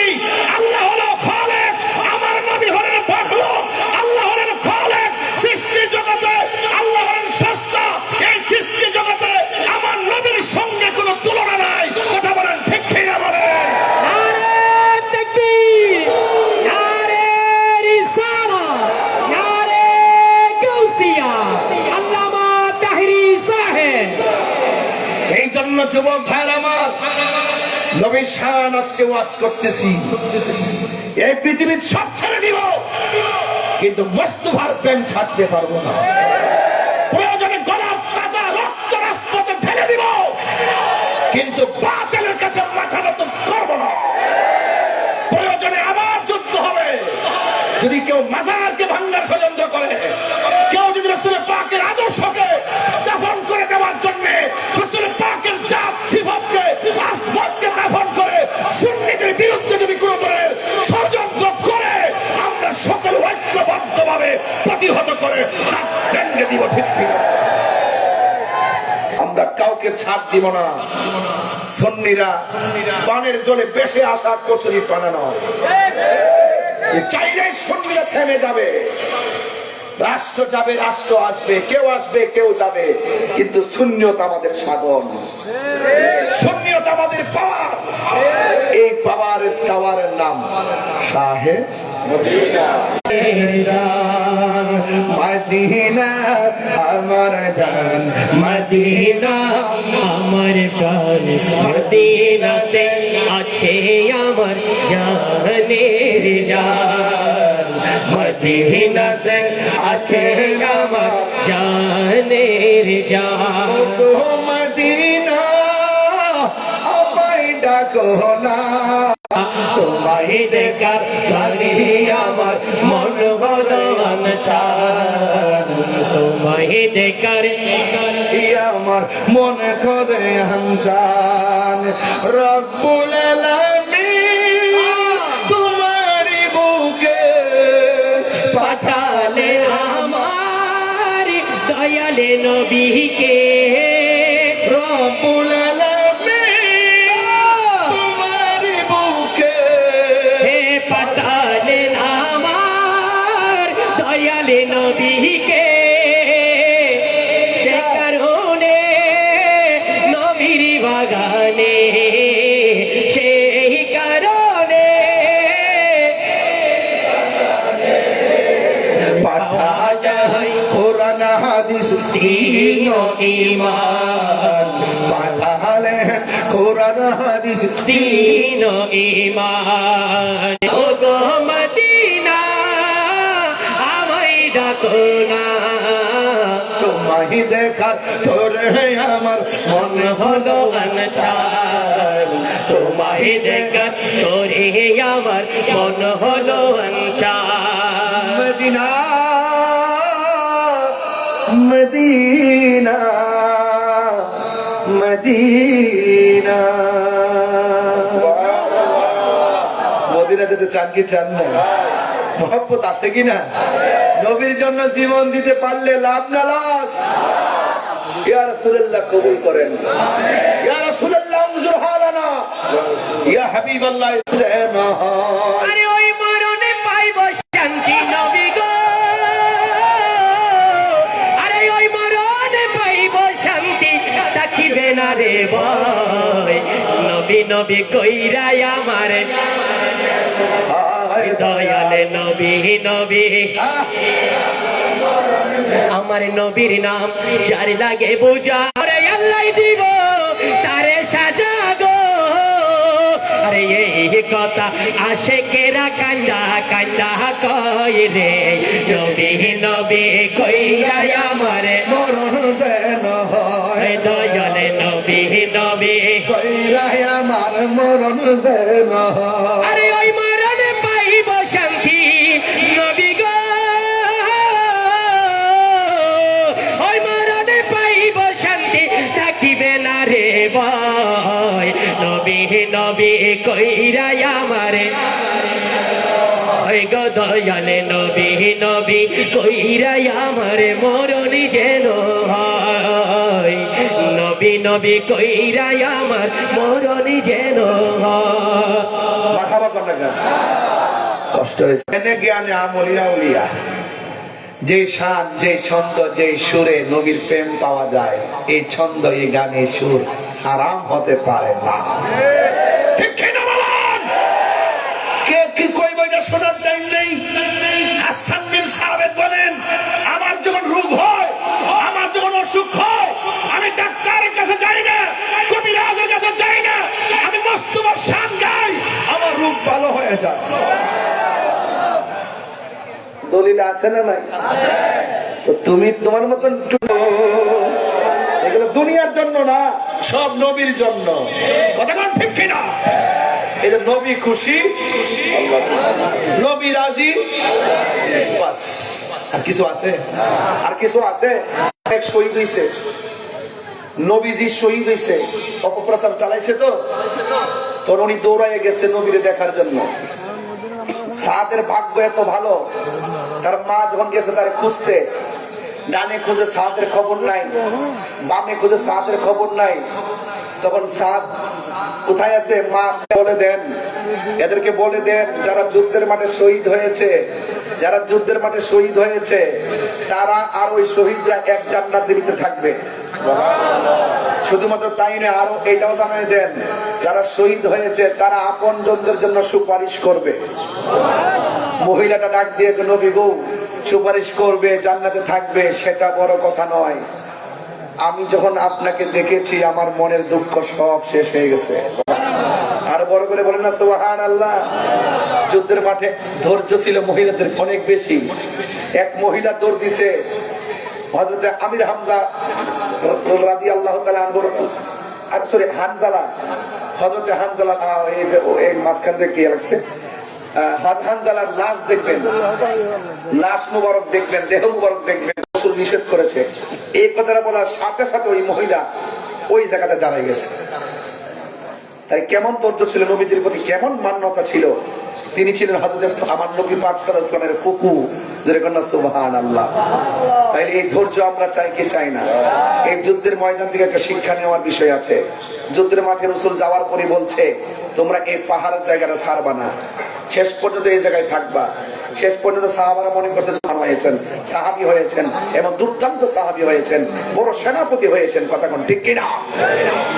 S5: আল্লাহ হলো খালেক, আমার নবী হলেন মাখলুক। আল্লাহ হলেন খালেক, সৃষ্টি জগতে আল্লাহ হলেন স্রষ্টা। এই সৃষ্টি জগতে আমার নবীর সঙ্গে কোনো তুলনা নাই। কথা বলেন ঠিক কিনা বলেন? যুবক ভাইরা আমার, নবীর শান আজকে ওয়াজ করতেছি। এই পৃথিবীর সব ছেড়ে দিব, কিন্তু মুস্তাফার প্রেম ছাড়তে পারবো না। প্রয়োজনে গলার তাজা রক্ত রাজপথে ঢেলে দিব, কিন্তু বাতিলের কাছে মাথা নত করবো না। প্রয়োজনে আবার যুদ্ধ হবে। যদি কেউ মাজারকে ভাঙার ষড়যন্ত্র করে, কেউ যদি রাসূল পাকের আদর্শকে দাফন করে দেওয়ার জন্য রাসূল পাকের জাত সিফাতকে আসমাতকে দাফন করে সুন্নিদের বিরুদ্ধে যদি কোনো ধরনের ষড়যন্ত্র করে, আমরা সকল ঐক্যবদ্ধভাবে প্রতিহত করে হাত ভেঙে দিব। ঠিক কিনা? আমরা কাউকে ছাড় দিব না। সুন্নিরা পানের জলে বেশে আসা কচুরি পানা নয়। চাইলে সুন্নিরা থেমে যাবে, রাষ্ট্র যাবে, রাষ্ট্র আসবে, কেউ যাবে, কিন্তু সুন্নিয়ত আমাদের সাধন, সুন্নিয়ত আমাদের পাওয়ার। এই পাওয়ারের টাওয়ারের নাম শাহে মদিনা। মদিনা আমার জান, মদিনা
S1: আমার প্রাণ, মদিনাতে আছে আমার জানের জান,
S5: মদিনাতে আছে আমার
S1: জানের জান।
S5: মদিনা আমায় ডাকো না, তোমায় দেখার লাগি আমার মন বদন চান,
S1: তোমায় দেখার
S5: আমার মনে করে হামচান। রব্বুল আলামিন তোমারই বুকে
S1: পাঠালে আমার
S7: নবীকে রব্বুল আলামিন তোমার বুকে হে পাঠালেন আমার দয়ালে নবীকে সে কারণে নবীর বাগানে সেই কারণে
S3: পাঠায় কোরআন হাদিস
S7: দীন ও ঈমান
S3: পাঠালেন কোরআন হাদিস
S7: দীন ও ঈমান ও গো মদিনা আমায় ডাকো না
S3: তোমায় দেখার তোরে আমার মন
S7: হলো অনচান তোমায় দেখার তোরে আমার মন হলো অনচান
S3: মদিনা মদিনা মদিনা মদিনা যেতে চান কি চান না? মহব্বত আছে কিনা? নবীর জন্য জীবন দিতে পারলে লাভ না লস? ইয়া রাসূলুল্লাহ কবুল করেন। ইয়া রাসূলুল্লাহ উনজুর হালানা। ইয়া হাবিবাল্লাহ ইসতানা।
S7: আরে ওই মরণে পাইব শান্তি নবী গো আরে ওই মরণে পাইব শান্তি তাকিবে না রে ভয় নবী নবী কইরা আমার দয়ালে নবী নবী আমার নবীর নাম যার লাগে বোঝা আরে আল্লাহ দিব তারে সাজা গো আরে এই কথা আশেকেরা কান্দা কান্দা কই রে নবী নবী কইরা আমার
S3: মরণ যেন হয়
S7: দয়ালে নবী নবী
S3: কইরা আমার মরণ যেন হয়।
S7: আরে ওই মরণে পাইব শান্তি নবী গো ওই মরণে পাইব শান্তি থাকিবে না রে ভয় নবী নবী কইরা আমারে ওই গো দয়ালে নবী নবী কইরা আমারে মরণ যেন হয় নবী নবী কইরা আমার মরণ যেন হয়
S3: মারহাবা কন্যা গান কষ্ট হয়েছে এনে জ্ঞানে আমলিয়া উলিয়া যে শান যে ছন্দ যে সুরে নবীর প্রেম পাওয়া যায় এই ছন্দ এই গানে সুর আরাম হতে পারে না ঠিক কিনা বলেন? কে কি কইবে এটা শোনার টাইম নেই। হাসান বিন সাবিত বলেন আমার যখন রোগ হয় আমার যখন অসুখ হয় আমি ডাক্তারের কাছে যাই না কবিরাজের কাছে যাই না আমি মস্তবর শান গাই আমার রোগ ভালো হয়ে যায়। দলিল আছে না নাই? তো তুমি তোমার মতন এগুলো দুনিয়ার জন্য না সব নবীর জন্য কথা কোন ঠিক কিনা? এই যে নবী খুশি নবী রাজি বাস আর কিছু আছে? আর কিছু আছে? অনেক শহীদ হইছে নবীজি শহীদ হইছে অপপ্রচার চালাইছে তো তোর উনি দৌড়াইয়ে গেছে নবীরে দেখার জন্য। সাদের ভাগ্য এত ভালো তার মা যখন গেছে তার খুঁজতে ডানে খুঁজে সাদের খবর নাই বামে খুঁজে সাদের খবর নাই তখন সাদ কোথায় আছে মা বলে দেন এদেরকে বলে দেন যারা যুদ্ধের মাঠে শহীদ হয়েছে যারা যুদ্ধের মাঠে শহীদ হয়েছে তারা আর ওই শহীদরা এক জান্নাতের ভিতরে থাকবে। শুধুমাত্র তাই নয় আরো এটাও জানাই দেন যারা শহীদ হয়েছে তারা আপনজনদের জন্য সুপারিশ করবে। মহিলাটা ডাক দিয়ে নবী গো সুপারিশ করবে জান্নাতে থাকবে সেটা বড় কথা নয় আমি যখন আপনাকে দেখেছি আমার মনের দুঃখ সব শেষ হয়ে গেছে। আর বড় করে বলেন না সুবহানাল্লাহ। যুদ্ধের মাঠে ধৈর্য ছিল মহিলাদের অনেক বেশি। এক মহিলা দৌড় দিছে হযরত আমির হামজা রাদিয়াল্লাহু তাআলা আনহু আর সরি হানজালা হযরত হানজালা এই যে এই মাঝখান থেকে কি লাগছে হানজালার লাশ দেখবেন লাশ মুবারক দেখবেন দেহ মুবারক দেখবেন রাসূল নিষেধ করেছে। এই কথাটা বলার সাথে সাথে ওই মহিলা ওই জায়গাতে দাঁড়ায় গেছে। তাই কেমন ধৈর্য ছিল নবীজির প্রতি কেমন মান্যতা ছিল তিনি ছিলেন হযরত আমার নবী পাক সাল্লাল্লাহু আলাইহি ওয়াসাল্লামের ফুফু, যেরকম না সুবহানাল্লাহ। তাইলে এই ধৈর্য আমরা চাই কি চাই না? এই যুদ্ধের ময়দান থেকে একটা শিক্ষা নেওয়ার বিষয় আছে। যুদ্ধের মাঠে রাসূল যাওয়ার পরে বলছে, তোমরা এই পাহাড়ের জায়গাটা ছাড়বা না, শেষ পর্যন্ত এই জায়গায় থাকবা। শেষ পর্যন্ত সাহাবারা মনে করছে জান হয়েছেন, সাহাবী হয়েছেন এবং দুর্দান্ত সাহাবী হয়েছেন, বড় সেনাপতি হয়েছেন, কথা কোন ঠিক কিনা?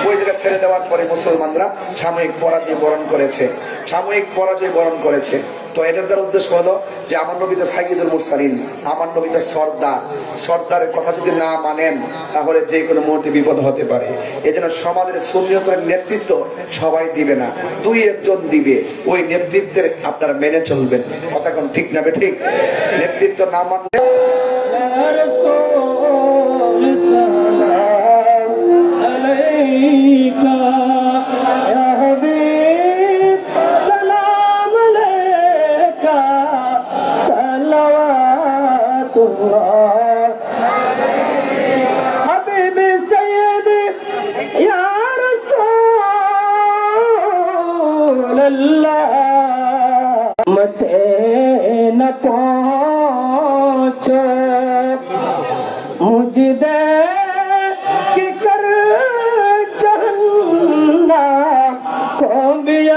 S3: ওই জায়গা ছেড়ে দেওয়ার পরে মুসলমানরা সাময়িক পরাজয় বরণ করেছে, সাময়িক পরাজয় বরণ করেছে। তো এটার দ্বারা উদ্দেশ্য হলো যে আমার নবী তো সাইয়্যিদুল মুরসালিন, আমার নবী তো সর্দার, সর্দারের কথা যদি না মানেন তাহলে যে কোনো মুহূর্তে বিপদ হতে পারে। এজন্য সমাজের সুন্নিয়তের নেতৃত্ব সবাই দিবে না, দুই একজন দিবে, ওই নেতৃত্বের আপনারা মেনে চলবেন, কথা কোন ঠিক না? ঠিক নেতৃত্ব না মানলে
S7: حبيبي سيدي يا رسول الله متے न پہنچو مجھ دے کہ کر جہنم کو بھی آ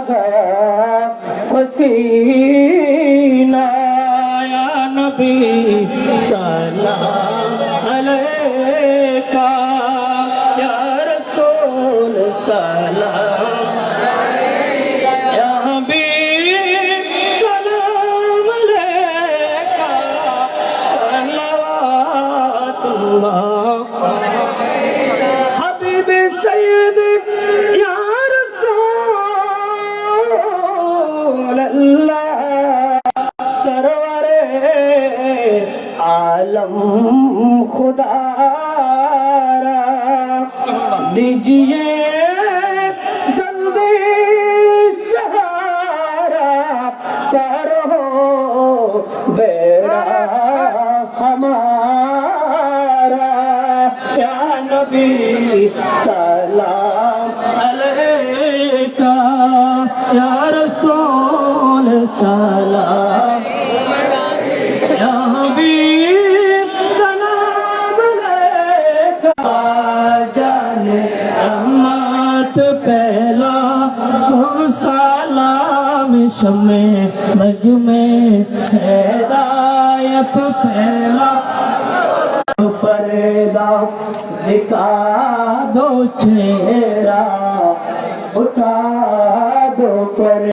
S7: گیا پسینہ یا نبی سلام علیکہ یا رسول سلام یا حبیب سلام علیکہ صلوات اللہ حبیب سیدی یا رسول اللہ سرور عالم خدا را دیجئے جلدی سہارا کرو بیڑا ہمارا یا نبی سلام علیکہ یا رسول سلام یا حبیب سلام علیکہ جانے رحمت پہلا سلام شمع مجمع ہدایت پہلا فردا دکھا دو چہرہ اٹھا دو پر